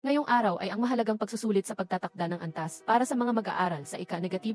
Ngayong araw ay ang mahalagang pagsusulit sa pagtatakda ng antas para sa mga mag-aaral sa ika-12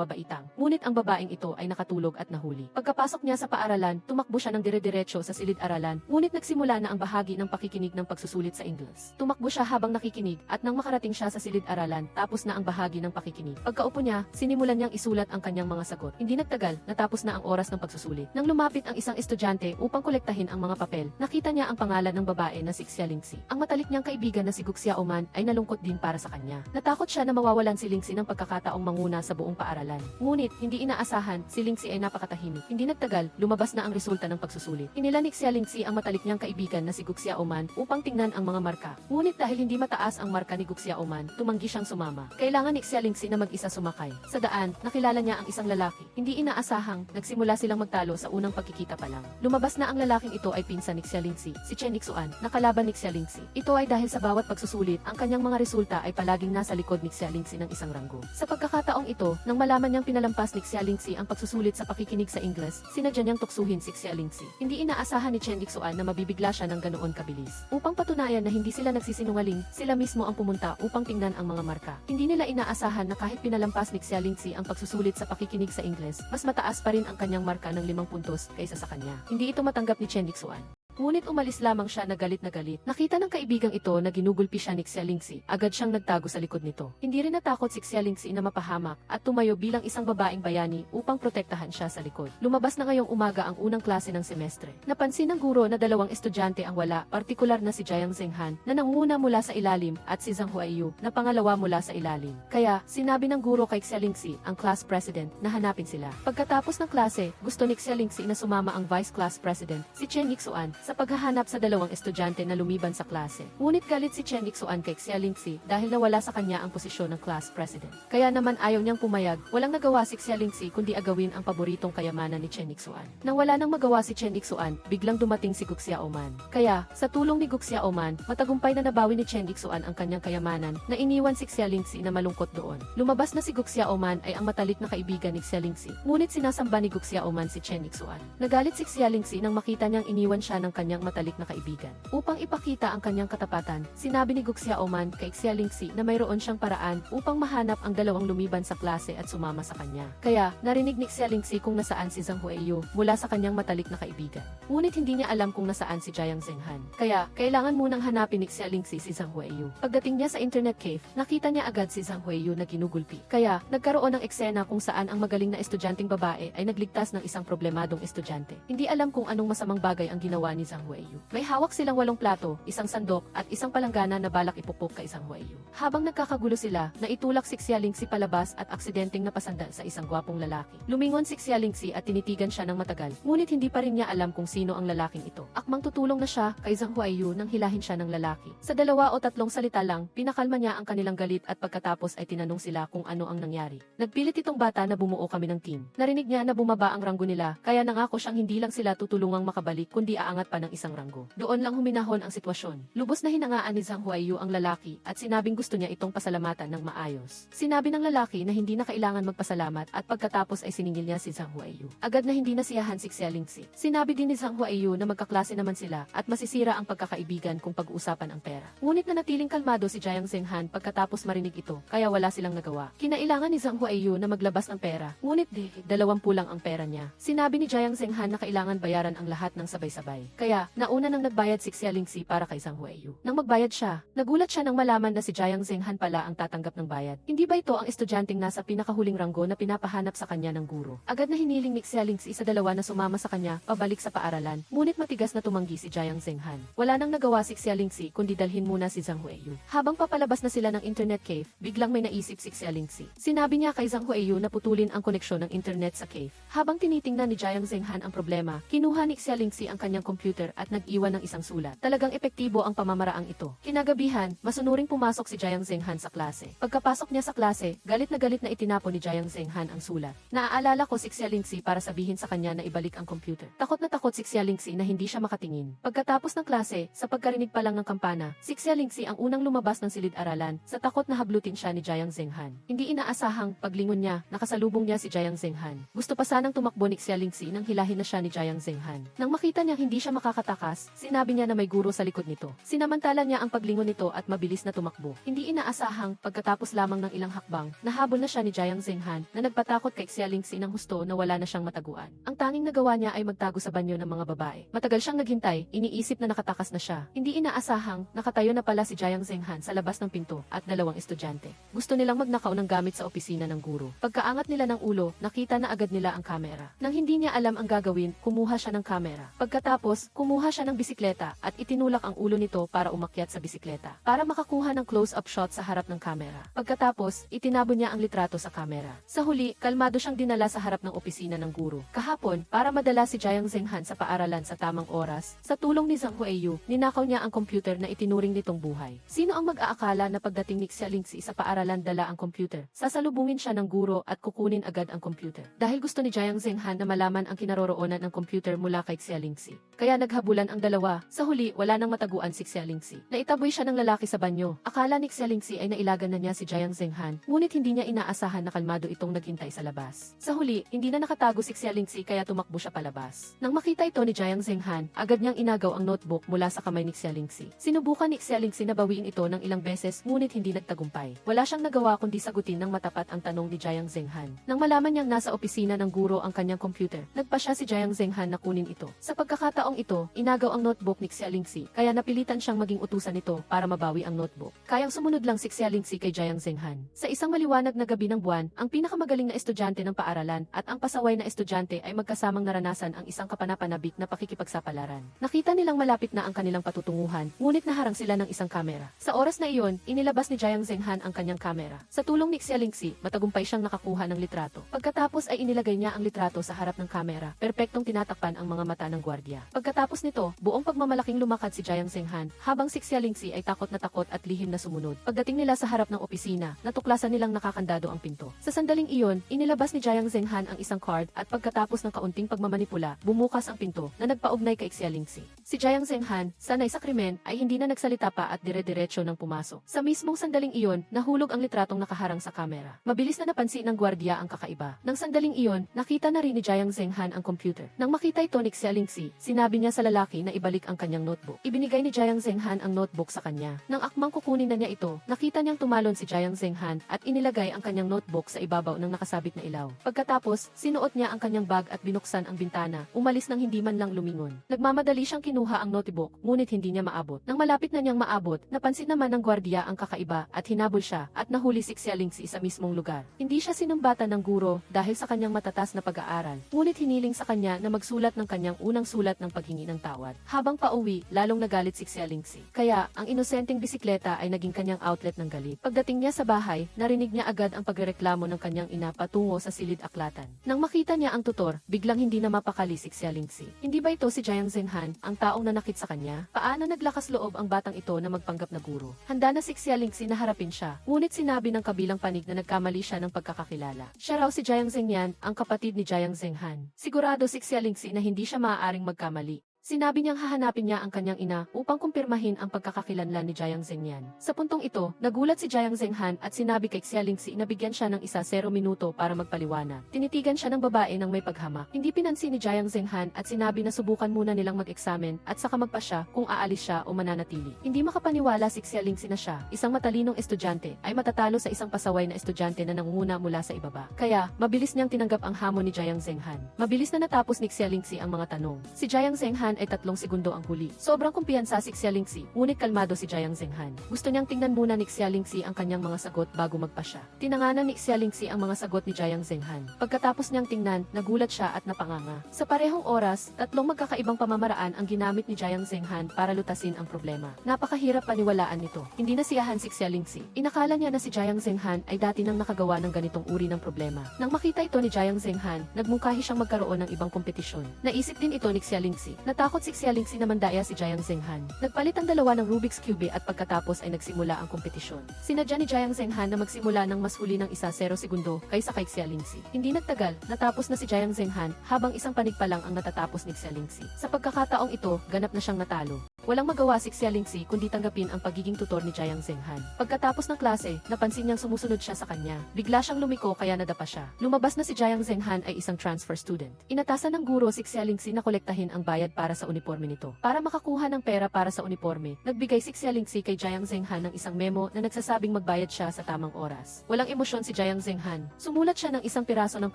baitang. Ngunit ang babaeng ito ay nakatulog at nahuli. Pagkapasok niya sa paaralan, tumakbo siya ng dire-diretso sa silid-aralan, ngunit nagsimula na ang bahagi ng pakikinig ng pagsusulit sa Ingles. Tumakbo siya habang nakikinig at nang makarating siya sa silid-aralan, tapos na ang bahagi ng pakikinig. Pagkaupo niya, sinimulan niyang isulat ang kanyang mga sagot. Hindi nagtagal, natapos na ang oras ng pagsusulit. Nang lumapit ang isang estudyante upang kolektahin ang mga papel, nakita niya ang pangalan ng babae na si Xia Lingxi. Ang matalik niyang kaibigan na si Guxia Oman ay nalungkot din para sa kanya. Natakot siya na mawawalan si Lingxi ng pagkakataong manguna sa buong paaralan. Ngunit, hindi inaasahan, si Lingxi ay napakatahimik. Hindi nagtagal, lumabas na ang resulta ng pagsusulit. Inila ni Xia Lingxi ang matalik niyang kaibigan na si Guxia Oman upang tingnan ang mga marka. Ngunit dahil hindi mataas ang marka ni Guxia Oman, tumanggi siyang sumama. Kailangan ni Xia Lingxi na mag-isa sumakay. Sa daan, nakilala niya ang isang lalaki. Hindi inaasahang, nagsimula silang magtalo sa unang pagkikita pa lang. Lumabas na ang lalaking ito ay pinsan ni Xia Lingxi, si Chen Ixuan, nakalaban ni Xia Lingxi. Ito ay dahil sa bawat pagsusulit, ang kanyang mga resulta ay palaging nasa likod ni Xia Lingxi ng isang ranggo. Sa pagkakataong ito, nang malaman niyang pinalampas ni Xia Lingxi ang pagsusulit sa pakikinig sa Ingles, sinadya niyang tuksuhin si Xia Lingxi. Hindi inaasahan ni Chen Ixuan na mabibigla siya ng ganoon kabilis. Upang patunayan na hindi sila nagsisinungaling, sila mismo ang pumunta upang tingnan ang mga marka. Hindi nila inaasahan na kahit pinalampas ni Xia Lingxi ang pagsusulit sa pakikinig sa Ingles, mas mataas pa rin ang kanyang marka ng 5 puntos kaysa sa kanya. Hindi ito matanggap ni Chen Ixuan. Ngunit umalis lamang siya na galit na galit. Nakita ng kaibigang ito na ginugulpi siya ni Xia Lingxi. Agad siyang nagtago sa likod nito. Hindi rin natakot si Xia Lingxi na mapahamak at tumayo bilang isang babaeng bayani upang protektahan siya sa likod. Lumabas na ngayong umaga ang unang klase ng semestre. Napansin ng guro na 2 estudyante ang wala, partikular na si Jiang Zhenghan na nanguna mula sa ilalim at si Zhang Huaiyu na pangalawa mula sa ilalim. Kaya, sinabi ng guro kay Xia Lingxi, ang class president, na hanapin sila. Pagkatapos ng klase, gusto ni Xia Lingxi na sumama ang vice class president, si Chen Ixuan, sa paghahanap sa 2 estudyante na lumiban sa klase. Ngunit galit si Chen Ixuan kay Xia Lingxi dahil nawala sa kanya ang posisyon ng class president. Kaya naman ayaw niyang pumayag, walang nagawa si Xia Lingxi kundi agawin ang paboritong kayamanan ni Chen Ixuan. Nang wala nang magawa si Chen Ixuan, biglang dumating si Guxia Oman. Kaya, sa tulong ni Guxia Oman, matagumpay na nabawi ni Chen Ixuan ang kanyang kayamanan na iniwan si Xia Lingxi na malungkot doon. Lumabas na si Guxia Oman ay ang matalik na kaibigan ni Xia Lingxi. Ngunit sinasamba ni Guxia Oman si Chen Ixuan. Nagalit si Xia Lingxi nang makita niyang iniwan siya ng kanyang matalik na kaibigan. Upang ipakita ang kanyang katapatan, sinabi ni Guxia Oman kay Xia Lingxi na mayroon siyang paraan upang mahanap ang 2 lumiban sa klase at sumama sa kanya. Kaya, narinig ni Xia Lingxi kung nasaan si Zhang Huaiyu mula sa kanyang matalik na kaibigan. Ngunit hindi niya alam kung nasaan si Jiang Zhenghan. Kaya, kailangan munang hanapin ni Xia Lingxi si Zhang Huaiyu. Pagdating niya sa internet cave, nakita niya agad si Zhang Huaiyu na ginugulpi. Kaya, nagkaroon ng eksena kung saan ang magaling na estudyanteng babae ay nagligtas ng isang problemadong estudyante. Hindi alam kung anong masamang bagay ang ginawa ni Zhang Huaiyu. May hawak silang 8 plato, isang sandok, at isang palanggana na balak ipupok kay Zhang Huaiyu. Habang nagkakagulo sila, naitulak si Xia Lingxi palabas at aksidenteng napasanda sa isang gwapong lalaki. Lumingon si Xia Lingxi at tinitigan siya ng matagal, ngunit hindi pa rin niya alam kung sino ang lalaking ito. Akmang tutulong na siya kay Zhang Huaiyu nang hilahin siya ng lalaki. Sa 2 o 3 salita lang, pinakalma niya ang kanilang galit at pagkatapos ay tinanong sila kung ano ang nangyari. Nagpilit itong bata na bumuo kami ng team. Narinig niya na bumaba ang ranggo nila, kaya nangako siyang hindi lang sila tutulungang makabalik kundi aangat pa ng isang ranggo. Doon lang huminahon ang sitwasyon. Lubos na hinangaan ni Zhang Huaiyu ang lalaki at sinabing gusto niya itong pasalamatan ng maayos. Sinabi ng lalaki na hindi na kailangan magpasalamat at pagkatapos ay siningil niya si Zhang Huaiyu. Agad na hindi nasiyahan si Xia Lingxi. Sinabi din ni Zhang Huaiyu na magkaklase naman sila at masisira ang pagkakaibigan kung pag-uusapan ang pera. Ngunit nanatiling kalmado si Jiang Zhenghan pagkatapos marinig ito, kaya wala silang nagawa. Kinailangan ni Zhang Huaiyu na maglabas ng pera, ngunit 20 lang ang pera niya. Sinabi ni Jiang Zhenghan na kailangan bayaran ang lahat ng sabay-sabay. Kaya, nauna nang nagbayad si Xia Lingxi para kay Zhang Huaiyu. Nang magbayad siya, nagulat siya nang malaman na si Jiang Zhenghan pala ang tatanggap ng bayad. Hindi ba ito ang estudyanteng nasa pinakahuling ranggo na pinapahanap sa kanya ng guro? Agad na hiniling ni Xia Lingxi sa 2 na sumama sa kanya pabalik sa paaralan, ngunit matigas na tumanggi si Jiang Zhenghan. Wala nang nagawa si Xia Lingxi kundi dalhin muna si Zhang Huaiyu. Habang papalabas na sila ng internet cave, biglang may naisip si Xia Lingxi. Sinabi niya kay Zhang Huaiyu na putulin ang koneksyon ng internet sa cave. Habang tinitingnan ni Jiang Zhenghan ang problema, kinuha ni Xia Lingxi ang kanyang computer at nag-iwan ng isang sulat. Talagang epektibo ang pamamaraang ito. Kinagabihan, masunuring pumasok si Jiang Zhenghan sa klase. Pagkapasok niya sa klase, galit na itinapon ni Jiang Zhenghan ang sulat. Naaalala ko si Xia Lingxi para sabihin sa kanya na ibalik ang computer. Takot na takot si Xia Lingxi na hindi siya makatingin. Pagkatapos ng klase, sa pagkarinig pa lang ng kampana, si Xia Lingxi ang unang lumabas ng silid-aralan, sa takot na hablutin siya ni Jiang Zhenghan. Hindi inaasahang, paglingon niya, nakasalubong niya si Jiang Zhenghan. Gusto pa sanang tumakbo ni Xia Lingxi nang hilahin na siya ni Jiang Zhenghan. Nang makita niya hindi siya makakatakas, sinabi niya na may guro sa likod nito. Sinamantala niya ang paglingon nito at mabilis na tumakbo. Hindi inaasahang, pagkatapos lamang ng ilang hakbang, nahabol na siya ni Jiang Zenghan na nagpatakot kay Xia Lingxi ng husto na wala na siyang mataguan. Ang tanging nagawa niya ay magtago sa banyo ng mga babae. Matagal siyang naghintay, iniisip na nakatakas na siya. Hindi inaasahang, nakatayo na pala si Jiang Zenghan sa labas ng pinto at dalawang estudyante. Gusto nilang magnakaw ng gamit sa opisina ng guro. Pagkaangat nila ng ulo, nakita na agad nila ang kamera. Nang hindi niya alam ang gagawin, kumuha siya ng kamera. Pagkatapos, kumuha siya ng bisikleta at itinulak ang ulo nito para umakyat sa bisikleta. Para makakuha ng close-up shot sa harap ng kamera. Pagkatapos, itinabo niya ang litrato sa kamera. Sa huli, kalmado siyang dinala sa harap ng opisina ng guro. Kahapon, para madala si Jiang Zenghan sa paaralan sa tamang oras, sa tulong ni Zhang Huiyu, ninakaw niya ang computer na itinuring nitong buhay. Sino ang mag-aakala na pagdating ni Xia Lingxi sa paaralan dala ang computer? Sasalubungin siya ng guro at kukunin agad ang computer. Dahil gusto ni Jiang Zenghan na malaman ang kinaroroonan ng computer mula kay Xia Lingxi. Kaya naghabulan ang dalawa. Sa huli, wala nang mataguan si Xia Lingxi. Naitaboy siya ng lalaki sa banyo. Akala ni Xia Lingxi ay nailagan na niya si Jiang Zenghan, ngunit hindi niya inaasahan na kalmado itong naghintay sa labas. Sa huli, hindi na nakatago si Xia Lingxi kaya tumakbo siya palabas. Nang makita ito ni Jiang Zenghan, agad niyang inagaw ang notebook mula sa kamay ni Xia Lingxi. Sinubukan ni Xia Lingxi na bawiin ito ng ilang beses ngunit hindi nagtagumpay. Wala siyang nagawa kundi sagutin ng matapat ang tanong ni Jiang Zenghan. Nang malaman niyang nasa opisina ng guro ang kanyang computer, nagpa siya si Jiang Zenghan na kunin ito. Sa pagkakataong ito, inagaw ang notebook ni Xia Lingxi, kaya napilitan siyang maging utusan nito para mabawi ang notebook. Kayang sumunod lang si Xia Lingxi kay Jiang Zenghan. Sa isang maliwanag na gabi ng buwan, ang pinakamagaling na estudyante ng paaralan at ang pasaway na estudyante ay magkasamang naranasan ang isang kapanapanabik na pakikipagsapalaran. Nakita nilang malapit na ang kanilang patutunguhan, ngunit naharang sila ng isang kamera. Sa oras na iyon, inilabas ni Jiang Zenghan ang kanyang kamera. Sa tulong ni Xia Lingxi, matagumpay siyang nakakuha ng litrato. Pagkatapos ay inilagay niya ang litrato sa harap ng kamera, perpektong tinatakpan ang mga mata ng gwardiya. Pagkatapos nito, buong pagmamalaking lumakad si Jiang Zenghan, habang si Xia Lingxi ay takot at lihim na sumunod. Pagdating nila sa harap ng opisina, natuklasan nilang nakakandado ang pinto. Sa sandaling iyon, inilabas ni Jiang Zenghan ang isang card at pagkatapos ng kaunting pagmamanipula, bumukas ang pinto na nagpaugnay kay Xia Lingxi. Si Jiang Zenghan, sanay sa krimen, ay hindi na nagsalita pa at dire-diretso ng pumasok. Sa mismong sandaling iyon, nahulog ang litratong nakaharang sa kamera. Mabilis na napansin ng gwardiya ang kakaiba. Nang sandaling iyon, nakita na rin ni Jiang Zenghan ang computer. Nang makita ito ni Xia Lingxi, sinabi niya sa lalaki na ibalik ang kanyang notebook. Ibinigay ni Jiang Zenghan ang notebook sa kanya. Nang akmang kukunin na niya ito, nakita niyang tumalon si Jiang Zenghan at inilagay ang kanyang notebook sa ibabaw ng nakasabit na ilaw. Pagkatapos, sinuot niya ang kanyang bag at binuksan ang bintana, umalis nang hindi man lang lumingon. Nagmamadali siyang kinuha ang notebook, ngunit hindi niya maabot. Nang malapit na niyang maabot, napansin naman ng gwardiya ang kakaiba at hinabol siya at nahuli si Xia Lingxi sa mismong lugar. Hindi siya sinumbatan ng guro dahil sa kanyang matatas na pag-aaral, ngunit hiniling sa kanya na magsulat ng kanyang unang sulat ng paghingi ng tawad. Habang pauwi, lalong nagalit si Xia Lingxi. Kaya, ang inosenteng bisikleta ay naging kanyang outlet ng galit. Pagdating niya sa bahay, narinig niya agad ang pagreklamo ng kanyang ina patungo sa silid-aklatan. Nang makita niya ang tutor, biglang hindi na mapakali si Xia Lingxi. Hindi ba ito si Jiang Zenghan, ang taong nanakit sa kanya? Paano naglakas loob ang batang ito na magpanggap na guro? Handa na si Xia Lingxi na harapin siya, ngunit sinabi ng kabilang panig na nagkamali siya ng pagkakakilala. Siya raw si Jiang Zengyan, ang kapatid ni Jiang Zenghan. Sigurado si Xia Lingxi na hindi siya maaaring magkamali. Sinabi niyang hahanapin niya ang kanyang ina upang kumpirmahin ang pagkakakilanlan ni Jiang Zengyan. Sa puntong ito, nagulat si Jiang Zenghan at sinabi kay Xia Lingxi na bigyan siya ng 0 minuto para magpaliwanag. Tinitigan siya ng babae ng may paghamak. Hindi pinansin ni Jiang Zenghan at sinabi na subukan muna nilang mag-eksamen at saka magpasya kung aalis siya o mananatili. Hindi makapaniwala si Xia Lingxi na siya, isang matalinong estudyante, ay matatalo sa isang pasaway na estudyante na nangunguna mula sa ibaba. Kaya, mabilis niyang tinanggap ang hamon ni Jiang Zenghan. Mabilis na natapos ni Xia Lingxi ang mga tanong. Si Jiang Zenghan ay 3 segundo ang huli. Sobrang kumpiyansa si Xia Lingxi, ngunit kalmado si Jiang Zenghan. Gusto niyang tingnan muna ni Xia Lingxi ang kanyang mga sagot bago magpasya. Tinanganan ni Xia Lingxi ang mga sagot ni Jiang Zenghan. Pagkatapos niyang tingnan, nagulat siya at napanganga. Sa parehong oras, 3 magkakaibang pamamaraan ang ginamit ni Jiang Zenghan para lutasin ang problema. Napakahirap paniwalaan nito. Hindi nasiyahan si Xia Lingxi. Inakala niya na si Jiang Zenghan ay dati nang nakagawa ng ganitong uri ng problema. Nang makita ito ni Jiang Zenghan, nagmungkahi siyang magkaroon ng ibang kompetisyon. Naisip din ito ni Xia Lingxi. Natakot si Xia Lingxi na mandaya si Jiang Zenghan. Nagpalit ang dalawa ng Rubik's Cube at pagkatapos ay nagsimula ang kompetisyon. Sinadya ni Jiang Zenghan na magsimula ng mas huli ng 0 segundo kaysa kay Xia Lingxi. Hindi nagtagal, natapos na si Jiang Zenghan habang isang panig pa lang ang natatapos ni Xia Lingxi. Sa pagkakataong ito, ganap na siyang natalo. Walang magawa si Xia Lingxi kundi tanggapin ang pagiging tutor ni Jiang Zhenghan. Pagkatapos ng klase, napansin niyang sumusunod siya sa kanya. Bigla siyang lumiko kaya nadapa siya. Lumabas na si Jiang Zhenghan ay isang transfer student. Inatasan ng guro si Xia Lingxi na kolektahin ang bayad para sa uniforme nito. Para makakuha ng pera para sa uniforme, nagbigay si Xia Lingxi kay Jiang Zhenghan ng isang memo na nagsasabing magbayad siya sa tamang oras. Walang emosyon si Jiang Zhenghan. Sumulat siya ng isang piraso ng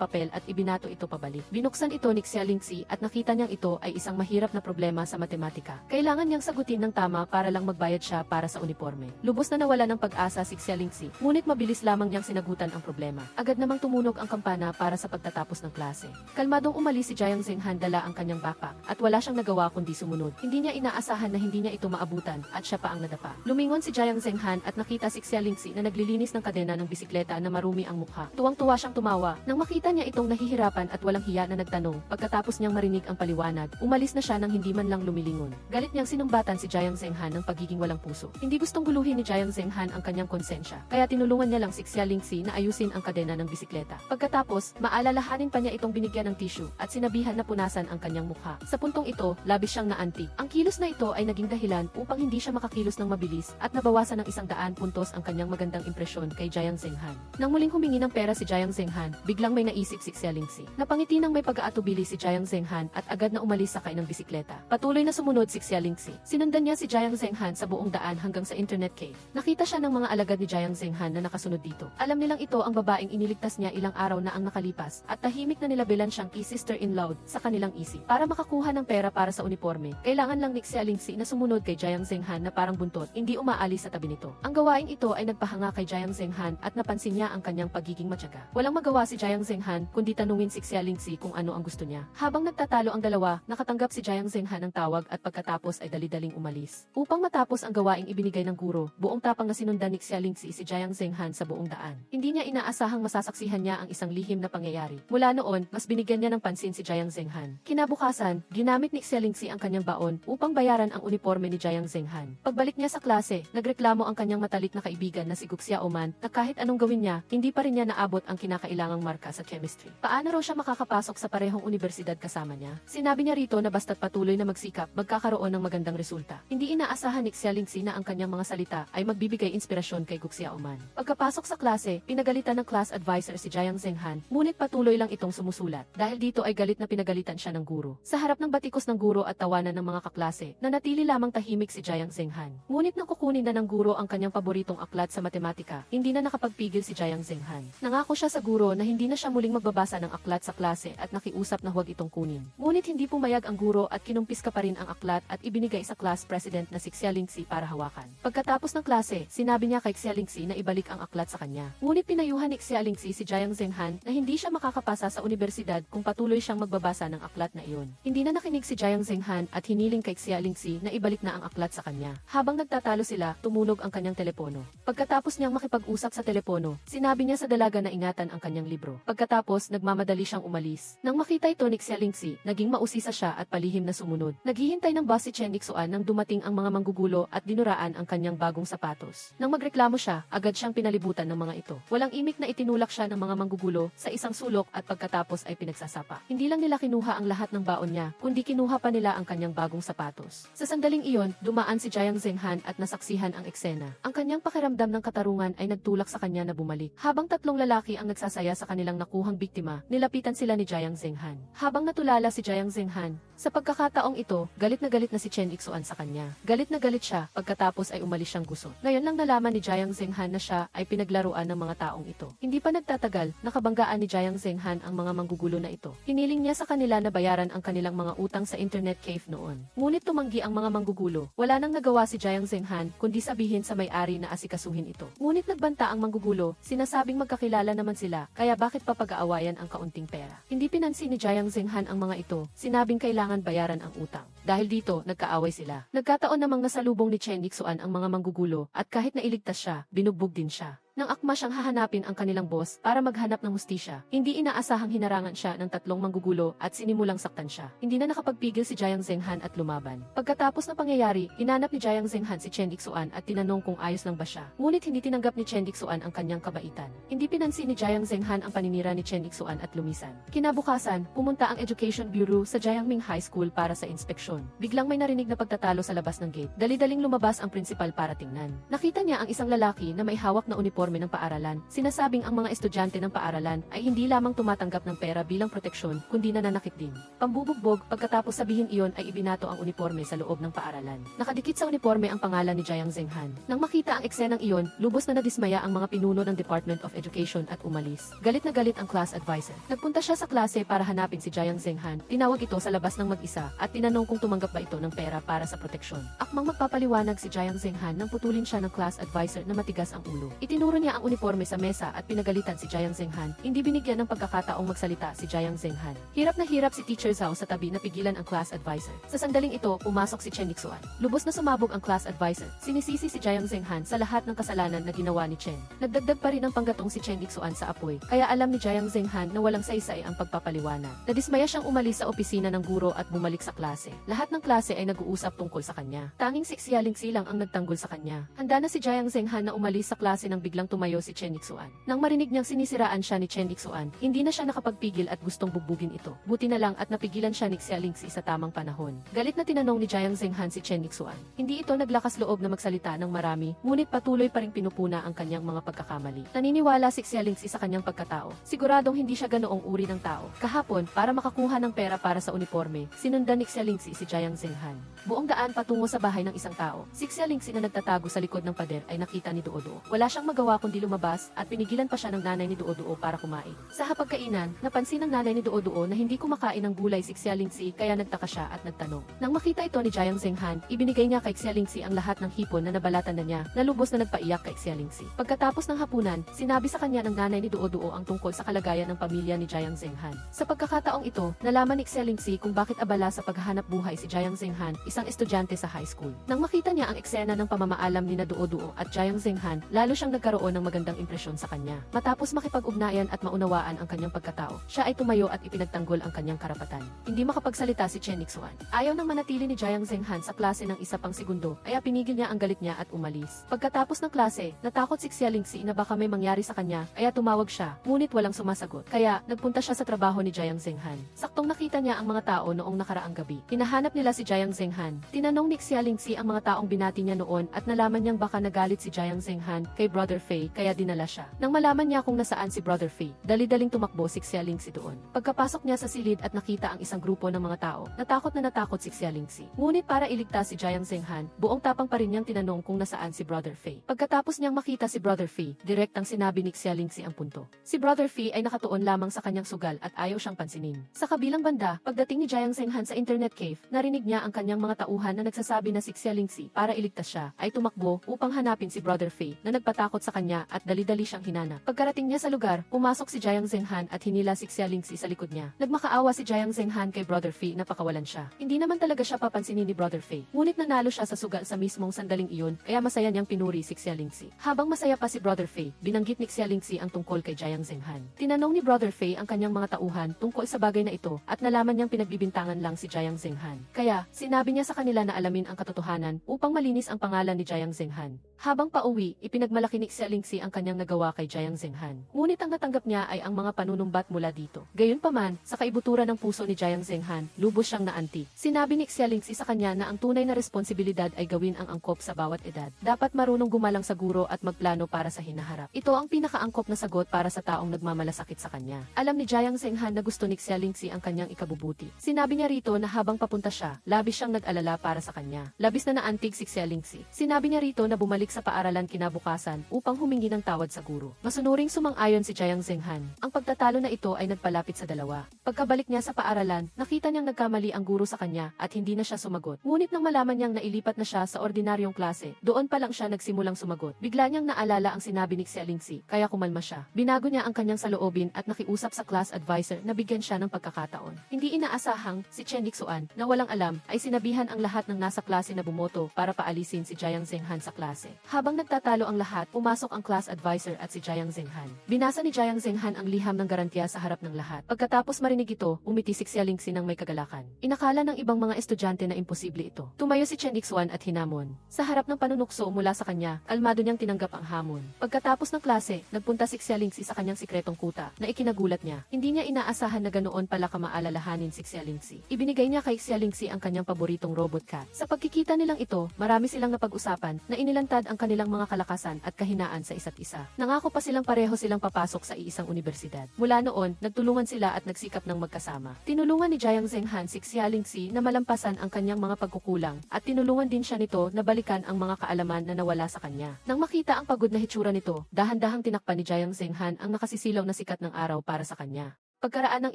papel at ibinato ito pabalik. Binuksan ito ni Xia Lingxi at nakita niyang ito ay isang mahirap na problema sa matematika. Kailangan niyang sagutin ng tama para lang magbayad siya para sa uniforme. Lubos na nawala ng pag-asa si Xia Lingxi, ngunit mabilis lamang niyang sinagutan ang problema. Agad namang tumunog ang kampana para sa pagtatapos ng klase. Kalmadong umalis si Jiang Zhenghan dala ang kanyang backpack at wala siyang nagawa kundi sumunod. Hindi niya inaasahan na hindi niya ito maabutan at siya pa ang nadapa. Lumingon si Jiang Zhenghan at nakita si Xia Lingxi na naglilinis ng kadena ng bisikleta na marumi ang mukha. Tuwang-tuwa siyang tumawa nang makita niya itong nahihirapan at walang hiya na nagtanong. Pagkatapos niyang marinig ang paliwanag, umalis na siya nang hindi man lang lumilingon. Galit niyang sinumbatan si Jiang Zhenghan ng pagiging walang puso. Hindi gustong guluhin ni Jiang Zhenghan ang kanyang konsensya, kaya tinulungan niya lang si Xia Lingxi na ayusin ang kadena ng bisikleta. Pagkatapos, maalalahanin pa niya itong binigyan ng tissue at sinabihan na punasan ang kanyang mukha. Sa puntong ito, labis siyang naantig. Ang kilos na ito ay naging dahilan upang hindi siya makakilos ng mabilis at nabawasan ng 100 puntos ang kanyang magandang impresyon kay Jiang Zhenghan. Nang muling humingi ng pera si Jiang Zhenghan, biglang may naisip si Xia Lingxi. Napangiti nang may pag-aatubili si Jiang Zhenghan at agad na umalis sakay ng bisikleta. Patuloy na sumunod si Xia Lingxi. Sinundan niya si Jiang Zhenghan sa buong daan hanggang sa internet cave. Nakita siya ng mga alagad ni Jiang Zhenghan na nakasunod dito. Alam nilang ito ang babaeng iniligtas niya ilang araw na ang nakalipas at tahimik na nilabelan siyang sister-in-law sa kanilang isip. Para makakuha ng pera para sa uniforme, kailangan lang ni Xia Lingxi na sumunod kay Jiang Zhenghan na parang buntot, hindi umaalis sa tabi nito. Ang gawain ito ay nagpahanga kay Jiang Zhenghan at napansin niya ang kanyang pagiging matyaga. Walang magawa si Jiang Zhenghan kundi tanungin si Xia Lingxi kung ano ang gusto niya. Habang nagtatalo ang dalawa, nakatanggap si Jiang Zhenghan ng tawag at pagkatapos ay dali-daling umalis. Upang matapos ang gawaing ibinigay ng guro, buong tapang na sinundan ni Xia Lingxi si Jiang Zhenghan sa buong daan. Hindi niya inaasahang masasaksihan niya ang isang lihim na pangyayari. Mula noon, mas binigyan niya ng pansin si Jiang Zhenghan. Kinabukasan, ginamit ni Xia Lingxi ang kanyang baon upang bayaran ang uniforme ni Jiang Zhenghan. Pagbalik niya sa klase, nagreklamo ang kanyang matalik na kaibigan na si Guxia Oman na kahit anong gawin niya, hindi pa rin niya naabot ang kinakailangang marka sa chemistry. Paano raw siya makakapasok sa parehong universidad kasama niya? Sinabi niya rito na basta't patuloy na magsikap, magkakaroon ng magandang resulta. Hindi inaasahan ni Xia Lingxi na ang kanyang mga salita ay magbibigay inspirasyon kay Guxia Oman. Pagkapasok sa klase, pinagalitan ng class advisor si Jiang Zhenghan, ngunit patuloy lang itong sumusulat. Dahil dito ay galit na pinagalitan siya ng guro. Sa harap ng batikos ng guro at tawanan ng mga kaklase, nanatili lamang tahimik si Jiang Zhenghan. Ngunit nang kukunin na ng guro ang kanyang paboritong aklat sa matematika, hindi na nakapagpigil si Jiang Zhenghan. Nangako siya sa guro na hindi na siya muling magbabasa ng aklat sa klase at nakiusap na huwag itong kunin. Ngunit hindi pumayag ang guro at kinumpiska pa rin ang aklat at ibinigay sa class president na si Xia Lingxi para hawakan. Pagkatapos ng klase, sinabi niya kay Xia Lingxi na ibalik ang aklat sa kanya. Ngunit pinayuhan ni Xia Lingxi si Jiang Zhenghan na hindi siya makakapasa sa universidad kung patuloy siyang magbabasa ng aklat na iyon. Hindi na nakinig si Jiang Zhenghan at hiniling kay Xia Lingxi na ibalik na ang aklat sa kanya. Habang nagtatalo sila, tumunog ang kanyang telepono. Pagkatapos niyang makipag-usap sa telepono, sinabi niya sa dalaga na ingatan ang kanyang libro. Pagkatapos, nagmamadali siyang umalis. Nang makita ito ni Xia Lingxi, naging mausisa siya at palihim na sumunod. Naghihintay ng bus si Chen Ixuan nang dumating ang mga manggugulo at dinuraan ang kanyang bagong sapatos. Nang magreklamo siya, agad siyang pinalibutan ng mga ito. Walang imik na itinulak siya ng mga manggugulo sa isang sulok at pagkatapos ay pinagsasapa. Hindi lang nila kinuha ang lahat ng baon niya, kundi kinuha pa nila ang kanyang bagong sapatos. Sa sandaling iyon, dumaan si Jiang Zhenghan at nasaksihan ang eksena. Ang kanyang pakiramdam ng katarungan ay nagtulak sa kanya na bumalik. Habang tatlong lalaki ang nagsasaya sa kanilang nakuhang biktima, nilapitan sila ni Jiang Zhenghan. Habang natulala si Jiang Zhenghan, sa pagkakataong ito, galit na si Chen Ixuan sa kanya. Galit na galit siya, pagkatapos ay umalis siyang gusot. Ngayon lang nalaman ni Jiang Zhenghan na siya ay pinaglaruan ng mga taong ito. Hindi pa nagtatagal, nakabanggaan ni Jiang Zhenghan ang mga manggugulo na ito. Hiniling niya sa kanila na bayaran ang kanilang mga utang sa internet cave noon. Ngunit tumanggi ang mga manggugulo. Wala nang nagawa si Jiang Zhenghan kundi sabihin sa may-ari na asikasuhin ito. Ngunit nagbanta ang manggugulo, sinasabing magkakilala naman sila, kaya bakit papag-aawayan ang kaunting pera? Hindi pinansin ni Jiang Zhenghan ang mga ito, sinabing kailangan bayaran ang utang. Dahil dito, nagkaaway sila. Nagkataon namang nasalubong ni Chen Ixuan ang mga manggugulo at kahit nailigtas siya, binugbog din siya. Nang akma siyang hahanapin ang kanilang boss para maghanap ng hustisya, hindi inaasahang hinarangan siya ng tatlong manggugulo at sinimulang saktan siya. Hindi na nakapagpigil si Jiang Zenghan at lumaban. Pagkatapos ng pangyayari, inanap ni Jiang Zenghan si Chen Ixuan at tinanong kung ayos lang ba siya. Ngunit hindi tinanggap ni Chen Ixuan ang kanyang kabaitan. Hindi pinansin ni Jiang Zenghan ang paninira ni Chen Ixuan at lumisan. Kinabukasan, pumunta ang Education Bureau sa Jiangming High School para sa inspeksyon. Biglang may narinig na pagtatalo sa labas ng gate. Dali-daling lumabas ang principal para tingnan. Nakita niya ang isang lalaki na may hawak na uniforme ng paaralan. Sinasabing ang mga estudyante ng paaralan ay hindi lamang tumatanggap ng pera bilang proteksyon, kundi nananakit din. Pambubugbog, pagkatapos sabihin iyon ay ibinato ang uniforme sa loob ng paaralan. Nakadikit sa uniforme ang pangalan ni Jiang Zenghan. Nang makita ang eksenang iyon, lubos na nadismaya ang mga pinuno ng Department of Education at umalis. Galit na galit ang class advisor. Nagpunta siya sa klase para hanapin si Jiang Zenghan. Tinawag ito sa labas ng mag-isa at tinanong kung tumanggap ba ito ng pera para sa proteksyon. Akmang magpapaliwanag si Jiang Zenghan nang putulin siya ng class advisor na matigas ang ulo. Itinuro niya ang uniforme sa mesa at pinagalitan si Jiang Zenghan. Hindi binigyan ng pagkakataong magsalita si Jiang Zenghan. Hirap na hirap si Teacher Zhao sa tabi na pigilan ang class advisor. Sa sandaling ito, pumasok si Chen Ixuan. Lubos na sumabog ang class advisor. Sinisisi si Jiang Zenghan sa lahat ng kasalanan na ginawa ni Chen. Nagdagdag pa rin ang panggatong si Chen Ixuan sa apoy, kaya alam ni Jiang Zenghan na walang saysay ang pagpapaliwanag. Nadismaya siyang umalis sa opisina ng guro at bumalik sa klase. Lahat ng klase ay nag-uusap tungkol sa kanya. Tanging si Xialing lang ang nagtanggol sa kanya. Handa na si Jiang Zenghan na umalis sa klase nang biglang tumayo si Chen Ixuan. Nang marinig niyang sinisiraan siya ni Chen Ixuan, hindi na siya nakapagpigil at gustong bugbugin ito. Buti na lang at napigilan siya ni Xialing sa tamang panahon. Galit na tinanong ni Jiang Zenghan si Chen Ixuan. Hindi ito naglakas loob na magsalita ng marami, ngunit patuloy pa ring pinupuna ang kanyang mga pagkakamali. Naniniwala si Xialing sa kanyang pagkatao. Siguradong hindi siya ganoong uri ng tao. Kahapon, para makakuha ng pera para sa uniforme, sinundan ni Xialing si Jiang Zenghan. Buong daan patungo sa bahay ng isang tao. Si Xialing na nagtatago sa likod ng pader ay nakita ni Duo-Duo. Wala siyang magawa kundi lumabas at pinigilan pa siya ng nanay ni Duo-Duo para kumain. Sa hapagkainan, napansin ng nanay ni Duo-Duo na hindi kumakain ng gulay si Xialing kaya nagtaka siya at nagtanong. Nang makita ito ni Jiang Zenghan, ibinigay niya kay Xialing ang lahat ng hipon na nabalatan na niya, na lubos na nagpaiyak kay Xialing. Pagkatapos ng hapunan, sinabi sa kanya ng nanay ni Duo-Duo ang tungkol sa kalagayan ng pamilya ni Jiang Zenghan. Sa pagkakataong ito, nalaman ni Xialing kung bakit abala sa paghahanap buhay si Jiang Zenghan, isang estudyante sa high school. Nang makita niya ang eksena ng pamamaalam ni Duo-Duo at Jiang Zenghan, lalo siyang nagkaroon ng magandang impresyon sa kanya. Matapos makipag-ugnayan at maunawaan ang kanyang pagkatao, siya ay tumayo at ipinagtanggol ang kanyang karapatan. Hindi makapagsalita si Chen Ixuan. Ayaw nang manatili ni Jiang Zenghan sa klase ng isa pang segundo, kaya pinigil niya ang galit niya at umalis. Pagkatapos ng klase, natakot si Xialing na baka may mangyari sa kanya, kaya tumawag siya, ngunit walang sumasagot. Kaya, nagpunta siya sa trabaho ni Jiang Zenghan. Saktong nakita niya ang mga tao noong nakaraang gabi. Hinahanap nila si Jiang Zenghan. Tinanong ni Xialing ang mga taong binati niya noon at nalaman niyang baka nagalit si Jiang Zenghan kay Brother Fei, kaya dinala siya. Nang malaman niya kung nasaan si Brother Fei, dali-daling tumakbo si Xialing doon. Pagkapasok niya sa silid at nakita ang isang grupo ng mga tao, natakot si Xialing. Ngunit para iligtas si Jiang Zenghan, buong tapang pa rin niyang tinanong kung nasaan si Brother Fei. Pagkatapos niyang makita si Brother Fei, direktang sinabi ni Xialing ang punto. Si Brother Fei ay nakatuon lamang sa kanyang sugal at ayaw siyang pansinin. Sa kabilang banda, pagdating ni Jiang Zenghan sa internet cave, narinig niya ang kanyang mga tauhan na nagsasabi na si Xialing para iligtas siya, ay tumakbo upang hanapin si Brother Fei na nagpatakot sa kanya at dali-dali siyang hinanap. Pagkarating niya sa lugar, pumasok si Jiang Zenghan at hinila si Xialing sa likod niya. Nagmakaawa si Jiang Zenghan kay Brother Fei na pakawalan siya. Hindi naman talaga siya papansinin ni Brother Fei, ngunit nanalo siya sa sugal sa mismong sandaling iyon, kaya masaya niyang pinuri si Xialing. Habang masaya pa si Brother Fei, binanggit ni Xialing ang tungkol kay Jiang Zenghan. Tinanong ni Brother Fei ang kanyang mga tauhan tungkol sa bagay na ito at nalaman niyang pinagbibintangan lang si Jiang Zenghan. Kaya, sinabi niya sa kanila na alamin ang katotohanan upang malinis ang pangalan ni Jiang Zenghan. Habang pauwi, ipinagmalaki ni Xialing ang kanyang nagawa kay Jiang Zenghan. Ngunit ang natanggap niya ay ang mga panunumbat mula dito. Gayunpaman, sa kaibuturan ng puso ni Jiang Zenghan, lubos siyang naanti. Sinabi ni Xialing sa kanya na ang tunay na responsibilidad ay gawin ang angkop sa bawat edad. Dapat marunong gumalang sa guro at magplano para sa hinaharap. Ito ang pinakaangkop na sagot para sa taong nagmamalasakit sa kanya. Alam ni Jiang Zenghan na gusto ni Xialing ang kanyang ikabubuti. Sinabi niya rito na habang papunta siya, labis siyang nag-alala para sa kanya. Labis na naantig si Xialing. Sinabi niya rito na bumalik sa paaralan kinabukasan upang humingi ng tawad sa guro. Masunuring sumang-ayon si Jiang Zenghan. Ang pagtatalo na ito ay nagpalapit sa dalawa. Pagkabalik niya sa paaralan, nakita niyang nagkamali ang guro sa kanya at hindi na siya sumagot. Ngunit nang malaman niyang nailipat na siya sa ordinaryong klase, doon pa lang siya nagsimulang sumagot. Bigla niyang naalala ang sinabi ni Xialing kaya kumalma siya. Binago niya ang kanyang saloobin at nakiusap sa class advisor na bigyan siya ng pagkakataon. Hindi inaasahang si Chen Ixuan na walang alam ay sinabihan ang lahat ng nasa klase na bumoto para paalisin si Jiang Zenghan sa klase. Habang nagtatalo ang lahat, pumasok ang class advisor at si Jiang Zenghan. Binasa ni Jiang Zenghan ang liham ng garantiya sa harap ng lahat. Pagkatapos marinig ito, umiti si Xia Lingxi ng may kagalakan. Inakala ng ibang mga estudyante na imposible ito. Tumayo si Chen Ixuan at hinamon. Sa harap ng panunukso mula sa kanya, kalmado niyang tinanggap ang hamon. Pagkatapos ng klase, nagpunta si Xia Lingxi sa kanyang sikretong kuta na ikinagulat niya. Hindi niya inaasahan na ganoon pala kamaalalahanin si Xia Lingxi. Ibinigay niya kay Xia Lingxi ang kanyang paboritong robot cat. Sa pagkikita nilang ito, marami silang napag-usapan na inilantad ang kanilang mga kalakasan at kahinaan sa isa't isa. Nangako pa silang pareho silang papasok sa iisang universidad. Mula noon, nagtulungan sila at nagsikap ng magkasama. Tinulungan ni Jiang Zenghan si Xia Lingxi na malampasan ang kanyang mga pagkukulang at tinulungan din siya nito na balikan ang mga kaalaman na nawala sa kanya. Nang makita ang pagod na hitsura nito, dahan-dahang tinakpan ni Jiang Zenghan ang nakasisilaw na sikat ng araw para sa kanya. Pagkaraan ng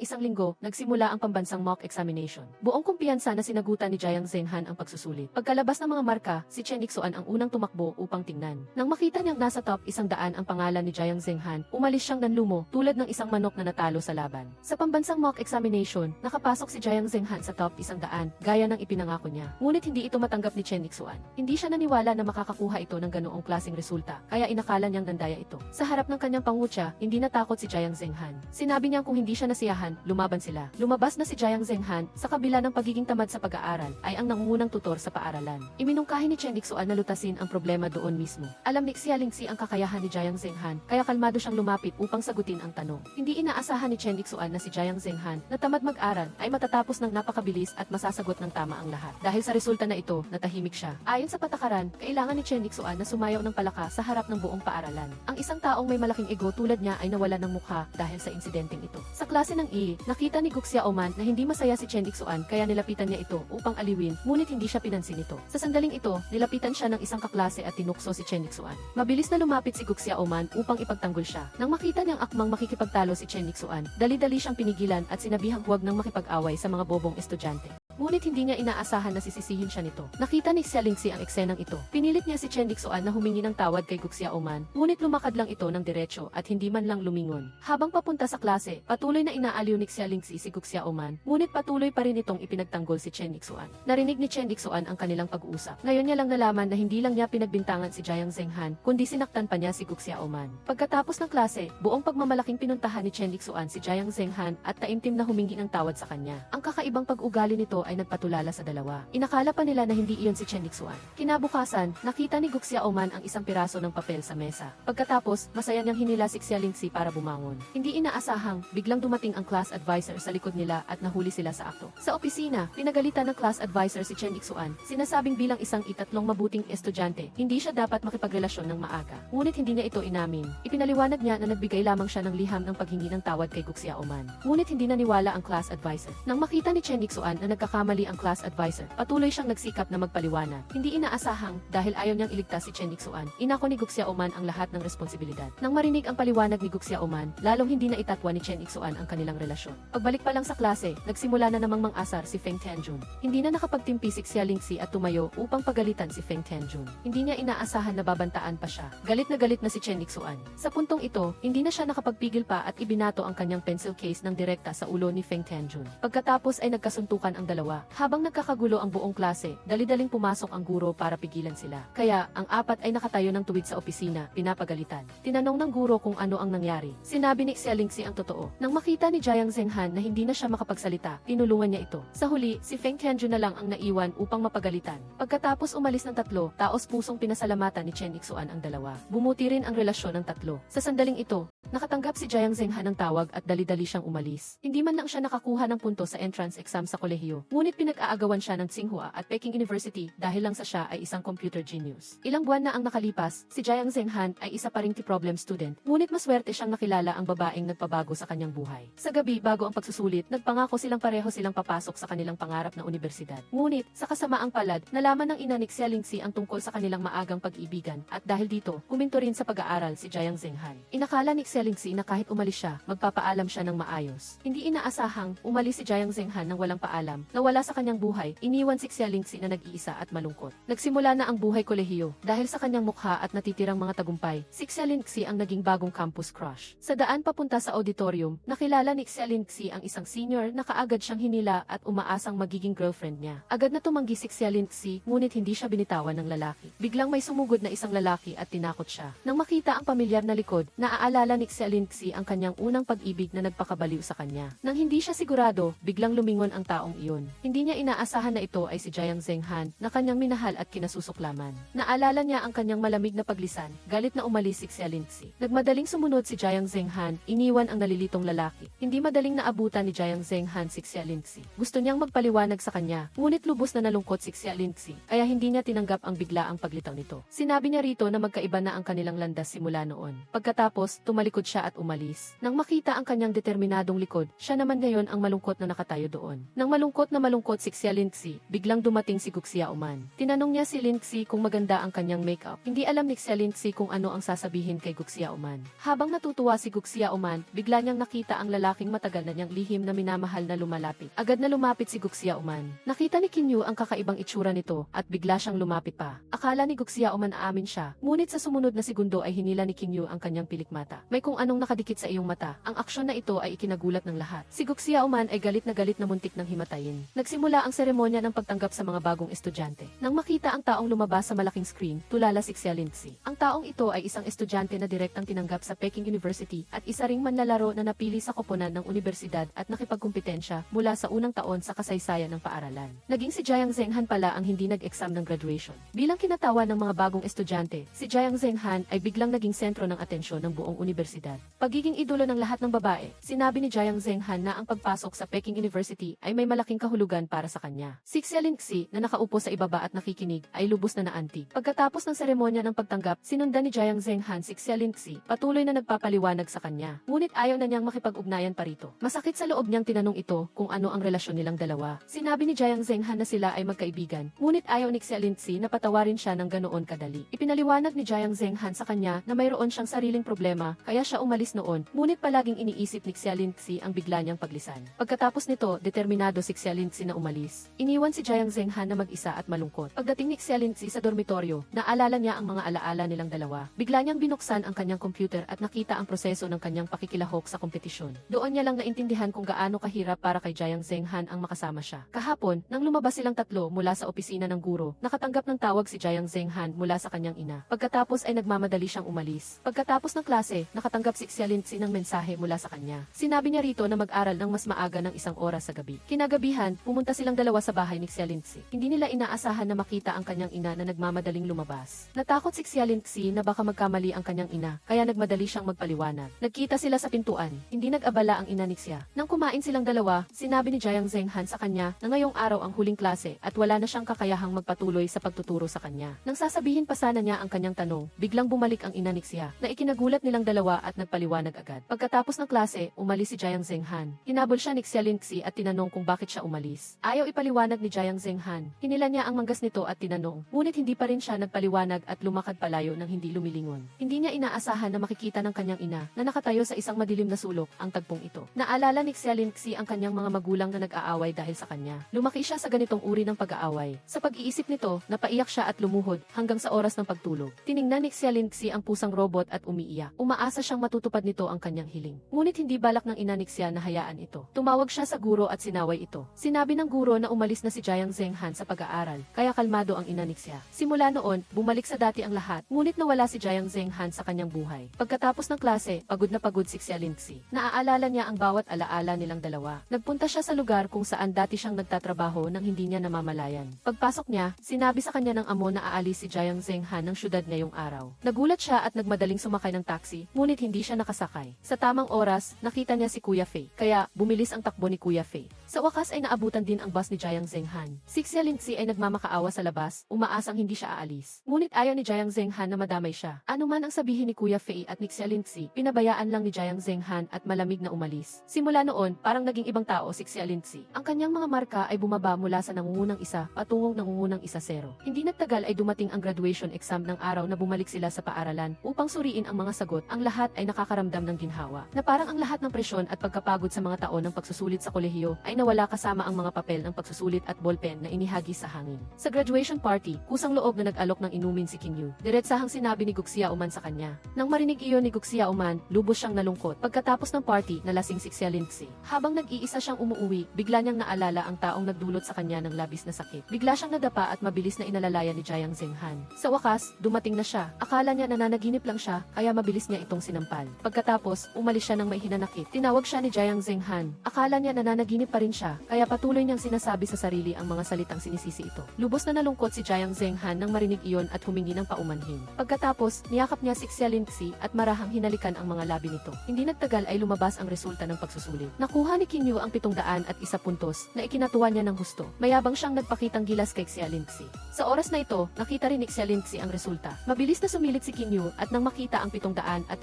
isang linggo, nagsimula ang pambansang mock examination. Buong kumpiyansa na sinagutan ni Jiang Zenghan ang pagsusulit. Pagkalabas ng mga marka, si Chen Ixuan ang unang tumakbo upang tingnan. Nang makita niyang nasa top 100 ang pangalan ni Jiang Zenghan, umalis siyang nanlumo tulad ng isang manok na natalo sa laban. Sa pambansang mock examination, nakapasok si Jiang Zenghan sa top 100 gaya ng ipinangako niya. Ngunit hindi ito matanggap ni Chen Ixuan. Hindi siya naniwala na makakakuha ito ng ganoong klaseng resulta, kaya inakala niyang nandaya ito. Sa harap ng kanyang pangutya, hindi natakot si Jiang Zenghan. Sinabi niyang kung hindi siya nasiyahan, lumaban sila. Lumabas na si Jiang Zenghan, sa kabila ng pagiging tamad sa pag-aaral, ay ang nangungunang tutor sa paaralan. Iminungkahi ni Chen Ixuan na lutasin ang problema doon mismo. Alam ni Xia Lingxi ang kakayahan ni Jiang Zenghan, kaya kalmado siyang lumapit upang sagutin ang tanong. Hindi inaasahan ni Chen Ixuan na si Jiang Zenghan, na tamad mag-aral, ay matatapos ng napakabilis at masasagot ng tama ang lahat. Dahil sa resulta na ito, natahimik siya. Ayon sa patakaran, kailangan ni Chen Ixuan na sumayaw ng palakas sa harap ng buong paaralan. Ang isang taong may malaking ego tulad niya ay nawalan ng mukha dahil sa insidenteng ito. Sa klase ng nakita ni Guxia Oman na hindi masaya si Chen Ixuan kaya nilapitan niya ito upang aliwin, ngunit hindi siya pinansin ito. Sa sandaling ito, nilapitan siya ng isang kaklase at tinukso si Chen Ixuan. Mabilis na lumapit si Guxia Oman upang ipagtanggol siya. Nang makita niyang akmang makikipagtalo si Chen Ixuan, dali-dali siyang pinigilan at sinabihang huwag nang makipag-away sa mga bobong estudyante. Ngunit hindi niya inaasahan na sisisihin siya nito. Nakita ni Xia Lingxi ang eksenang ito. Pinilit niya si Chen Ixuan na humingi ng tawad kay Guxia Oman, ngunit lumakad lang ito ng diretso at hindi man lang lumingon. Habang papunta sa klase, patuloy na inaaliw ni Xia Lingxi si Guxia Oman, ngunit patuloy pa rin itong ipinagtanggol si Chen Ixuan. Narinig ni Chen Ixuan ang kanilang pag-uusap. Ngayon niya lang nalaman na hindi lang niya pinagbintangan si Jiang Zenghan, kundi sinaktan pa niya si Guxia Oman. Pagkatapos ng klase, buong pagmamalaking pinuntahan ni Chen Ixuan si Jiang Zenghan at taimtim na humingi ng tawad sa kanya. Ang kakaibang pag-ugali nito ay nagpatulala sa dalawa. Inakala pa nila na hindi iyon si Chen Ixuan. Kinabukasan, nakita ni Guxia Oman ang isang piraso ng papel sa mesa. Pagkatapos, masaya niyang hinila si Xia Lingxi para bumangon. Hindi inaasahang, biglang dumating ang class advisor sa likod nila at nahuli sila sa akto. Sa opisina, pinagalitan ng class advisor si Chen Ixuan, sinasabing bilang isang itatlong mabuting estudyante, hindi siya dapat makipagrelasyon ng maaga. Ngunit hindi niya ito inamin. Ipinaliwanag niya na nagbigay lamang siya ng liham ng paghingi ng tawad kay Guxia Oman. Ngunit hindi naniwala ang class advisor. Nang makita ni Chen Ixuan na nagkakamali ang class advisor, patuloy siyang nagsikap na magpaliwanag. Hindi inaasahang, dahil ayaw niyang iligtas si Chen Ixuan, inako ni Guxia Oman ang lahat ng responsibilidad. Nang marinig ang paliwanag ni Guxia Oman, lalong hindi na itatwa ni Chen Ixuan ang kanilang relasyon. Pagbalik pa lang sa klase, nagsimula na namang mang-asar si Feng Tianjun. Hindi na nakapagtimpi si Xia Lingxi at tumayo upang pagalitan si Feng Tianjun. Hindi niya inaasahan na babantaan pa siya. Galit na si Chen Ixuan. Sa puntong ito, hindi na siya nakapagpigil pa at ibinato ang kanyang pencil case ng direkta sa ulo ni Feng Tianjun. Pagkatapos ay nagkasuntukan ang dalawa. Habang nagkakagulo ang buong klase, dali-daling pumasok ang guro para pigilan sila. Kaya, ang apat ay nakatayo ng tuwid sa opisina, pinapagalitan. Tinanong ng guro kung ano ang nangyari. Sinabi ni Xia Lingxi ang totoo. Nang makita ni Jiang Zenghan na hindi na siya makapagsalita, tinulungan niya ito. Sa huli, si Feng Tianjun na lang ang naiwan upang mapagalitan. Pagkatapos umalis ng tatlo, taos pusong pinasalamatan ni Chen Ixuan ang dalawa. Bumuti rin ang relasyon ng tatlo. Sa sandaling ito, nakatanggap si Jiang Zenghan ng tawag at dali-dali siyang umalis. Hindi man lang siya nakakuha ng punto sa entrance exam sa kolehiyo, ngunit pinag-aagawan siya ng Tsinghua at Peking University dahil lang sa siya ay isang computer genius. Ilang buwan na ang nakalipas, si Jiang Zenghan ay isa pa ring problem student, ngunit maswerte siyang nakilala ang babaeng nagpabago sa kanyang buhay. Sa gabi bago ang pagsusulit, nagpangako silang pareho silang papasok sa kanilang pangarap na universidad. Ngunit, sa kasamaang palad, nalaman ng ina ni Xia Lingxi ang tungkol sa kanilang maagang pag-ibigan at dahil dito, huminto rin sa pag-aaral si Jiang Zenghan. Inakala ni Xia Lingxi na kahit umalis siya, magpapaalam siya ng maayos. Hindi inaasahang, umalis si Jiang Zenghan nang walang paalam, na nawala sa kanyang buhay, iniwan si Xia Lingxi na nag-iisa at malungkot. Nagsimula na ang buhay kolehiyo. Dahil sa kanyang mukha at natitirang mga tagumpay, si Xia Lingxi ang naging bagong campus crush. Sa daan papunta sa auditorium, nakilala ni Xia Lingxi ang isang senior na kaagad siyang hinila at umaasang magiging girlfriend niya. Agad na tumanggi si Xia Lingxi, ngunit hindi siya binitawan ng lalaki. Biglang may sumugod na isang lalaki at tinakot siya. Nang makita ang pamilyar na likod, naaalala ni Xia Lingxi ang kanyang unang pag-ibig na nagpakabaliw sa kanya. Nang hindi siya sigurado, biglang lumingon ang taong iyon. Hindi niya inaasahan na ito ay si Jiang Zhenghan na kanyang minahal at kinasusuklaman. Naalala niya ang kanyang malamig na paglisan, galit na umalis si Xia Lingxi. Nagmadaling sumunod si Jiang Zhenghan, iniwan ang nalilitong lalaki. Hindi madaling naabutan ni Jiang Zhenghan si Xia Lingxi. Gusto niyang magpaliwanag sa kanya, ngunit lubos na nalungkot si Xia Lingxi, kaya hindi niya tinanggap ang biglaang paglitaw nito. Sinabi niya rito na magkaiba na ang kanilang landas simula noon. Pagkatapos, tumalikod siya at umalis. Nang makita ang kanyang determinadong likod, siya naman ngayon ang malungkot na nakatayo doon. Nang malungkot si Xia Lingxi, biglang dumating si Guxia Uman. Tinanong niya si Lingxi kung maganda ang kanyang makeup. Hindi alam ni Xia Lingxi kung ano ang sasabihin kay Guxia Uman. Habang natutuwa si Guxia Uman, bigla niyang nakita ang lalaking matagal na niyang lihim na minamahal na lumalapit. Agad na lumapit si Guxia Uman. Nakita ni Kinyu ang kakaibang itsura nito at bigla siyang lumapit pa. Akala ni Guxia Uman aamin siya, ngunit sa sumunod na segundo ay hinila ni Kinyu ang kanyang pilikmata. May kung anong nakadikit sa iyong mata. Ang aksyon na ito ay ikinagulat ng lahat. Si Guxia Uman ay galit na muntik ng himatayin. Nagsimula ang seremonya ng pagtanggap sa mga bagong estudyante. Nang makita ang taong lumabas sa malaking screen, tulala si Xia Lingxi. Ang taong ito ay isang estudyante na direktang tinanggap sa Peking University at isa ring manlalaro na napili sa koponan ng universidad at nakipagkumpetensya mula sa unang taon sa kasaysayan ng paaralan. Naging si Jiang Zhenghan pala ang hindi nag-exam ng graduation. Bilang kinatawa ng mga bagong estudyante, si Jiang Zhenghan ay biglang naging sentro ng atensyon ng buong universidad. Pagiging idolo ng lahat ng babae, sinabi ni Jiang Zhenghan na ang pagpasok sa Peking University ay may malaking kahulugan para sa kanya. Si Xia Lingxi na nakaupo sa ibaba at nakikinig ay lubos na naantig. Pagkatapos ng seremonya ng pagtanggap, sinundan ni Jiang Zhenghan si Xia Lingxi, patuloy na nagpapaliwanag sa kanya. Ngunit ayaw na niyang makipag-ugnayan pa rito. Masakit sa loob niyang tinanong ito kung ano ang relasyon nilang dalawa. Sinabi ni Jiang Zhenghan na sila ay magkaibigan, ngunit ayaw ni Xia Lingxi na patawarin siya ng ganoon kadali. Ipinaliwanag ni Jiang Zhenghan sa kanya na mayroon siyang sariling problema, kaya siya umalis noon, ngunit palaging iniisip ni Xia Lingxi ang bigla niyang paglisan. Pagkatapos nito, determinado si Xia Lingxi na umalis. Iniwan si Jiang Zhenghan na mag-isa at malungkot. Pagdating ni Xia Lingxi sa dormitoryo, naalala niya ang mga alaala nilang dalawa. Bigla niyang binuksan ang kanyang computer at nakita ang proseso ng kanyang pakikilahok sa kompetisyon. Doon niya lang naintindihan kung gaano kahirap para kay Jiang Zhenghan ang makasama siya. Kahapon, nang lumabas silang tatlo mula sa opisina ng guro, nakatanggap ng tawag si Jiang Zhenghan mula sa kanyang ina. Pagkatapos ay nagmamadali siyang umalis. Pagkatapos ng klase, nakatanggap si Xia Lingxi ng mensahe mula sa kanya. Sinabi niya rito na mag-aral ng mas maaga ng 1 oras sa gabi. Kinagabihan, pumunta silang dalawa sa bahay ni Xia Lingxi. Hindi nila inaasahan na makita ang kanyang ina na nagmamadaling lumabas. Natakot si Xia Lingxi na baka magkamali ang kanyang ina, kaya nagmadali siyang magpaliwanag. Nagkita sila sa pintuan. Hindi nag-abala ang ina ni Xia. Nang kumain silang dalawa, sinabi ni Jiang Zhenghan sa kanya na ngayong araw ang huling klase at wala na siyang kakayahang magpatuloy sa pagtuturo sa kanya. Nang sasabihin pa sana niya ang kanyang tanong, biglang bumalik ang ina ni Xia na ikinagulat nilang dalawa at nagpaliwanag agad. Pagkatapos ng klase, umalis si Jiang Zhenghan. Hinabol siya ni Xia Lingxi at tinanong kung bakit siya umalis. Ayaw ipaliwanag ni Jiang Zhenghan. Hinila niya ang manggas nito at tinanong, ngunit hindi pa rin siya nagpaliwanag at lumakad palayo nang hindi lumilingon. Hindi niya inaasahan na makikita ng kanyang ina na nakatayo sa isang madilim na sulok ang tagpong ito. Naalala ni Xia Lingxi ang kanyang mga magulang na nag-aaway dahil sa kanya. Lumaki siya sa ganitong uri ng pag-aaway. Sa pag-iisip nito, napaiyak siya at lumuhod hanggang sa oras ng pagtulog. Tiningnan ni Xia Lingxi ang pusang robot at umiiyak. Umaasa siyang matutupad nito ang kanyang hiling. Ngunit hindi balak ng ina ni Xia na hayaan ito. Tumawag siya sa guro at sinaway ito. Sinabi ng guro na umalis na si Jiang Zhenghan sa pag-aaral, kaya kalmado ang ina ni Xia. Simula noon, bumalik sa dati ang lahat, ngunit nawala si Jiang Zhenghan sa kanyang buhay. Pagkatapos ng klase, pagod na pagod si Xia Lingxi. Naaalala niya ang bawat alaala nilang dalawa. Nagpunta siya sa lugar kung saan dati siyang nagtatrabaho nang hindi niya namamalayan. Pagpasok niya, sinabi sa kanya ng amo na aalis si Jiang Zhenghan ng syudad ngayong araw. Nagulat siya at nagmadaling sumakay ng taxi, ngunit hindi siya nakasakay. Sa tamang oras, nakita niya si Kuya Fei, kaya bumilis ang takbo ni Kuya Fei. Sa wakas ay naabutan din ang bus ni Jiang Zhenghan. Si Xia Lingxi ay nagmamakaawa sa labas, umaasang hindi siya aalis. Ngunit ayaw ni Jiang Zhenghan na madamay siya. Ano man ang sabihin ni Kuya Fei at ni Xia Lingxi, pinabayaan lang ni Jiang Zhenghan at malamig na umalis. Simula noon, parang naging ibang tao si Xia Lingxi. Ang kanyang mga marka ay bumaba mula sa nangungunang 1 patungong nangungunang 1-0. Hindi nagtagal ay dumating ang graduation exam ng araw na bumalik sila sa paaralan upang suriin ang mga sagot. Ang lahat ay nakakaramdam ng ginhawa, na parang ang lahat ng presyon at pagkapagod sa mga taon ng pagsusulit sa kolehiyo ay nawala kasama ang ang mga papel ng pagsusulit at ballpen na inihagi sa hangin. Sa graduation party, kusang loob na nag-alok ng inumin si Kinyu. Diretsahang sinabi ni Guxiaoman sa kanya. Nang marinig iyon ni Guxiaoman, lubos siyang nalungkot. Pagkatapos ng party, nalasing si Xiaolingxi. Habang nag-iisa siyang umuuwi, bigla niyang naalala ang taong nagdulot sa kanya ng labis na sakit. Bigla siyang nadapa at mabilis na inalalayan ni Jiang Zenghan. Sa wakas, dumating na siya. Akala niya nananaginip lang siya, kaya mabilis niya itong sinampal. Pagkatapos, umalis siya ng may hinanakit. Tinawag siya ni Jiang Zenghan. Akala niya nananaginip pa rin siya, kaya patuloy niyang sinasabi sa sarili ang mga salitang sinisisi ito. Lubos na nalungkot si Jiang Zenghan nang marinig iyon at humingi ng paumanhin. Pagkatapos, niyakap niya si Xiaolingxi at marahang hinalikan ang mga labi nito. Hindi nagtagal ay lumabas ang resulta ng pagsusulit. Nakuha ni Kinyu ang 701 puntos na ikinatuwa niya ng husto. Mayabang siyang nagpakitang gilas kay Xiaolingxi. Sa oras na ito, nakita rin ni Xiaolingxi ang resulta. Mabilis na sumilit si Kinyu at nang makita ang 712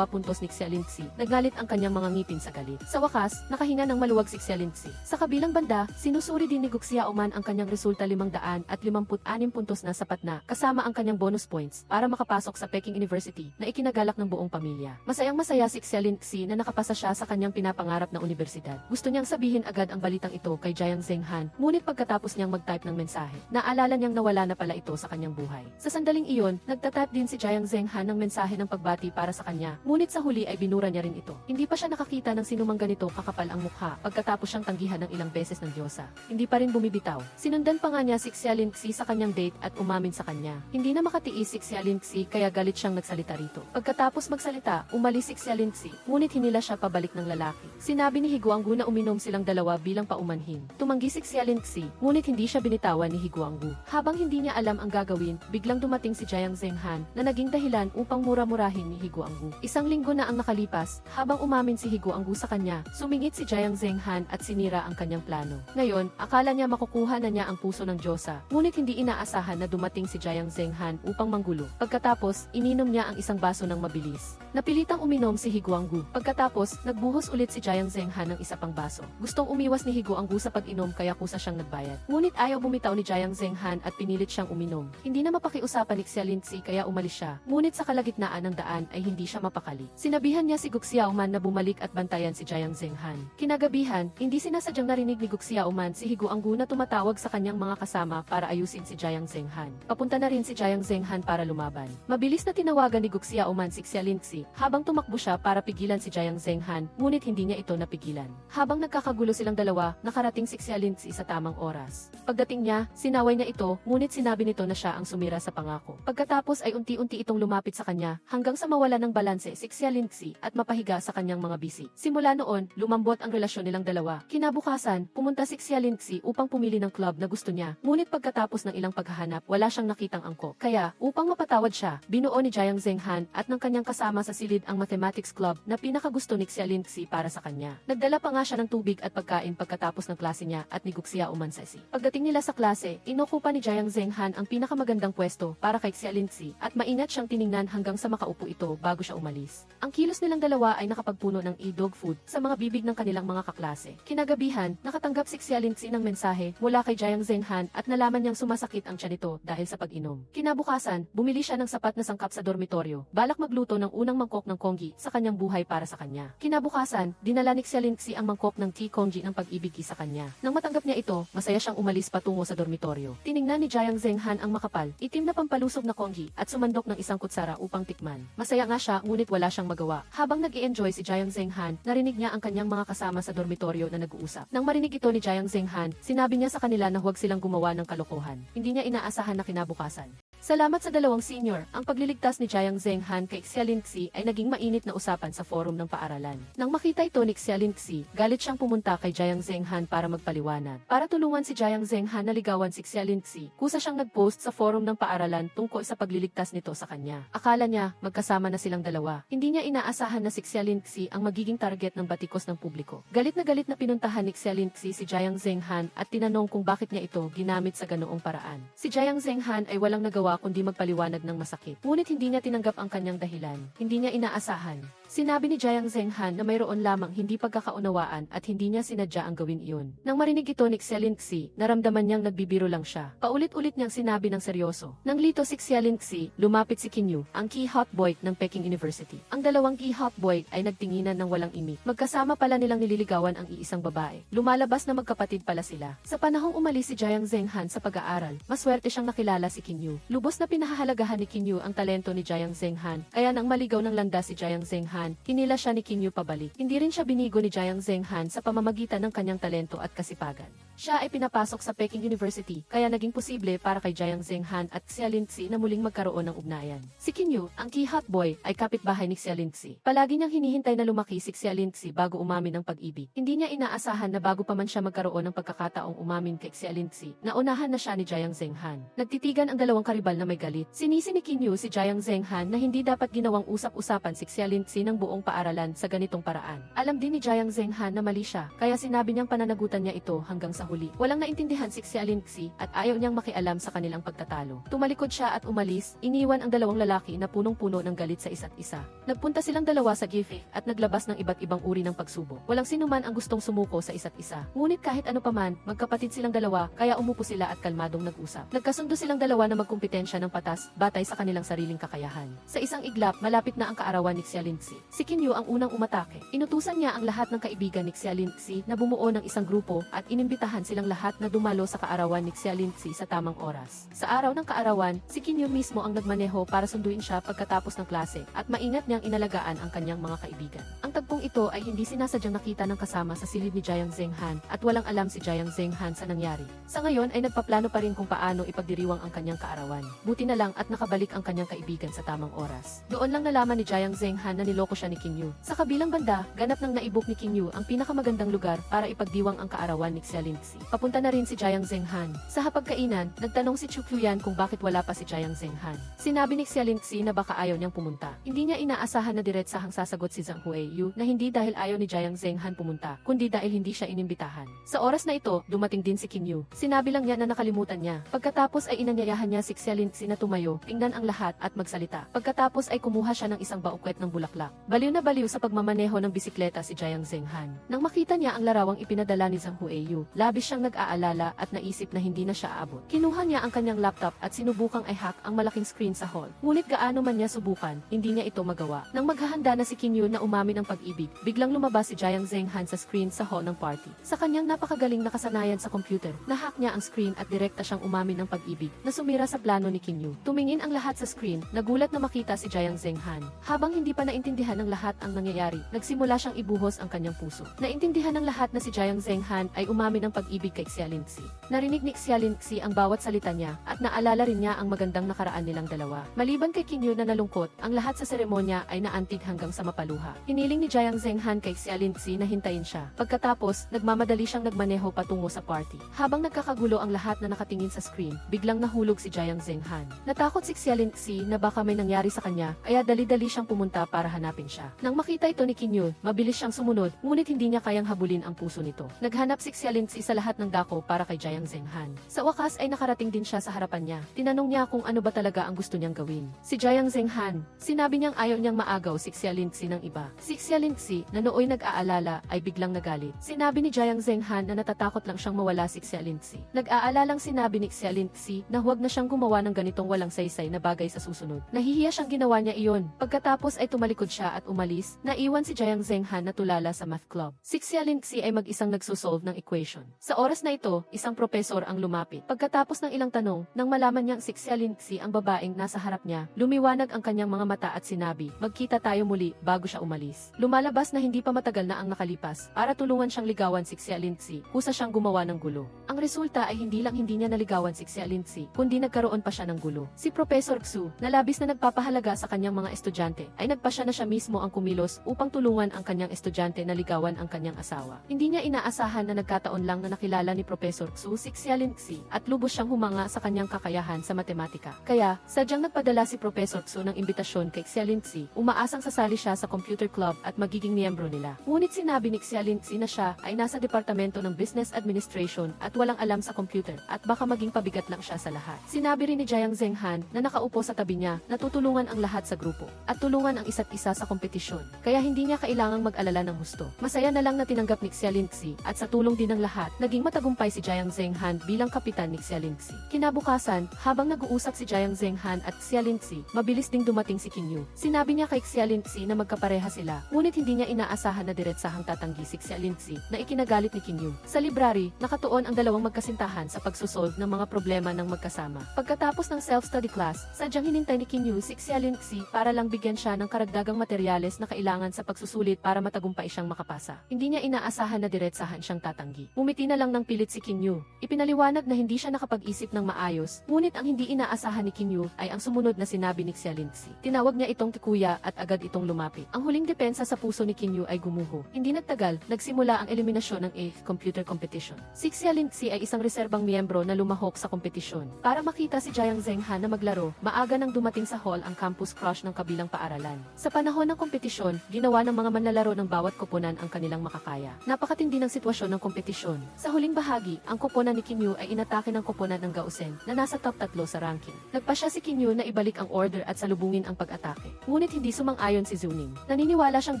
puntos ni Xiaolingxi, nagalit ang kanyang mga ngipin sa galit. Sa wakas, nakahinga ng maluwag si Xiaolingxi. Sa kabilang banda, sinusuri din ni Guxiaoman ang kanyang resulta 556 puntos na sapat na, kasama ang kanyang bonus points para makapasok sa Peking University na ikinagalak ng buong pamilya. Masayang-masaya si Xiaolingxi na nakapasa siya sa kanyang pinapangarap na universidad. Gusto niyang sabihin agad ang balitang ito kay Jiang Zenghan, ngunit pagkatapos niyang mag-type ng mensahe, naalala niyang nawala na pala ito sa kanyang buhay. Sa sandaling iyon, nagtatype din si Jiang Zenghan ng mensahe ng pagbati para sa kanya, ngunit sa huli ay binura niya rin ito. Hindi pa siya nakakita ng sinumang ganito kakapal ang mukha pagkatapos siyang tanggihan ng ilang beses ng Diyosa. Hindi pa rin bumibitaw. Sinundan pa nga niya si Xiaolingxi sa kanyang date at umamin sa kanya. Hindi na makatiis si Xiaolingxi kaya galit siyang nagsalita rito. Pagkatapos magsalita, umalis si Xiaolingxi, ngunit hinila siya pabalik ng lalaki. Sinabi ni Higuanggu na uminom silang dalawa bilang paumanhin. Tumanggi si Xiaolingxi, ngunit hindi siya binitawan ni Higuanggu. Habang hindi niya alam ang gagawin, biglang dumating si Jiang Zenghan na naging dahilan upang mura-murahin ni Higuanggu. Isang linggo na ang nakalipas, habang umamin si Higuanggu sa kanya, sumingit si Jiang Zenghan at sinira ang kanyang plano. Ngayon, akala niya makukuha na niya ang puso ng Diyosa, ngunit hindi inaasahan na dumating si Jiang Zenghan upang manggulo. Pagkatapos, ininom niya ang isang baso ng mabilis. Napilitang uminom si Higuanggu. Pagkatapos, nagbuhos ulit si Jiang Zenghan ng isa pang baso. Gustong umiwas ni Higuanggu sa pag-inom kaya kusa siyang nagbayad. Ngunit ayaw bumitaw ni Jiang Zenghan at pinilit siyang uminom. Hindi na mapakiusapan ni Xiaolingxi kaya umalis siya, ngunit sa kalagitnaan ng daan ay hindi siya mapakali. Sinabihan niya si Guxiaoman na bumalik at bantayan si Jiang Zenghan. Kinagabihan, hindi sinasadyang narinig ni Guxiaoman si Higuanggu na tumatawag sa kanyang mga kasama para ayusin si Jiang Zenghan. Papunta na rin si Jiang Zenghan para lumaban. Mabilis na tinawagan ni Guxiaoman si Xiaolingxi habang tumakbo siya para pigilan si Jiang Zenghan, ngunit hindi niya ito napigilan. Habang nagkakagulo silang dalawa, nakarating si Xiaolingxi sa tamang oras. Pagdating niya, sinaway niya ito, ngunit sinabi nito na siya ang sumira sa pangako. Pagkatapos ay unti-unti itong lumapit sa kanya hanggang sa mawala ng balanse si Xiaolingxi at mapahiga sa kanyang mga bisi. Simula noon, lumambot ang relasyon nilang dalawa. Kinabukasan, pumunta si Xiaolingxi upang pumili ng club na gusto niya, ngunit pagkatapos ng ilang paghahanap, wala siyang nakitang angkop. Kaya, upang mapatawad siya, binuo ni Jiang Zenghan at ng kanyang kasama sa silid ang mathematics club na pinakagusto ni Xiaolingxi para sa kanya. Nagdala pa nga siya ng tubig at pagkain pagkatapos ng klase niya at ni Guxiaoman sa isi. Pagdating nila sa klase, inokupa ni Jiang Zenghan ang pinakamagandang pwesto para kay Xiaolingxi at maingat siyang tiningnan hanggang sa makaupo ito bago siya umalis. Ang kilos nilang dalawa ay nakapagpuno ng e-dog food sa mga bibig ng kanilang mga kaklase. Kinagabihan, nakatanggap si Xiaolingxi ng mensahe mula kay Jiang Zenghan at nalaman niyang sumasakit ang tiyan nito dahil sa pag-inom. Kinabukasan, bumili siya ng sapat na sangkap sa dormitoryo, balak magluto ng unang mangkok ng congee sa kanyang buhay para sa kanya. Kinabukasan, dinala ni Xiaolingxi ang mangkok ng tea congee ng pag-ibig sa kanya. Nang matanggap niya ito, masaya siyang umalis patungo sa dormitoryo. Tiningnan ni Jiang Zenghan ang makapal, itim na pampalusog na congee at sumandok ng isang kutsara upang tikman. Masaya nga siya ngunit wala siyang magawa. Habang nag-i-enjoy si Jiang Zenghan, narinig niya ang kanyang mga kasama sa dormitoryo na nag-uusap. Nang marinig ito ni Jiang Zenghan, sinabi niya sa kanila na huwag silang gumawa ng kalokohan. Hindi niya inaasahan na kinabukasan. Salamat sa dalawang senior, ang pagliligtas ni Jiang Zenghan kay Xiaolingxi ay naging mainit na usapan sa forum ng paaralan. Nang makita ito ni Xiaolingxi, galit siyang pumunta kay Jiang Zenghan para magpaliwanag. Para tulungan si Jiang Zenghan na ligawan si Xiaolingxi, kusa siyang nag-post sa forum ng paaralan tungkol sa pagliligtas nito sa kanya. Akala niya, magkasama na silang dalawa. Hindi niya inaasahan na si Xiaolingxi ang magiging target ng batikos ng publiko. Galit na pinuntahan ni Xiaolingxi si Jiang Zenghan at tinanong kung bakit niya ito ginamit sa ganoong paraan. Si Jiang Zenghan ay walang nagawa kundi magpaliwanag ng masakit. Ngunit hindi niya tinanggap ang kanyang dahilan. Hindi niya inaasahan Sinabi ni Jiang Zhenghan na mayroon lamang hindi pagkakaunawaan at hindi niya sinadya ang gawin iyon. Nang marinig ito ni Xialinxi, naramdaman niyang nagbibiro lang siya. Paulit-ulit niyang sinabi ng seryoso. Nang lito si Xialinxi, lumapit si Qin Yu, ang key hot boy ng Peking University. Ang dalawang key hot boy ay nagtinginan ng walang imik. Magkasama pala nilang nililigawan ang iisang babae. Lumalabas na magkapatid pala sila. Sa panahong umalis si Jiang Zhenghan sa pag-aaral, maswerte siyang nakilala si Qin Yu. Lubos na pinahahalagahan ni Qin Yu ang talento ni Jiang Zhenghan, kaya nang maligaw ng landas si Jiang Zhenghan, hinila siya ni Qin Yu pabalik. Hindi rin siya binigo ni Jiang Zhenghan sa pamamagitan ng kanyang talento at kasipagan. Siya ay pinapasok sa Peking University, kaya naging posible para kay Jiang Zhenghan at Xialinxi na muling magkaroon ng ugnayan. Si Qin Yu, ang key hot boy, ay kapitbahay ni Xialinxi. Palagi niyang hinihintay na lumaki si Xialinxi bago umamin ng pag-ibig. Hindi niya inaasahan na bago pa man siya magkaroon ng pagkakataong umamin kay Xialinxi, naunahan na siya ni Jiang Zhenghan. Nagtitigan ang dalawang karibal na may galit. Sinisi ni Qin Yu si Jiang Zhenghan na hindi dapat ginawang usap-usapan si Xialinxi ng buong paaralan sa ganitong paraan. Alam din ni Jiang Zhenghan na mali siya, kaya sinabi niyang pananagutan niya ito hanggang sa huli. Walang naintindihan si Xialinxi at ayaw niyang makialam sa kanilang pagtatalo. Tumalikod siya at umalis, iniwan ang dalawang lalaki na punong-puno ng galit sa isa't isa. Nagpunta silang dalawa sa gift at naglabas ng iba't ibang uri ng pagsubok. Walang sinuman ang gustong sumuko sa isa't isa. Ngunit kahit ano paman, magkapatid silang dalawa, kaya umupo sila at kalmadong nag-usap. Nagkasundo silang dalawa na magkumpetensya ng patas batay sa kanilang sariling kakayahan. Sa isang iglap, malapit na ang kaarawan ni Xialinxi. Si Qin Yu ang unang umatake. Inutusan niya ang lahat ng kaibigan ni Xialinxi na bumuo ng isang grupo at inimbitahan silang lahat na dumalo sa kaarawan ni Xialinxi sa tamang oras. Sa araw ng kaarawan, si Qin Yu mismo ang nagmaneho para sunduin siya pagkatapos ng klase at maingat niyang inalagaan ang kanyang mga kaibigan. Ang tagpong ito ay hindi sinasadyang nakita ng kasama sa silid ni Jiang Zhenghan at walang alam si Jiang Zhenghan sa nangyari. Sa ngayon ay nagpaplano pa rin kung paano ipagdiriwang ang kanyang kaarawan. Buti na lang at nakabalik ang kanyang kaibigan sa tamang oras. Doon lang nalaman ni Jiang Zhenghan na niloko siya ni Qin Yu. Sa kabilang banda, ganap ng naibuk ni Qin Yu ang pinakamagandang lugar para ipagdiwang ang kaarawan ni Xialinxi. Papunta na rin si Jiang Zhenghan. Sa hapagkainan, nagtanong si Chu Qiuyan kung bakit wala pa si Jiang Zhenghan. Sinabi ni Xialinxi na baka ayaw niyang pumunta. Hindi niya inaasahan na diretsahang sasagot si Zhang Huiyu na hindi dahil ayaw ni Jiang Zhenghan pumunta, kundi dahil hindi siya inimbitahan. Sa oras na ito, dumating din si Qin Yu. Sinabi lang niya na nakalimutan niya. Pagkatapos ay inanyayahan niya si Xialinxi na tumayo, tingnan ang lahat at magsalita. Pagkatapos ay kumuha siya ng isang baukwet ng bulaklak. Baliw na baliw sa pagmamaneho ng bisikleta si Jiang Zhenghan. Nang makita niya ang larawang ipinadala ni Zhang Huiyu, labis siyang nag-aalala at naisip na hindi na siya aabot. Kinuha niya ang kanyang laptop at sinubukang i-hack ang malaking screen sa hall. Ngunit gaano man niya subukan, hindi niya ito magawa. Nang maghahanda na si Qin Yu na umamin ng pag-ibig, biglang lumabas si Jiang Zhenghan sa screen sa hall ng party. Sa kanyang napakagaling na kasanayan sa computer, nahack niya ang screen at direkta siyang umamin ng pag-ibig na sumira sa plano ni Qin Yu. Tumingin ang lahat sa screen, nagulat na makita si Jiang Zhenghan. Habang hindi pa naintindihan ng lahat ang nangyayari, nagsimula siyang ibuhos ang kanyang puso. Naintindihan ng lahat na si Jiang Zhenghan ay umamin ng pag-ibig kay Xialinxi. Narinig ni Xialinxi ang bawat salita niya at naalala rin niya ang magandang nakaraan nilang dalawa. Maliban kay Qin Yu na nalungkot, ang lahat sa seremonya ay naantig hanggang sa mapaluha. Hiniling ni Jiang Zhenghan kay Xialinxi na hintayin siya. Pagkatapos, nagmamadali siyang nagmaneho patungo sa party. Habang nagkakagulo ang lahat na nakatingin sa screen, biglang nahulog si Jiang Zhenghan. Natakot si Xialinxi na baka may nangyari sa kanya, kaya dali-dali siyang pumunta para hanapin siya. Nang makita ito ni Qin Yu, mabilis siyang sumunod, ngunit hindi niya kayang habulin ang puso nito. Naghanap si Xialinxi sa lahat ng dako para kay Jiang Zhenghan. Sa wakas ay nakarating din siya sa harapan niya. Tinanong niya kung ano ba talaga ang gusto niyang gawin. Si Jiang Zhenghan, sinabi niyang ayaw niyang maagaw si Xialinxi ng iba. Si Xialinxi, na nooy nag-aalala, ay biglang nagalit. Sinabi ni Jiang Zhenghan na natatakot lang siyang mawala si Xialinxi. Nag-aalalang sinabi ni Xialinxi na huwag na siyang gumawa ng ganitong walang saysay na bagay sa susunod. Nahihiya siyang ginawa niya iyon. Pagkatapos ay tumalikod siya at umalis, naiwan si Jiang Zhenghan na tulala sa math club. Si Xialinxi ay mag-isang nagsosolve ng equation. Sa oras na ito, isang propesor ang lumapit. Pagkatapos ng ilang tanong, nang malaman niyang si Xialinxi ang babaeng nasa harap niya, lumiwanag ang kanyang mga mata at sinabi, magkita tayo muli bago siya umalis. Lumalabas na hindi pa matagal na ang nakalipas. Para tulungan siyang ligawan si Xialinxi, kusa siyang gumawa ng gulo. Ang resulta ay hindi niya naligawan si Xialinxi, kundi nagkaroon pa siya ng gulo. Si Professor Xu, na labis na nagpapahalaga sa kanyang mga estudyante, ay nagpasya na siya mismo ang kumilos upang tulungan ang kanyang estudyante na ligawan ang kanyang asawa. Hindi niya inaasahan na nagkataon lang na nakilala ni Professor Xu si Xialinxi at lubos siyang humanga sa kanyang kakayahan sa matematika. Kaya, sadyang nagpadala si Professor Xu ng imbitasyon kay Xialinxi, umaasang sasali siya sa computer club at magiging miyembro nila. Ngunit sinabi ni Xialinxi na siya ay nasa departamento ng business administration at walang alam sa computer at baka maging pabigat lang siya sa lahat. Sinabi rin ni Jiang Zhenghan na nakaupo sa tabi niya na tutulungan ang lahat sa grupo at tulungan ang isa't isa sa kompetisyon, kaya hindi niya kailangang mag-alala ng husto. Masaya na lang na tinanggap ni Xialinxi at sa tulong din ng lahat, naging matagumpay si Jiang Zhenghan bilang kapitan ni Xialinxi. Kinabukasan, habang nag-uusap si Jiang Zhenghan at Xialinxi, mabilis ding dumating si Qin Yu. Sinabi niya kay Xialinxi na magkapareha sila, ngunit hindi niya inaasahan na diretsahang tatanggi si Xialinxi na ikinagalit ni Qin Yu. Sa library, nakatuon ang dalawang magkasintahan sa pagsusolve ng mga problema ng magkasama. Pagkatapos ng self-study class, sadyang hinintay ni Qin Yu si Xialinxi para lang bigyan siya ng karagdagang materyales na kailangan sa pagsusulit para matagumpay siyang makapasa. Hindi niya inaasahan na diretsahan siyang tatanggi. Umiti na lang ng pilit si Qin Yu. Ipinaliwanag na hindi siya nakapag-isip ng maayos, ngunit ang hindi inaasahan ni Qin Yu ay ang sumunod na sinabi ni Xialinxi. Tinawag niya itong tikuya at agad itong lumapit. Ang huling depensa sa puso ni Qin Yu ay gumuho. Hindi nagtagal, nagsimula ang eliminasyon ng 8th computer competition. Si Xialinxi ay isang reserbang miyembro na lumahok sa kompetisyon. Para makita si Jiang Zhenghan na maglaro, maaga nang dumating sa hall ang campus crush ng kabilang paaralan. Sa panahon ng kompetisyon, ginawa ng mga manlalaro ng bawat koponan ang kanilang makakaya. Napakatindi ng sitwasyon ng kompetisyon. Sa huling bahagi, ang koponan ni Qin Yu ay inatake ng koponan ng Gaosen na nasa top 3 sa ranking. Nagpasya si Qin Yu na ibalik ang order at salubungin ang pag-atake. Ngunit hindi sumang-ayon si Zuning. Naniniwala siyang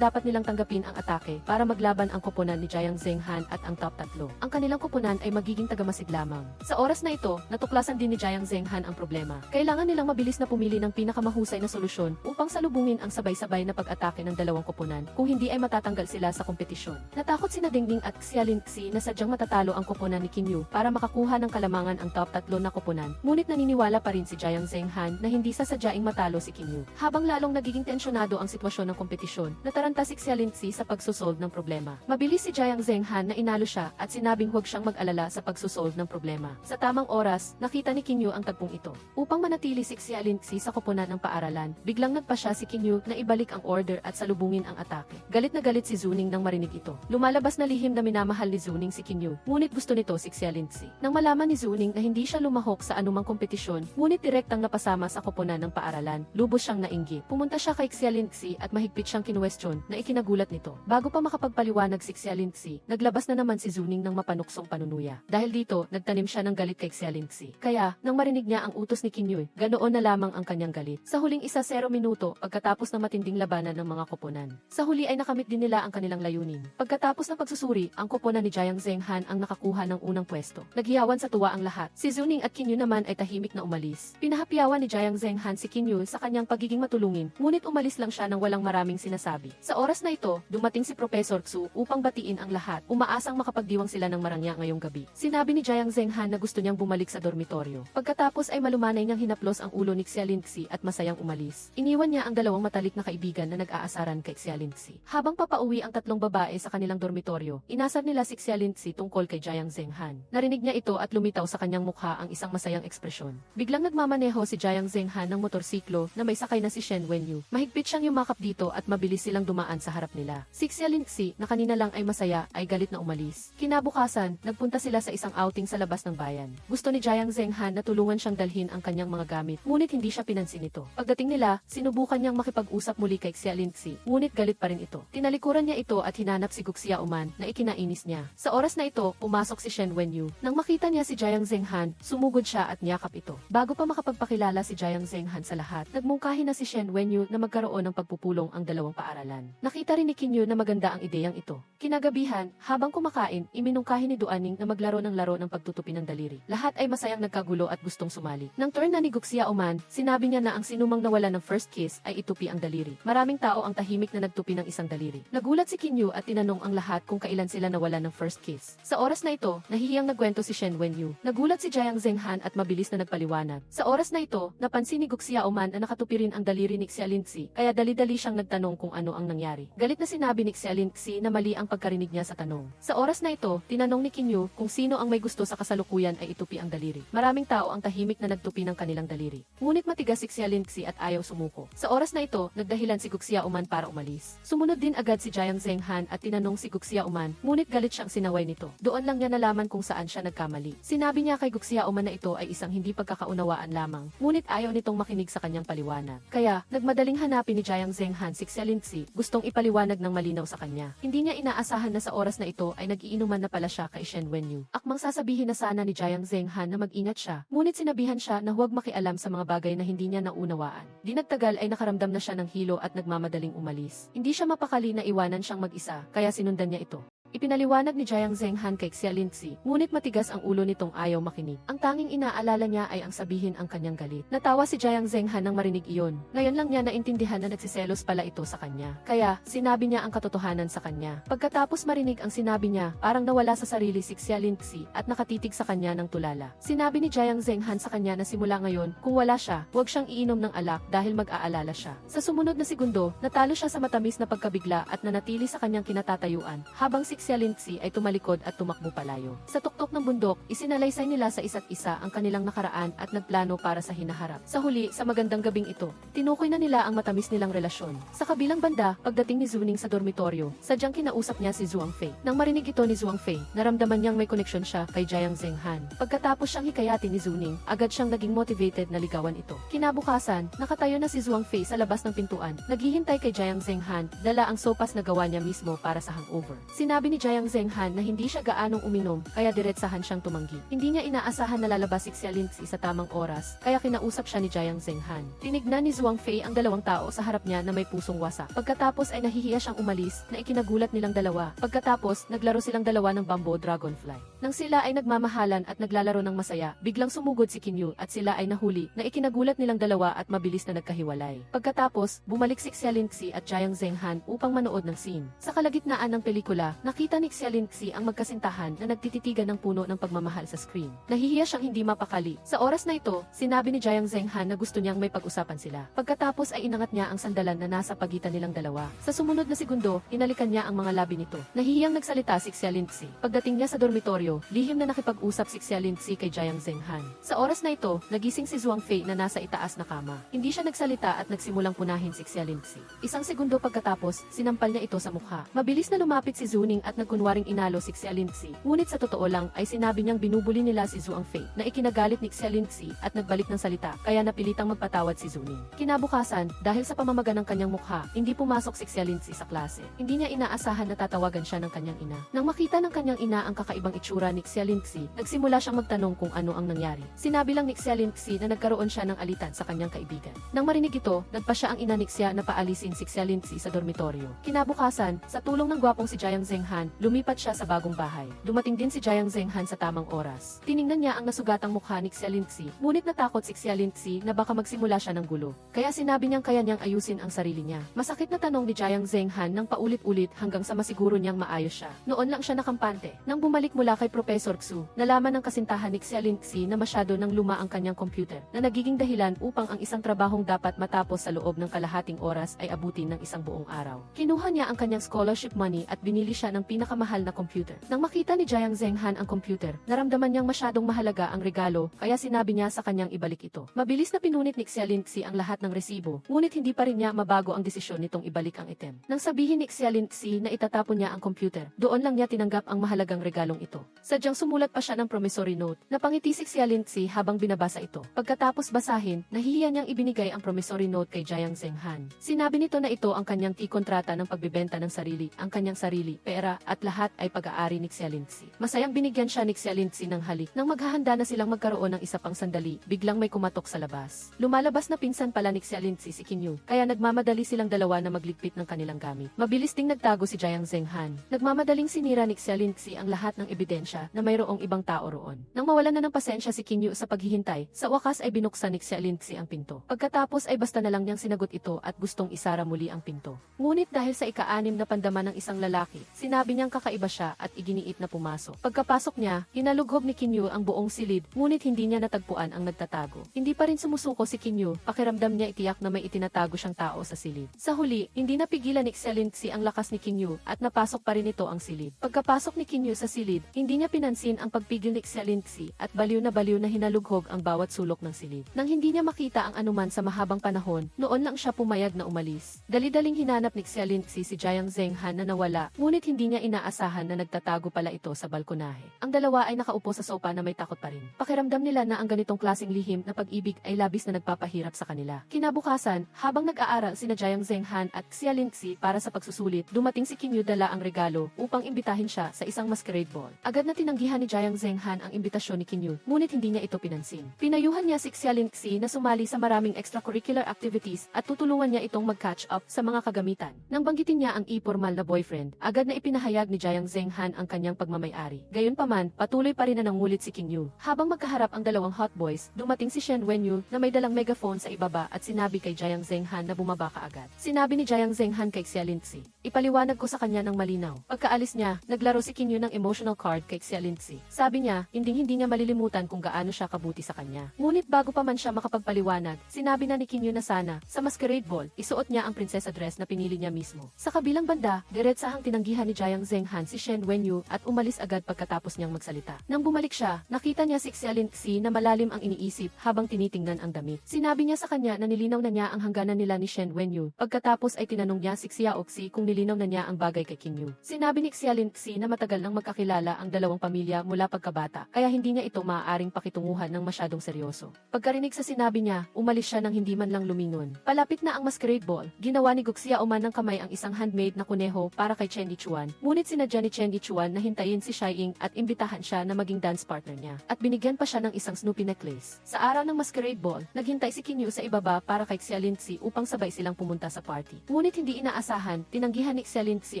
dapat nilang tanggapin ang atake para maglaban ang koponan ni Jiang Zhenghan at ang top 3. Ang kanilang koponan ay magiging tagamasid lamang. Sa oras na ito, natuklasan din ni Jiang Zhenghan ang problema. Kailangan nilang mabilis na pumili ng pinakamahusay na solusyon upang salubungin ang sabay-sabay na pag-atake ng dalawang koponan, kung hindi ay matatanggal sila sa kompetisyon. Natakot sina Dingding at Xialinxi na sadyang matatalo ang koponan ni Qin Yu para makakuha ng kalamangan ang top 3 na koponan, ngunit naniniwala pa rin si Jiang Zhenghan na hindi sasadyaing matalo si Qin Yu. Habang lalong nagiging tensyonado ang sitwasyon ng kompetisyon, nataranta si Xialinxi sa pagsosolve ng problema. Mabilis si Jiang Zhenghan na inalo siya at sinabing huwag siyang mag-alala sa pagsosolve ng problema. Sa tamang oras, nakita ni Qin Yu ang tagpong ito. Upang manatili si Xialinxi sa koponan ng paaralan, biglang nagpasya si Qin Yu na ibalik ang order at salubungin ang atake. Galit na galit si Zuning nang marinig ito. Lumalabas na lihim na minamahal ni Zuning si Qin Yu, ngunit gusto nito si Xialinxi. Nang malaman ni Zuning na hindi siya lumahok sa anumang kompetisyon, ngunit direktang napasama sa koponan ng paaralan, lubos siyang nainggit. Pumunta siya kay Xialinxi at mahigpit siyang kinuwestiyon na ikinagulat nito. Bago pa makapagpaliwanag si Xialinxi, naglabas na naman si Zuning ng mapanuksong panunuya. Dahil dito, nagtanim siya ng galit kay Xialinxi. Kaya, nang marinig niya ang utos ni Qin Yu, ganoon na lamang ang kanyang galit. Sa huling 0 minuto, pagkatapos ng matinding labanan ng mga koponan. Sa huli ay nakamit din nila ang kanilang layunin. Pagkatapos ng pagsusuri, ang koponan ni Jiang Zhenghan ang nakakuha ng unang pwesto. Naghiyawan sa tuwa ang lahat. Si Zuning at Qin Yu naman ay tahimik na umalis. Pinahapyawan ni Jiang Zhenghan si Qin Yu sa kanyang pagiging matulungin, ngunit umalis lang siya nang walang maraming sinasabi. Sa oras na ito, dumating si Professor Xu upang batiin ang lahat. Umaasang makapagdiwang sila ng marangya ngayong gabi. Sinabi ni Jiang Zhenghan na gusto niyang bumalik sa dormitoryo. Pagkatapos ay malumanay niyang hinaplos ang ulo ni Xialinxi at masayang umalis. Iniwan niya ang dalawang matalik na kaibigan na nag-aasaran kay Xialinxi. Habang papauwi ang tatlong babae sa kanilang dormitoryo, inasar nila si Xialinxi tungkol kay Jiang Zhenghan. Narinig niya ito at lumitaw sa kanyang mukha ang isang masayang ekspresyon. Biglang nagmamaneho si Jiang Zhenghan ng motorsiklo na may sakay na si Shen Wenyu. Mahigpit siyang yumakap dito at mabilis silang dumaan sa harap nila. Si Xialinxi, na kanina lang ay masaya, ay galit na umalis. Kinabukasan, nagpunta sila sa isang outing sa labas ng bayan. Gusto ni Jiang Zhenghan na tulungan siyang dalhin ang kanyang mga gamit, ngunit hindi siya pinansin ito. Pagdating nila, sinubukan niyang makipag-usap muli kay Xialinxi, ngunit galit pa rin ito. Tinalikuran niya ito at hinanap si Guxia Uman na ikinainis niya. Sa oras na ito, pumasok si Shen Wenyu. Nang makita niya si Jiang Zhenghan, sumugod siya at niyakap ito. Bago pa makapagpakilala si Jiang Zhenghan sa lahat, nagmungkahi na si Shen Wenyu na magkaroon ng pagpupulong ang dalawang paaralan. Nakita rin ni Qin Yu na maganda ang ideyang ito. Kinagabihan, habang kumakain, iminungkahi ni Duaning na maglaro ng laro ng pagtutupi ng daliri. Lahat ay masayang nagkagulo at gustong sumali. Nang turn na ni Guxia Uman, sinabi niya na ang sinumang nawala ng first kiss ay itupi ang daliri. Maraming tao ang tahimik na nagtupi ng isang daliri. Nagulat si Qin Yu at tinanong ang lahat kung kailan sila nawala ng first kiss. Sa oras na ito, nahihiyang nagkwento si Shen Wenyu. Nagulat si Jiang Zhenghan at mabilis na nagpaliwanag. Sa oras na ito, napansin ni Guxia Uman na nakatupi rin ang daliri ni Xialinxi, kaya dali-dali siyang nagtanong kung ano ang nangyari. Galit na sinabi ni Xialinxi na mali ang pagkarinig niya sa tanong. Sa oras na ito, tinanong ni Qin Yu kung sino ang may gusto sa kasalukuyan ay itupi ang daliri. Maraming tao ang tahimik na nagtupi ng kanilang daliri. Ngunit matigas si Xialinxi at ayaw sumuko. Sa oras na ito, nagdahilan si Guxia Uman para umalis. Sumunod din agad si Jiang Zhenghan at tinanong si Guxia Uman, ngunit galit siyang sinaway nito. Doon lang niya nalaman kung saan siya nagkamali. Sinabi niya kay Guxia Uman na ito ay isang hindi pagkakaunawaan lamang, ngunit ayaw nitong makinig sa kanyang paliwanag. Kaya, nagmadaling hanapin ni Jiang Zhenghan si Xialinxi, gustong ipaliwanag ng malinaw sa kanya. Hindi niya inaasahan na sa oras na ito ay nag-iinuman na pala siya kay Shen Wenyu. Akmang sasabihin na sana ni Jiang Zhenghan na mag-ingat siya, ngunit sinabihan siya na huwag makialam sa mga bagay na hindi niya naunawaan. Di nagtagal ay nakaramdam na siya ng hilo at at nagmamadaling umalis. Hindi siya mapakali na iwanan siyang mag-isa, kaya sinundan niya ito. Ipinaliwanag ni Jiang Zhenghan kay Xia Lingzi, ngunit matigas ang ulo nitong ayaw makinig. Ang tanging inaalala niya ay ang sabihin ang kanyang galit. Natawa si Jiang Zhenghan nang marinig iyon. Ngayon lang niya naintindihan na nagsiselos pala ito sa kanya. Kaya, sinabi niya ang katotohanan sa kanya. Pagkatapos marinig ang sinabi niya, parang nawala sa sarili si Xia Lingzi at nakatitig sa kanya ng tulala. Sinabi ni Jiang Zhenghan sa kanya na simula ngayon, kung wala siya, huwag siyang iinom ng alak dahil mag-aalala siya. Sa sumunod na segundo, natalo siya sa matamis na pagkabigla at nanatili sa kanyang kinatatayuan, habang si Xia Lingzi ay tumalikod at tumakbo palayo. Sa tuktok ng bundok, isinalaysay nila sa isa't isa ang kanilang nakaraan at nagplano para sa hinaharap. Sa huli, sa magandang gabing ito, tinukoy na nila ang matamis nilang relasyon. Sa kabilang banda, pagdating ni Zuning sa dormitoryo, sadyang kinausap niya si Zhuang Fei. Nang marinig ito ni Zhuang Fei, naramdaman niyang may koneksyon siya kay Jiang Zhenghan. Pagkatapos siyang hikayatin ni Zuning, agad siyang naging motivated na ligawan ito. Kinabukasan, nakatayo na si Zhuang Fei sa labas ng pintuan, naghihintay kay Jiang Zhenghan, dala ang sopas na gawa niya mismo para sa hangover. Sinabi ni Jiang Zhenghan na hindi siya gaanong uminom, kaya diretsahan siyang tumanggi. Hindi niya inaasahan na lalabas si Xia Lingzi sa tamang oras, kaya kinausap siya ni Jiang Zhenghan. Tinignan ni Zhuang Fei ang dalawang tao sa harap niya na may pusong wasak. Pagkatapos ay nahihiya siyang umalis, na ikinagulat nilang dalawa. Pagkatapos, naglaro silang dalawa ng bamboo dragonfly. Nang sila ay nagmamahalan at naglalaro ng masaya, biglang sumugod si Qin Yu at sila ay nahuli, na ikinagulat nilang dalawa at mabilis na nagkahiwalay. Pagkatapos, bumalik si Xia Lingzi at Jiang Zhenghan upang manood ng scene. Sa kalagitnaan ng pelikula, nakita ni Xia Lingzi ang magkasintahan na nagtititigan ng puno ng pagmamahal sa screen. Nahihiya siyang hindi mapakali. Sa oras na ito, sinabi ni Jiang Zhenghan na gusto niyang may pag-usapan sila. Pagkatapos ay inangat niya ang sandalan na nasa pagitan nilang dalawa. Sa sumunod na segundo, inalikan niya ang mga labi nito. Nahihiyang nagsalita si Xia Lingzi. Pagdating niya sa dormitoryo, lihim na nakipag-usap si Xia Lingzi kay Jiang Zhenghan. Sa oras na ito, nagising si Zhuang Fei na nasa itaas na kama. Hindi siya nagsalita at nagsimulang punahin si Xia Lingzi. Isang segundo pagkatapos, sinampal niya ito sa mukha. Mabilis na lumapit si Zuning at nagkunwaring inalo si Xia Lingzi. Ngunit sa totoo lang ay sinabi niyang binubuli nila si Zhuang Fei na ikinagalit ni Xia Lingzi at nagbalik ng salita, kaya napilitang magpatawad si Zuning. Kinabukasan, dahil sa pamamaga ng kanyang mukha, hindi pumasok si Xia Lingzi sa klase. Hindi niya inaasahan na tatawagan siya ng kanyang ina. Nang makita ng kanyang ina ang kakaibang itsura ni Xia Lingzi, nagsimula siyang magtanong kung ano ang nangyari. Sinabi lang ni Xia Lingzi na nagkaroon siya ng alitan sa kanyang kaibigan. Nang marinig ito, nagpa siya ang ina ni Xia na paalisin si Xia Lingzi sa dormitoryo. Kinabukasan, sa tulong ng gwapong si Jiang Zhenghan, lumipat siya sa bagong bahay. Dumating din si Jiang Zhenghan sa tamang oras. Tiningnan niya ang nasugatang mukha ni Xia Lingzi, ngunit natakot si Xia Lingzi na baka magsimula siya ng gulo. Kaya sinabi niyang kaya niyang ayusin ang sarili niya. Masakit na tanong ni Jiang Zhenghan nang paulit-ulit hanggang sa masiguro niyang maayos siya. Noon lang siya nakampante. Nang bumalik mula kay Professor Xu, nalaman ng kasintahan ni Xia Lingzi na masyado nang luma ang kanyang computer, na nagiging dahilan upang ang isang trabahong dapat matapos sa loob ng kalahating oras ay abutin ng isang buong araw. Kinuha niya ang kanyang scholarship money at binili siya ng pinakamahal na computer. Nang makita ni Jiang Zhenghan ang computer, naramdaman niyang masyadong mahalaga ang regalo, kaya sinabi niya sa kanyang ibalik ito. Mabilis na pinunit ni Xia Lingzi ang lahat ng resibo, ngunit hindi pa rin niya mabago ang desisyon nitong ibalik ang item. Nang sabihin ni Xia Lingzi na itatapon niya ang computer, doon lang niya tinanggap ang mahalagang regalong ito. Sadyang sumulat pa siya ng promissory note. Napangiti si Xia Lingzi habang binabasa ito. Pagkatapos basahin, nahihiya niyang ibinigay ang promissory note kay Jiang Zhenghan. Sinabi nito na ito ang kanyang kontrata ng pagbebenta ng sarili, ang kanyang sarili, pera, at lahat ay pag-aari ni Xia Lingzi. Masayang binigyan siya ni Xia Lingzi ng halik. Nang maghahanda na silang magkaroon ng isa pang sandali, biglang may kumatok sa labas. Lumalabas na pinsan pala ni Xia Lingzi si Qin Yu, kaya nagmamadali silang dalawa na magligpit ng kanilang gamit. Mabilis ding nagtago si Jiang Zhenghan. Nagmamadaling sinira ni Xia Lingzi ang lahat ng ebidensya na mayroong ibang tao roon. Nang mawalan na ng pasensya si Qin Yu sa paghihintay, sa wakas ay binuksan ni Xia Lingzi ang pinto. Pagkatapos ay basta na lang niyang sinagot ito at gustong isara muli ang pinto. Ngunit dahil sa ika-6 na pandama ng isang lalaki, sinabi niyang kakaiba siya at iginiit na pumasok. Pagkapasok niya, hinalughob ni Qin Yu ang buong silid, ngunit hindi niya natagpuan ang nagtatago. Hindi pa rin sumusuko si Qin Yu, pakiramdam niya itiyak na may itinatago siyang tao sa silid. Sa huli, hindi napigilan ni Xia Lingzi ang lakas ni Qin Yu at napasok pa rin ito ang silid. Pagkapasok ni Qin Yu sa silid, hindi niya pinansin ang pagpigil ni Xia Lingzi at baliw na hinalughog ang bawat sulok ng silid. Nang hindi niya makita ang anuman sa mahabang panahon, noon lang siya pumayag na umalis. Dali-daling hinanap ni Xia Lingzi si Jiang Zhenghan na nawala, ngunit hindi niya inaasahan na nagtatago pala ito sa balkonahe. Ang dalawa ay nakaupo sa sopa na may takot pa rin. Pakiramdam nila na ang ganitong klaseng lihim na pag-ibig ay labis na nagpapahirap sa kanila. Kinabukasan, habang nag-aaral sina Jiang Zhenghan at Xia Lingzi para sa pagsusulit, dumating si Qin Yu dala ang regalo upang imbitahin siya sa isang masquerade ball. Agad na tinanggihan ni Jiang Zhenghan ang imbitasyon ni Qin Yu, ngunit hindi niya ito pinansin. Pinayuhan niya si Xia Lingxi na sumali sa maraming extracurricular activities at tutulungan niya itong mag-catch up sa mga kagamitan. Nang banggitin niya ang informal na boyfriend, agad na ipinahayag ni Jiang Zhenghan ang kanyang pagmamay-ari. Gayunpaman, patuloy pa rin na nangulit si Qin Yu. Habang magkaharap ang dalawang hot boys, dumating si Shen Wenyu na may dalang megaphone sa ibaba at sinabi kay Jiang Zhenghan na bumaba kaagad. Sinabi ni Jiang Zhenghan kay Xia Lingxi, "Ipaliwanag ko sa kanya ng malinaw." Pagkaalis niya, naglaro si Qin Yu ng emotional card kay Xia Lingxi. Sabi niya, hindi niya malilimutan kung gaano siya kabuti sa kanya. Ngunit bago pa man siya makapagpaliwanag, sinabi na ni Qin Yu na sana, sa masquerade ball, isuot niya ang prinsesa dress na pinili niya mismo. Sa kabilang banda, diretsahang tinanggihan ni Jiang Zhenghan si Shen Wenyu at umalis agad pagkatapos niyang magsalita. Nang bumalik siya, nakita niya si Xia Lingxi na malalim ang iniisip habang tinitingnan ang damit. Sinabi niya sa kanya na nilinaw na niya ang hangganan nila ni Shen Wenyu. Pagkatapos ay tinanong niya si Xia Oxi kung nilinaw na niya ang bagay kay Qin Yu. Sinabi ni Xia Lingxi na matagal nang magkakilala ang dalawang pamilya mula pagkabata, kaya hindi niya ito maaaring pakitunguhan ng masyadong seryoso. Pagkarinig sa sinabi niya, umalis siya nang hindi man lang lumingon. Palapit na ang masquerade ball, ginawa ni Guxia Oman ng kamay ang isang handmade na kuneho para kay Chen Yichuan. Ngunit sinadya ni Chen Yichuan na hintayin si Shai Ying at imbitahan siya na maging dance partner niya. At binigyan pa siya ng isang Snoopy necklace. Sa araw ng masquerade ball, naghintay si Qin Yu sa ibaba para kay Xia Lingxi upang sabay silang pumunta sa party. Ngunit hindi inaasahan, tinanggihan ni Xia Lingxi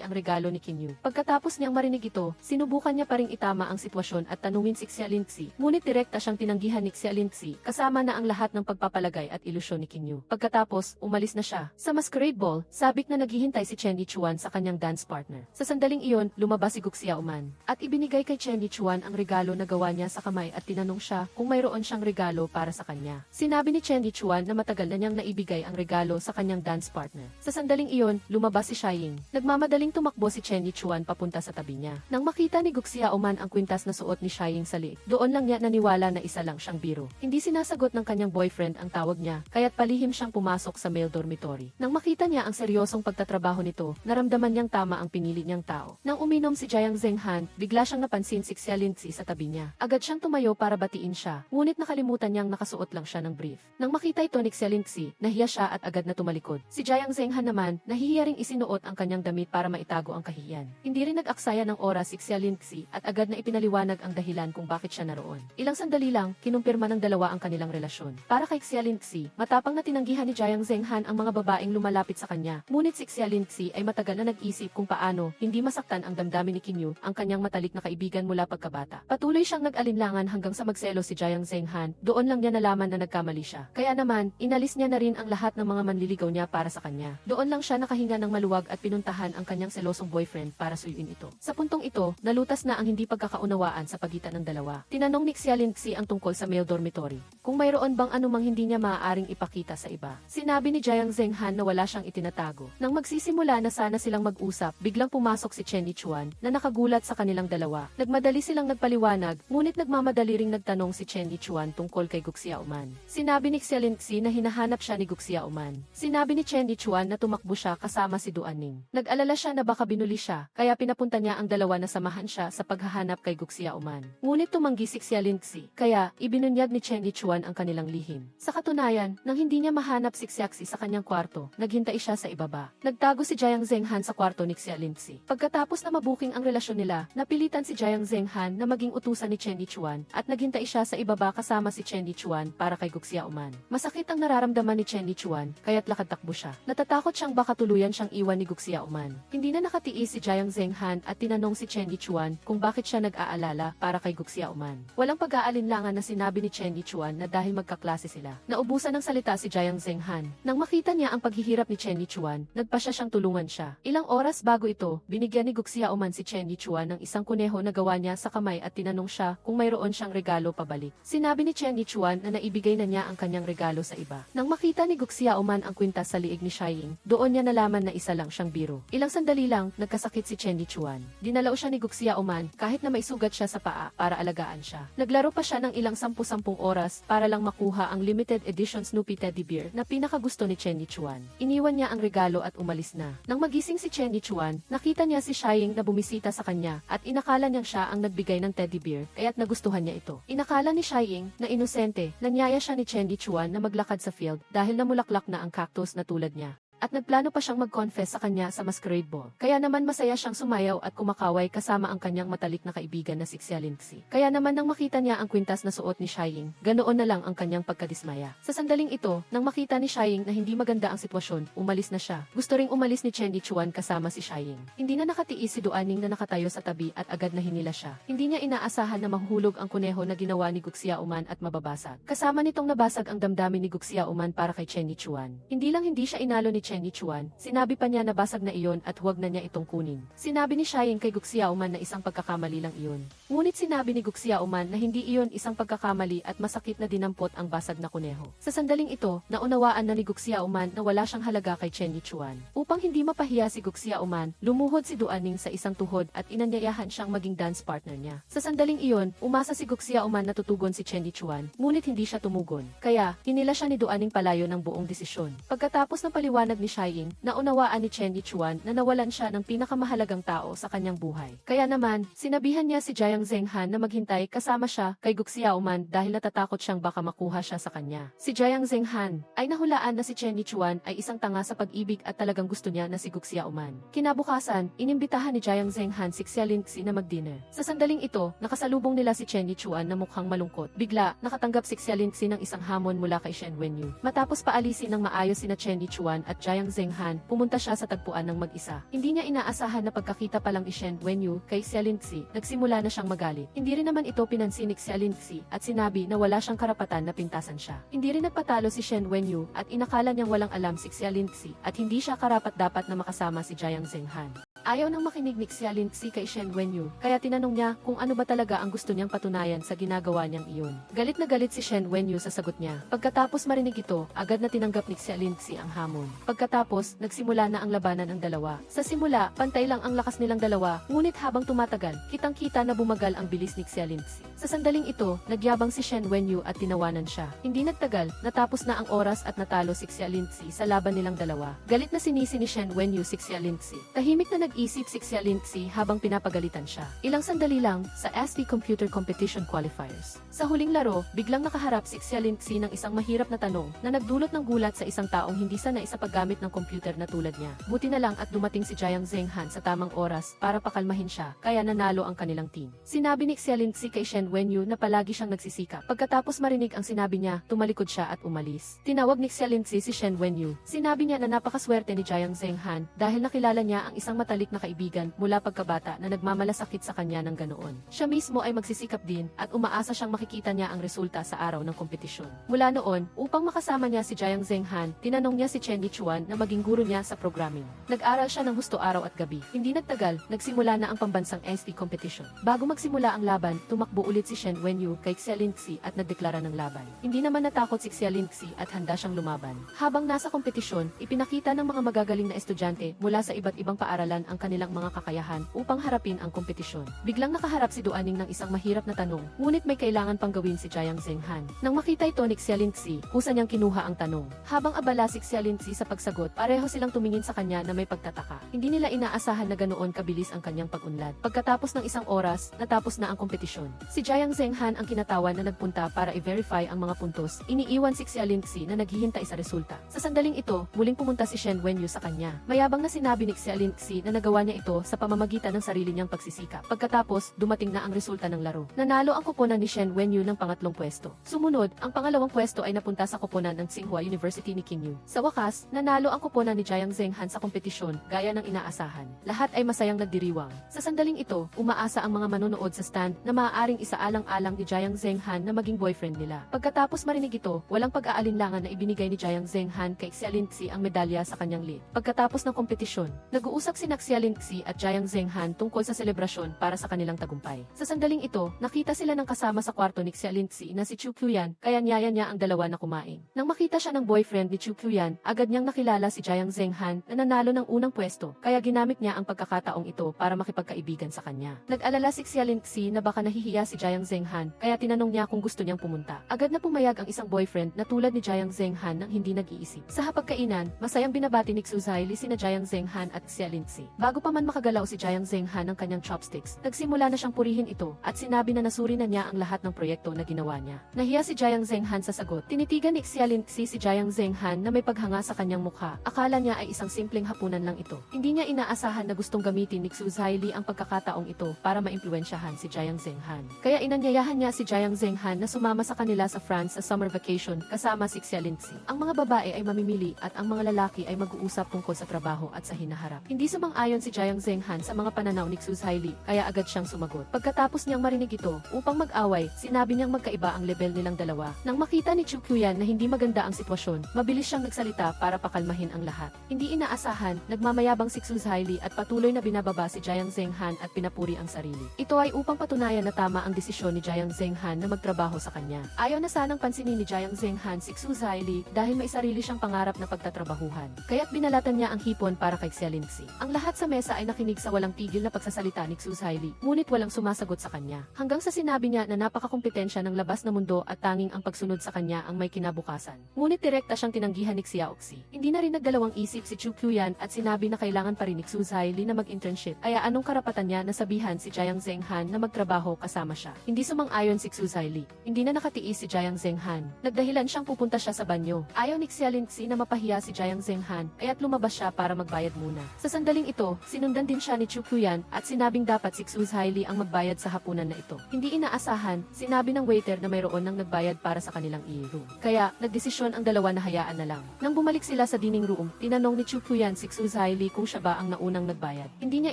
ang regalo ni Qin Yu. Pagkatapos niyang marinig ito, sinubukan niya pa ring itama ang sitwasyon at tanungin si Xia Lingxi. Ngunit direkta siyang tinanggihan ni Xia Lingxi, kasama na ang lahat ng pagpapalagay at ilusyon ni Qin Yu. Pagkatapos, umalis na siya. Sa masquerade ball, sabik na naghihintay si Chen Yichuan sa kanyang dance partner. Sa sandaling iyon, lumabas si Guxia Oman at ibinigay kay Chen Yichuan ang regalo na gawa niya sa kamay at tinanong siya kung mayroon siyang regalo para sa kanya. Sinabi ni Chen Yichuan na matagal na niyang naibigay ang regalo sa kanyang dance partner. Sa sandaling iyon, lumabas si Shai Ying. Nagmamadaling tumakbo si Chen Yichuan papunta sa tabi niya. Nang makita ni Guxia Oman ang kwintas na suot ni Shai Ying sa liig, doon lang niya naniwala na isa lang siyang biro. Hindi sinasagot ng kanyang boyfriend ang tawag niya, kaya't palihim siyang pumasok sa male dormitory. Nang makita niya ang seryosong pagtatrabaho nito, naramdaman niyang tama ang pinili niyang tao. Nang uminom si Jiang Zhenghan, bigla siyang napansin si Xia Lingxi sa tabi niya. Agad siyang tumayo para batiin siya, ngunit nakalimutan niyang nakasuot lang siya ng brief. Nang makita ito ni Xia Lingxi, nahiya siya at agad na tumalikod. Si Jiang Zhenghan naman, nahihiya ring isinuot ang kanyang damit para maitago ang kahihiyan. Hindi rin nag-aksaya ng oras si Xia Lingxi at agad na ipinaliwanag ang dahilan kung bakit siya naroon. Ilang sandali lang, kinumpirma ng dalawa ang kanilang relasyon. Para kay Xia Lingxi, matapang na tinanggihan ni Jiang Zhenghan ang mga babaeng lumalapit sa kanya. Ngunit si Xia Lingxi ay matagal na nag-isip kung paano hindi masaktan ang damdamin ni Qin Yu, ang kanyang matalik na kaibigan mula pagkabata. Patuloy siyang nag-alinlangan hanggang sa magselo si Jiang Zhenghan. Doon lang niya nalaman na nagkamali siya. Kaya naman, inalis niya na rin ang lahat ng mga manliligaw niya para sa kanya. Doon lang siya nakahinga ng maluwag at pinuntahan ang kanyang selosong boyfriend para suyuin ito. Sa puntong ito, nalutas na ang hindi pagkakaunawaan sa pagitan ng dalawa. Tinanong ni Xia Lingxi ang tungkol sa male dormitory. Kung mayroon bang anumang hindi niya maaaring ipakita sa iba. Sinabi ni Jiang Zhenghan na wala siyang itinatago. Nang magsisimula na sana silang mag-usap, biglang pumasok si Chen Yichuan na nakagulat sa kanilang dalawa. Nagmadali silang nagpaliwanag, ngunit nagmamadali ring nagtanong si Chen Yichuan tungkol kay Guxia Oman. Sinabi ni Xia Lingxi na hinahanap siya ni Guxia Oman. Sinabi ni Chen Yichuan na tumakbo siya kasama si Du Aning. Nag-alala siya na baka binuli siya, kaya pinapunta niya ang dalawa na samahan siya sa paghahanap kay Guxia Oman. Ngunit tumanggi si Xia Lingxi, kaya ibinunyag ni Chen Yichuan ang kanilang lihim. Sa katunayan, nang hindi niya mahanap si Xiaxi sa kanyang kwarto, naghintay siya sa ibaba. Nagtago si Jiang Zhenghan sa kwarto ni Xia Lingxi. Pagkatapos na mabuking ang relasyon nila, napilitan si Jiang Zhenghan na maging utusan ni Chen Yichuan at naghintay siya sa ibaba kasama si Chen Yichuan para kay Guxia Oman. Masakit ang nararamdaman ni Chen Yichuan, kaya't lakad takbo siya. Natatakot siyang baka tuluyan siyang iwan ni Guxia Oman. Hindi na nakatiis si Jiang Zhenghan at tinanong si Chen Yichuan kung bakit siya nag-aalala para kay Guxia Oman. Walang pag-aalinlangan na sinabi ni Chen Yichuan na dahil magkaklase sila. Naubusan ng salita si Jiang Zhenghan. Nang makita niya ang paghihirap ni Chen Yichuan, nagpasya siyang tulungan siya. Ilang oras bago ito, binigyan ni Guxia Oman si Chen Yichuan ng isang kuneho na gawa niya sa kamay at tinanong siya kung mayroon siyang regalo pabalik. Sinabi ni Chen Yichuan na naibigay na niya ang kanyang regalo sa iba. Nang makita ni Guxia Oman ang kwintas sa liig ni Shai Ying, doon niya nalaman na isa lang siyang biro. Ilang sandali lang, nagkasakit si Chen Yichuan. Dinalaw siya ni Guxia Oman kahit na may sugat siya sa paa para alagaan siya. Naglaro pa siya ng ilang 10 oras para lang makuha ang limited edition Snoopy Teddy Bear na pinakagusto ni Chen Yichuan. Iniwan niya ang regalo at umalis na. Nang magising si Chen Yichuan, nakita niya si Shai Ying na bumisita sa kanya at inakala niyang siya ang nagbigay ng teddy bear kaya't nagustuhan niya ito. Inakala ni Shai Ying na inosente, nanyaya siya ni Chen Yichuan na maglakad sa field dahil namulaklak na ang cactus na tulad niya. at nagplano pa siyang mag-confess sa kanya sa masquerade ball. Kaya naman masaya siyang sumayaw at kumakaway kasama ang kanyang matalik na kaibigan na si Xialinxi. Kaya naman nang makita niya ang kwintas na suot ni Xiaying, ganoon na lang ang kanyang pagkadismaya. Sa sandaling ito, nang makita ni Xiaying na hindi maganda ang sitwasyon, umalis na siya. Gusto ring umalis ni Chen Yichuan kasama si Xiaying. Hindi na nakatiis si Duaning na nakatayo sa tabi at agad na hinila siya. Hindi niya inaasahan na mahuhulog ang kuneho na ginawa ni Guxiaoman at mababasag. Kasama nitong nabasag ang damdamin ni Guxiaoman para kay Chen Yichuan. Hindi siya inalo ni Chen Yichuan, sinabi pa niya na basag na iyon at huwag na niya itong kunin. Sinabi ni Xiaying kay Guxiaoman na isang pagkakamali lang iyon. Ngunit sinabi ni Guxiaoman na hindi iyon isang pagkakamali at masakit na dinampot ang basag na kuneho. Sa sandaling ito, naunawaan na ni Guxiaoman na wala siyang halaga kay Chen Yichuan. Upang hindi mapahiya si Guxiaoman, lumuhod si Duaning sa isang tuhod at inanyayahan siyang maging dance partner niya. Sa sandaling iyon, umasa si Guxiaoman na tutugon si Chen Yichuan, ngunit hindi siya tumugon. Kaya, hinila siya ni Duaning palayo ng buong desisyon. Pagkatapos ng paliwanag ni Xiaying, naunawaan ni Chen Yichuan na nawalan siya ng pinakamahalagang tao sa kanyang buhay. Kaya naman, sinabihan niya si Jiang Zhenghan na maghintay kasama siya kay Guxiaoman dahil natatakot siyang baka makuha siya sa kanya. Si Jiang Zhenghan ay nahulaan na si Chen Yichuan ay isang tanga sa pag-ibig at talagang gusto niya na si Guxiaoman. Kinabukasan, inimbitahan ni Jiang Zhenghan si Xialinxi na mag-dinner. Sa sandaling ito, nakasalubong nila si Chen Yichuan na mukhang malungkot. Bigla, nakatanggap si Xialinxi ng isang hamon mula kay Shen Wenyu. Matapos paalisin ng maayos sina Chen Yichuan at Jiang Zhenghan, pumunta siya sa tagpuan ng mag-isa. Hindi niya inaasahan na pagkakita pa lang ni Shen Wenyu kay Xialinxi, nagsimula na siyang magalit. Hindi rin naman ito pinansin ni Xialinxi at sinabi na wala siyang karapatan na pintasan siya. Hindi rin nagpatalo si Shen Wenyu at inakala niyang walang alam si Xialinxi at hindi siya karapat-dapat na makasama si Jiang Zhenghan. Ayaw nang makinig ni Xialinxi kay Shen Wenyu, kaya tinanong niya kung ano ba talaga ang gusto niyang patunayan sa ginagawa niyang iyon. Galit na galit si Shen Wenyu sa sagot niya. Pagkatapos marinig ito, agad na tinanggap ni Xialinxi ang hamon. Pagkatapos, nagsimula na ang labanan ng dalawa. Sa simula, pantay lang ang lakas nilang dalawa, ngunit habang tumatagal, kitang-kita na bumagal ang bilis ni Xialinxi. Sa sandaling ito, nagyabang si Shen Wenyu at tinawanan siya. Hindi nagtagal, natapos na ang oras at natalo si Xialinxi sa laban nilang dalawa. Galit na sinisi ni Shen Wenyu si Xialinxi. Tahimik na nag-isip si Xialinxi habang pinapagalitan siya. Ilang sandali lang, sa ST Computer Competition Qualifiers. Sa huling laro, biglang nakaharap si Xialinxi ng isang mahirap na tanong na nagdulot ng gulat sa isang taong hindi sanay sa paggamit ng computer na tulad niya. Buti na lang at dumating si Jiang Zhenghan sa tamang oras para pakalmahin siya, kaya nanalo ang kanilang team. Sinabi ni Xialinxi kay Shen Wenyu na palagi siyang nagsisikap. Pagkatapos marinig ang sinabi niya, tumalikod siya at umalis. Tinawag ni Xialinxi si Shen Wenyu. Sinabi niya na napakaswerte ni Jiang Zhenghan dahil nakilala niya ang isang matalik na kaibigan mula pagkabata na nagmamalasakit sa kanya ng ganoon. Siya mismo ay magsisikap din at umaasa siyang makikita niya ang resulta sa araw ng kompetisyon. Mula noon, upang makasama niya si Jiang Zhenghan, tinanong niya si Chen Yichuan na maging guro niya sa programming. Nag-aral siya ng husto araw at gabi. Hindi nagtagal, nagsimula na ang pambansang ST competition. Bago magsimula ang laban, tumakbo ulit si Shen Wenyu kay Xialinxi at nagdeklara ng laban. Hindi naman natakot si Xialinxi at handa siyang lumaban. Habang nasa kompetisyon, ipinakita ng mga magagaling na estudyante mula sa iba't ibang paaralan ang kanilang mga kakayahan upang harapin ang kompetisyon. Biglang nakaharap si Duaning ng isang mahirap na tanong, ngunit may kailangan pang gawin si Jiang Zhenghan. Nang makita ito ni Xialinxi, kusa niyang kinuha ang tanong. Habang abala si Xialinxi sa pagsagot, pareho silang tumingin sa kanya na may pagtataka. Hindi nila inaasahan na ganoon kabilis ang kanyang pag-unlad. Pagkatapos ng isang oras, natapos na ang kompetisyon. Si Jiang Zhenghan ang kinatawan na nagpunta para i-verify ang mga puntos. Iniiwan si Xialinxi na naghihintay sa resulta. Sa sandaling ito, muling pumunta si Shen Wenyu sa kanya. Mayabang na sinabi ni Xialinxi na nagawa niya ito sa pamamagitan ng sarili niyang pagsisikap. Pagkatapos, dumating na ang resulta ng laro. Nanalo ang koponan ni Shen Wenyu ng pangatlong pwesto. Sumunod, ang pangalawang pwesto ay napunta sa koponan ng Tsinghua University ni Qin Yu. Sa wakas, nanalo ang koponan ni Jiang Zhenghan sa kompetisyon, gaya ng inaasahan. Lahat ay masayang nagdiriwang. Sa sandaling ito, umaasa ang mga manonood sa stand na maaaring isaalang-alang ni Jiang Zhenghan na maging boyfriend nila. Pagkatapos marinig ito, walang pag-aalinlangan na ibinigay ni Jiang Zhenghan kay Xialinxi ang medalya sa kanyang lead. Pagkatapos ng kompetisyon, nag-uusap sina Xialinxi at Jiang Zhenghan tungkol sa selebrasyon para sa kanilang tagumpay. Sa sandaling ito, nakita sila ng kasama sa kwarto ni Xialinxi na si Chu Qiuyan, kaya niyaya niya ang dalawa na kumain. Nang makita siya ng boyfriend ni Chu Qiuyan, agad niyang nakilala si Jiang Zhenghan na nanalo ng unang pwesto, kaya ginamit niya ang pagkakataong ito para makipagkaibigan sa kanya. Nag-alala si Xialinxi na baka nahihiya si Jiang Zhenghan, kaya tinanong niya kung gusto niyang pumunta. Agad na pumayag ang isang boyfriend na tulad ni Jiang Zhenghan nang hindi nag-iisip. Sa hapagkainan, masayang binabati ni Xu Zaili sina Jiang Zhenghan at Xialinxi. Bago pa man makagalaw si Jiang Zhenghan ng kanyang chopsticks, nagsimula na siyang purihin ito at sinabi na nasuri na niya ang lahat ng proyekto na ginawa niya. Nahiya si Jiang Zhenghan sa sagot. Tinitigan ni Xialinxi si Jiang Zhenghan na may paghanga sa kanyang mukha. Akala niya ay isang simpleng hapunan lang ito. Hindi niya inaasahan na gustong gamitin ni Xu Zhaili ang pagkakataong ito para maimpluwensyahan si Jiang Zhenghan. Kaya inanyayahan niya si Jiang Zhenghan na sumama sa kanila sa France sa summer vacation kasama si Xialinxi. Ang mga babae ay mamimili at ang mga lalaki ay mag-uusap tungkol sa trabaho at sa hinaharap. Hindi sumang-ayon si Jiang Zhenghan sa mga pananaw ni Xu Zhaili, kaya agad siyang sumagot. Pagkatapos niyang marinig ito, upang mag-away, sinabi niyang magkaiba ang level nilang dalawa. Nang makita ni Chu Qiuyan na hindi maganda ang sitwasyon, mabilis siyang nagsalita para pakalmahin ang lahat. Hindi inaasahan, nagmamayabang si Xu Zhaili at patuloy na binababa si Jiang Zhenghan at pinapuri ang sarili. Ito ay upang patunayan na tama ang desisyon ni Jiang Zhenghan na magtrabaho sa kanya. Ayaw na sanang pansinin ni Jiang Zhenghan si Xu Zhaili dahil may sarili siyang pangarap na pagtatrabahuhan. Kaya't binalatan niya ang hipon para kay Xialinxi. Ang lahat sa mesa ay nakinig sa walang tigil na pagsasalita ni Xu Zhaili, ngunit walang sumasagot sa kanya. Hanggang sa sinabi niya na napakakompetensya ng labas na mundo at tanging ang pagsunod sa kanya ang may kinabukasan. Ngunit direkta siyang tinanggihan ni Xiaoxi. Hindi na rin nagdalawang isip si Chu Qiuyan at sinabi na kailangan pa rin ni Xu Zhaili na mag-internship. Kaya anong karapatan niya na sabihan si Jiang Zhenghan na magtrabaho kasama siya? Hindi sumang-ayon si Xu Zhaili. Hindi na nakatiis si Jiang Zhenghan. Nagdahilan siyang pupunta siya sa banyo. Ayaw ni Xialinxi na mapahiya si Jiang Zhenghan, kaya't lumabas siya para magbayad muna. Sa sandaling ito, sinundan din siya ni Chu Qiuyan at sinabing dapat si Xu Zhaili ang magbayad sa hapunan na ito. Hindi inaasahan, sinabi ng waiter na mayroon ng nagbayad para sa kanilang room. Kaya, nagdesisyon ang dalawa na hayaan na lang. Nang bumalik sila sa dining room, tinanong ni Chu Qiuyan si Xu Zhaili kung siya ba ang naunang nagbayad. Hindi niya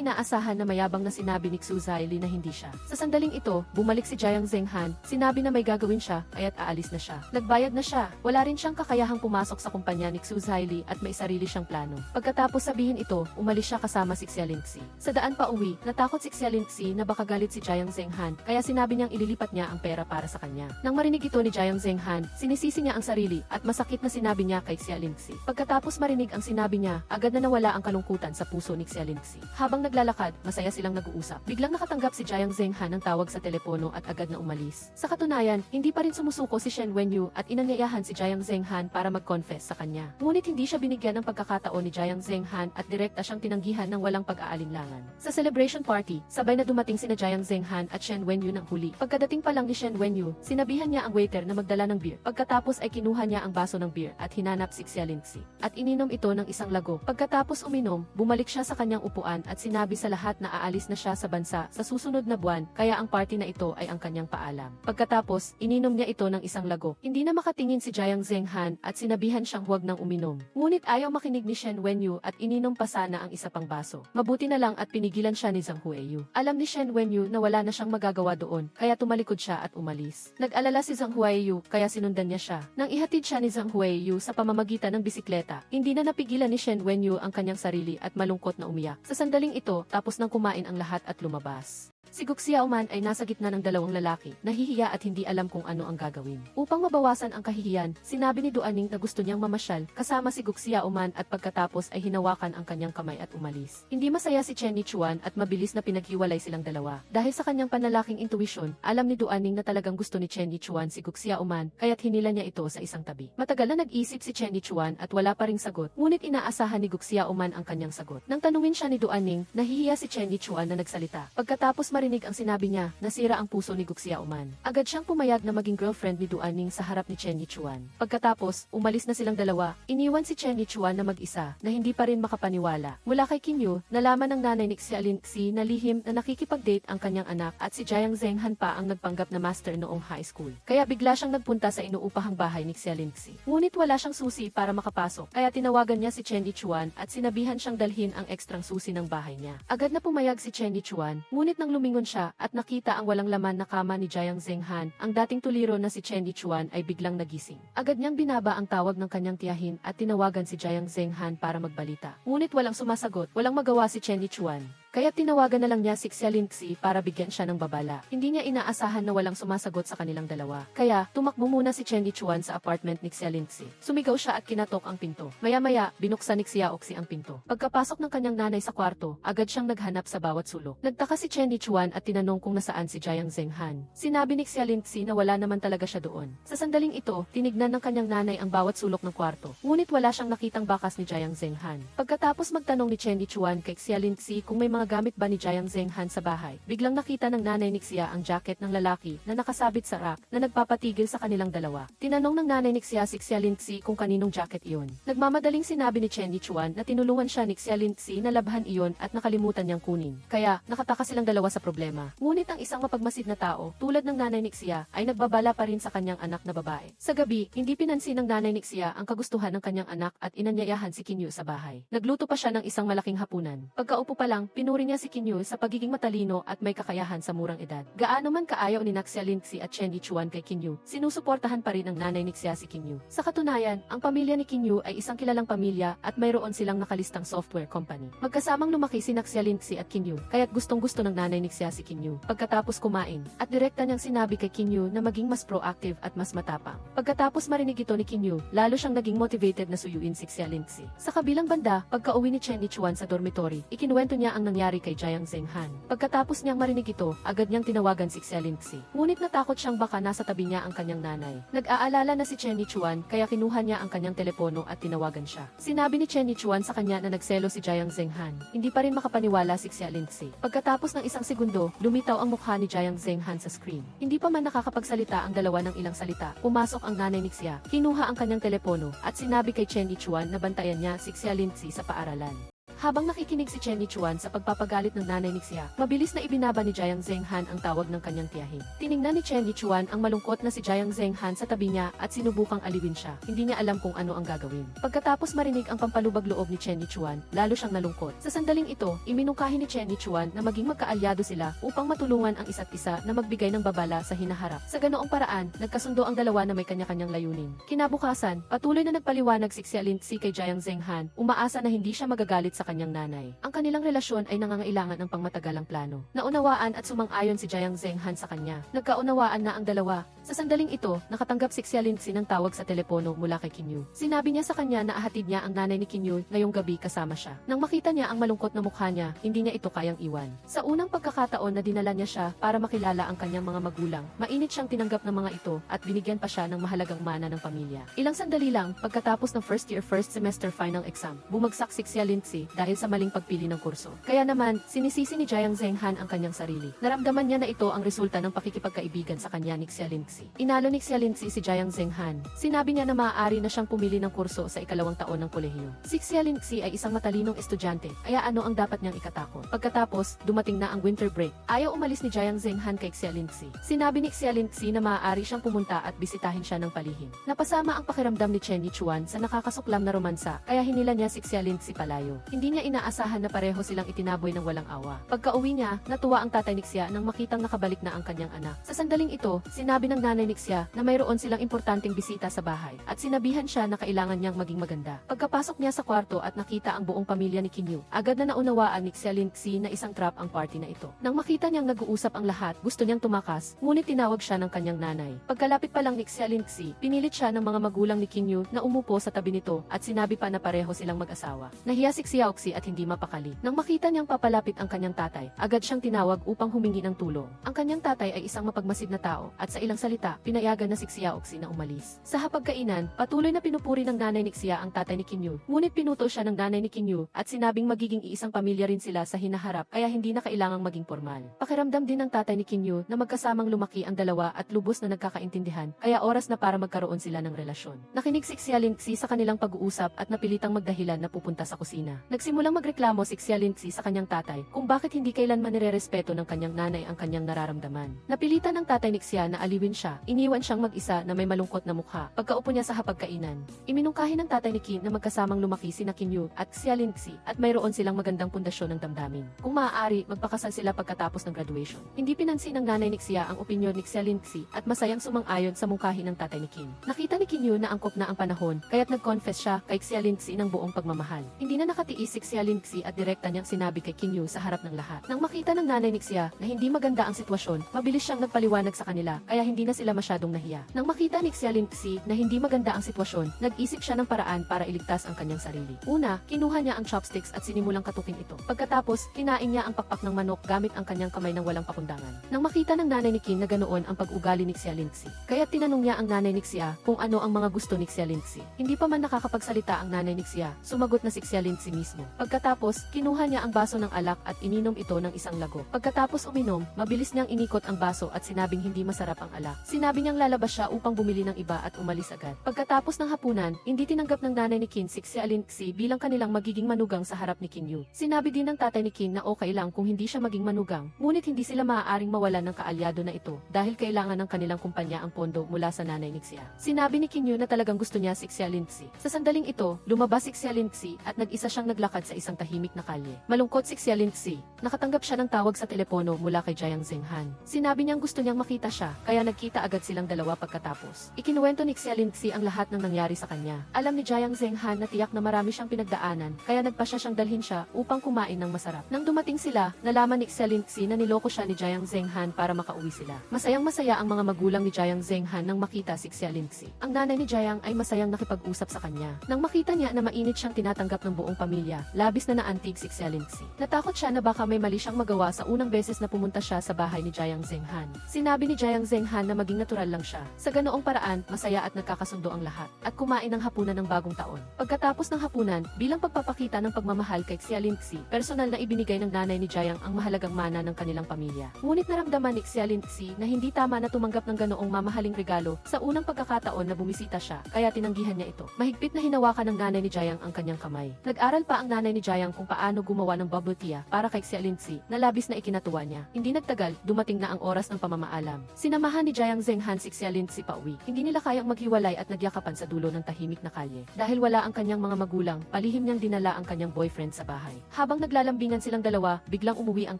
inaasahan na mayabang na sinabi ni Xu Zhaili na hindi siya. Sa sandaling ito, bumalik si Jiang Zhenghan, sinabi na may gagawin siya, kaya't aalis na siya. Nagbayad na siya. Wala rin siyang kakayahang pumasok sa kumpanya ni Xu Zhaili at may sarili siyang plano. Pagkatapos sabihin ito, umalis siya kasama si Xialinxi. Sa daan pa uwi, natakot si Xialinxi na baka galit si Jiang Zhenghan, kaya sinabi niyang ililipat niya ang pera para sa kanya. Nang marinig ito ni Jiang Zhenghan, sinisisi niya ang sarili at masakit na sinabi niya kay Xialinxi. Pagkatapos marinig ang sinabi niya, agad na nawala ang kalungkutan sa puso ni Xialinxi. Habang naglalakad, masaya silang nag-uusap. Biglang nakatanggap si Jiang Zhenghan ng tawag sa telepono at agad na umalis. Sa katunayan, hindi pa rin sumusuko si Shen Wenyu at inanyayahan si Jiang Zhenghan para mag-confess sa kanya. Ngunit hindi siya binigyan ng pagkakataon ni Jiang Zhenghan at direkta siyang tinanggihan ng walang pag-aalinlangan. Sa celebration party, sabay na dumating sina Jiang Zhenghan at Shen Wenyu ng huli. Pagkadating pa lang ni Shen Wenyu, sinabihan niya ang waiter na magdala ng beer. Pagkatapos ay kinuha niya ang baso ng beer at hinanap si Xialinxi. At ininom ito ng isang lago. Pagkatapos uminom, bumalik siya sa kanyang upuan at sinabi sa lahat na aalis na siya sa bansa sa susunod na buwan, kaya ang party na ito ay ang kanyang paalam. Pagkatapos, ininom niya ito ng isang lago. Hindi na makatingin si Jiang Zhenghan at sinabihan siyang huwag nang uminom. Ngunit ayaw makinig ni Shen Wenyu at ininom pa sana ang isa pang baso. Mabuti na lang at pinigilan siya ni Zhang Huiyu. Alam ni Shen Wenyu na wala na siyang magagawa doon, kaya tumalikod siya at umalis. Nag-alala si Zhang Huiyu kaya sinundan niya siya. Nang ihatid siya ni Zhang Huiyu sa pamamagitan ng bisikleta, hindi na napigilan ni Shen Wenyu ang kanyang sarili at malungkot na umiyak. Sa sandaling ito, tapos nang kumain ang lahat at lumabas. Si Gok Xiaoman ay nasa gitna ng dalawang lalaki, nahihiya at hindi alam kung ano ang gagawin. Upang mabawasan ang kahihiyan, sinabi ni Duaning na gusto niyang mamasyal kasama si Gok Xiaoman at pagkatapos ay hinawakan ang kanyang kamay at umalis. Hindi masaya si Chen Nichuan at mabilis na pinaghiwalay silang dalawa. Dahil sa kanyang panlalaking intuition, alam ni Duaning na talagang gusto ni Chen Nichuan si Gok Xiaoman, kaya't hinila niya ito sa isang tabi. Matagal na nag-isip si Chen Nichuan at wala pa ring sagot, ngunit inaasahan ni Gok Xiaoman ang kanyang sagot. Nang tanungin siya ni Duaning, nahihiya si Chen Nichuan na nagsalita. Pagkatapos marinig ang sinabi niya, nasira ang puso ni Gok Xiaoman. Agad siyang pumayag na maging girlfriend ni Duaning sa harap ni Chen Nichuan. Pagkatapos, umalis na silang dalawa. Iniwan si Chen Nichuan na mag-isa, na hindi pa rin makapaniwala. Mula kay Kim Yu, nalaman ng nanay ni Xialinxi na lihim na nakikipag-date ang kanyang anak at si Jiang Zhenghan pa ang nagpanggap na master noong high school. Kaya bigla siyang nagpunta sa inuupahang bahay ni Xialinxi. Ngunit wala siyang susi para makapasok, kaya tinawagan niya si Chen Nichuan at sinabihan siyang dalhin ang ekstrang susi ng bahay niya. Agad na pumayag si Chen Nichuan, ngunit nang lumingon siya at nakita ang walang laman na kama ni Jiang Zhenghan, ang dating tuliro na si Chen Nichuan ay biglang nagising. Agad niyang binaba ang tawag ng kanyang tiyahin at tinawagan si Jiang Zhenghan para magbalita. Ngunit walang sumasagot, walang magawa si Chen Nichuan. Kaya tinawagan na lang niya si Xialinxi para bigyan siya ng babala. Hindi niya inaasahan na walang sumasagot sa kanilang dalawa. Kaya, tumakbo muna si Chen Yichuan sa apartment ni Xialinxi. Sumigaw siya at kinatok ang pinto. Maya-maya, binuksan ni Xiaoxi ang pinto. Pagkapasok ng kanyang nanay sa kwarto, agad siyang naghanap sa bawat sulok. Nagtaka si Chen Yichuan at tinanong kung nasaan si Jiang Zhenghan. Sinabi ni Xialinxi na wala naman talaga siya doon. Sa sandaling ito, tinignan ng kanyang nanay ang bawat sulok ng kwarto. Ngunit wala siyang nakitang bakas ni Jiang Zhenghan. Pagkatapos magtanong ni Chen Yichuan kay Xialinxi kung may mga gamit ba ni Jiang Zhenghan sa bahay, biglang nakita ng nanay ni Xia ang jacket ng lalaki na nakasabit sa rack na nagpapatigil sa kanilang dalawa. Tinanong ng nanay ni Xia si Xialinxi kung kaninong jacket iyon. Nagmamadaling sinabi ni Chen Yichuan na tinulungan siya ni Xialinxi na labhan iyon at nakalimutan niyang kunin. Kaya, nakataka silang dalawa sa problema. Ngunit ang isang mapagmasid na tao, tulad ng nanay ni Xia, ay nagbabala pa rin sa kanyang anak na babae. Sa gabi, hindi pinansin ng nanay ni Xia ang kagustuhan ng kanyang anak at inanyayahan si Kinyu sa bahay. Nagluto pa siya ng isang malaking hapunan. Pagkaupo pa lang, pinuri niya si Kinyu sa pagiging matalino at may kakayahan sa murang edad. Gaano man kaayaw ni Xialinxi at Chen Yichuan kay Kinyu, sinusuportahan pa rin ng nanay ni Xia si Kinyu. Sa katunayan, ang pamilya ni Kinyu ay isang kilalang pamilya at mayroon silang nakalistang software company. Magkasamang lumaki si Xialinxi at Kinyu, kaya't gustong-gusto ng nanay ni Xia si Kinyu. Pagkatapos kumain, at direkta niyang sinabi kay Kinyu na maging mas proactive at mas matapang. Pagkatapos marinig ito ni Kinyu, lalo siyang naging motivated na suyuin si Xialinxi. Sa kabilang banda, pagka-uwi ni Chen Yichuan sa dormitory, ikinuwento niya ang nangyari kay Jiang Zhenghan. Pagkatapos niyang marinig ito, agad niyang tinawagan si Xialinxi. Ngunit natakot siyang baka nasa tabi niya ang kanyang nanay. Nag-aalala na si Chen Yichuan kaya kinuha niya ang kanyang telepono at tinawagan siya. Sinabi ni Chen Yichuan sa kanya na nagselo si Jiang Zhenghan. Hindi pa rin makapaniwala si Xialinxi. Pagkatapos ng isang segundo, lumitaw ang mukha ni Jiang Zhenghan sa screen. Hindi pa man nakakapagsalita ang dalawa ng ilang salita, pumasok ang nanay ni Xia, kinuha ang kanyang telepono at sinabi kay Chen Yichuan na bantayan niya si Xialinxi sa paaralan. Habang nakikinig si Chen Yichuan sa pagpapagalit ng nanay ni Xia, mabilis na ibinaba ni Jiang Zhenghan ang tawag ng kanyang tiyahin. Tiningnan ni Chen Yichuan ang malungkot na si Jiang Zhenghan sa tabi niya at sinubukang aliwin siya. Hindi niya alam kung ano ang gagawin. Pagkatapos marinig ang pampalubag loob ni Chen Yichuan, lalo siyang nalungkot. Sa sandaling ito, iminungkahi ni Chen Yichuan na maging magkaalyado sila upang matulungan ang isa't isa na magbigay ng babala sa hinaharap. Sa ganoong paraan, nagkasundo ang dalawa na may kanya-kanyang layunin. Kinabukasan, patuloy na nagpaliwanag si Xialinxi kay Jiang Zhenghan, umaasa na hindi siya magagalit sa kanyang nanay. Ang kanilang relasyon ay nangangailangan ng pangmatagalang plano. Naunawaan at sumang-ayon si Jiang Zhenghan sa kanya. Nagkaunawaan na ang dalawa. Sa sandaling ito, nakatanggap si Xialinxi ng tawag sa telepono mula kay Kinyu. Sinabi niya sa kanya na ahatid niya ang nanay ni Kinyu ngayong gabi kasama siya. Nang makita niya ang malungkot na mukha niya, hindi niya ito kayang iwan. Sa unang pagkakataon na dinala niya siya para makilala ang kanyang mga magulang, mainit siyang tinanggap ng mga ito at binigyan pa siya ng mahalagang mana ng pamilya. Ilang sandali lang, pagkatapos ng first semester final exam, bumagsak si Xialinxi dahil sa maling pagpili ng kurso. Kaya naman, sinisisi ni Jiang Zhenghan ang kanyang sarili. Naramdaman niya na ito ang resulta ng pakikipagkaibigan sa kanya ni Xialinxi. Inalo ni Xialinxi si Jiang Zhenghan. Sinabi niya na maaari na siyang pumili ng kurso sa ikalawang taon ng kolehiyo. Si Xialinxi ay isang matalinong estudyante, kaya ano ang dapat niyang ikatakot? Pagkatapos, dumating na ang winter break. Ayaw umalis ni Jiang Zhenghan kay Xialinxi. Sinabi ni Xialinxi na maaari siyang pumunta at bisitahin siya ng palihim. Napasama ang pakiramdam ni Chen Yichuan sa nakakasuklam na romansa, kaya hinila niya si Xialinxi palayo. Hindi niya inaasahan na pareho silang itinaboy ng walang awa. Pagka-uwi niya, natuwa ang tatay ni Xia nang makitang nakabalik na ang kanyang anak. Sa sandaling ito, sinabi ng nanay ni Xia na mayroon silang importanteng bisita sa bahay at sinabihan siya na kailangan niyang maging maganda. Pagkapasok niya sa kwarto at nakita ang buong pamilya ni Kinyu, agad na naunawaan ni Xialinxi na isang trap ang party na ito. Nang makita niyang nag-uusap ang lahat, gusto niyang tumakas, ngunit tinawag siya ng kanyang nanay. Pagkalapit pa lang ni Xialinxi, pinilit siya ng mga magulang ni Kinyu na umupo sa tabi nito at sinabi pa na pareho silang mag-asawa. Nahiya si Xiaoxi at hindi mapakali. Nang makita niyang papalapit ang kanyang tatay, agad siyang tinawag upang humingi ng tulong. Ang kanyang tatay ay isang mapagmasid na tao at sa ilang salita, pinayagan na si Xiaoxi na umalis. Sa hapagkainan, patuloy na pinupuri ng nanay ni Xia ang tatay ni Kinyu. Ngunit pinuto siya ng nanay ni Kinyu at sinabing magiging iisang pamilya rin sila sa hinaharap kaya hindi na kailangang maging formal. Pakiramdam din ng tatay ni Kinyu na magkasamang lumaki ang dalawa at lubos na nagkakaintindihan kaya oras na para magkaroon sila ng relasyon. Nakinig si Xialinxi sa kanilang pag-uusap at napilitang magdahilan na pupunta sa kusina. Nagsimulang magreklamo si Xialinxi sa kanyang tatay kung bakit hindi kailanman nirerespeto ng kanyang nanay ang kanyang nararamdaman. Napilitan ng tatay ni Xia na aliwin siya, iniwan siyang mag-isa na may malungkot na mukha. Pagkaupo niya sa hapagkainan, iminungkahi ng tatay ni Qin na magkasamang lumaki sina Kinyu at Xialinxi at mayroon silang magandang pundasyon ng damdamin. Kung maaari, magpakasal sila pagkatapos ng graduation. Hindi pinansin ng nanay ni Xia ang opinyon ni Xialinxi at masayang sumang-ayon sa mungkahi ng tatay ni Qin. Nakita ni Kinyu na angkop na ang panahon, kaya't nag-confess siya kay Xialinxi ng buong pagmamahal. Hindi na nakatiis si Xia Lingxi at direkta niyang sinabi kay Qin Yu sa harap ng lahat. Nang makita ng nanay ni Xia na hindi maganda ang sitwasyon, mabilis siyang nagpaliwanag sa kanila kaya hindi na sila masyadong nahiya. Nang makita ni Xia Lingxi na hindi maganda ang sitwasyon, nag-isip siya ng paraan para iligtas ang kanyang sarili. Una, kinuha niya ang chopsticks at sinimulang katukin ito. Pagkatapos, kinain niya ang pakpak ng manok gamit ang kanyang kamay ng walang pakundangan. Nang makita ng nanay ni Qin na ganoon ang pag-ugali ni Xia Lingxi, kaya tinanong niya ang nanay ni Xia kung ano ang mga gusto ni Xia Lingxi. Hindi pa man nakakapagsalita ang nanay ni Xia, sumagot na si Xia Lingxi mismo. Pagkatapos, kinuha niya ang baso ng alak at ininom ito ng isang lago. Pagkatapos uminom, mabilis niyang inikot ang baso at sinabing hindi masarap ang alak. Sinabi niyang lalabas siya upang bumili ng iba at umalis agad. Pagkatapos ng hapunan, hindi tinanggap ng nanay ni Qin si Xia Lingxi bilang kanilang magiging manugang sa harap ni Qin Yu. Sinabi din ng tatay ni Qin na okay lang kung hindi siya maging manugang, ngunit hindi sila maaaring mawalan ng kaalyado na ito dahil kailangan ng kanilang kumpanya ang pondo mula sa nanay ni Xia. Sinabi ni Qin Yu na talagang gusto niya si Xia Lingxi. Sa sandaling ito, lumabas si Xia Lingxi at nag-isa siyang naglakad sa isang tahimik na kalye. Malungkot si Xia Lingxi. Nakatanggap siya ng tawag sa telepono mula kay Jiang Zhenghan. Sinabi niyang gusto niyang makita siya, kaya nagkita agad silang dalawa pagkatapos. Ikinuwento ni Xia Lingxi ang lahat ng nangyari sa kanya. Alam ni Jiang Zhenghan na tiyak na marami siyang pinagdaanan, kaya nagpasya siyang dalhin siya upang kumain ng masarap. Nang dumating sila, nalaman ni Xia Lingxi na niloko siya ni Jiang Zhenghan para makauwi sila. Masayang-masaya ang mga magulang ni Jiang Zhenghan nang makita si Xia Lingxi. Ang nanay ni Jiang ay masayang nakipag-usap sa kanya. Nang makita niya na mainit siyang tinatanggap ng buong pamilya, labis na naantig si Xia Lingxi. Natakot siya na baka may mali siyang magawa sa unang beses na pumunta siya sa bahay ni Jiang Zhenghan. Sinabi ni Jiang Zhenghan na maging natural lang siya. Sa ganoong paraan, masaya at nagkakasundo ang lahat, at kumain ng hapunan ng bagong taon. Pagkatapos ng hapunan, bilang pagpapakita ng pagmamahal kay Xia Lingxi, personal na ibinigay ng nanay ni Jiang ang mahalagang mana ng kanilang pamilya. Ngunit naramdaman ni Xia Lingxi na hindi tama na tumanggap ng ganoong mamahaling regalo sa unang pagkakataon na bumisita siya, kaya tinanggihan niya ito. Mahigpit na hinawakan ng nanay ni Jiang ang kanyang kamay. Nag-aral pa ang nanay ni Jiang kung paano gumawa ng bubble tea para kay Xia Lingxi na labis na ikinatuwa niya. Hindi nagtagal, dumating na ang oras ng pamamaalam. Sinamahan ni Jiang Zhenghan si Xia Lingxi pauwi. Hindi nila kayang maghiwalay at nagyakapan sa dulo ng tahimik na kalye. Dahil wala ang kanyang mga magulang, palihim niyang dinala ang kanyang boyfriend sa bahay. Habang naglalambingan silang dalawa, biglang umuwi ang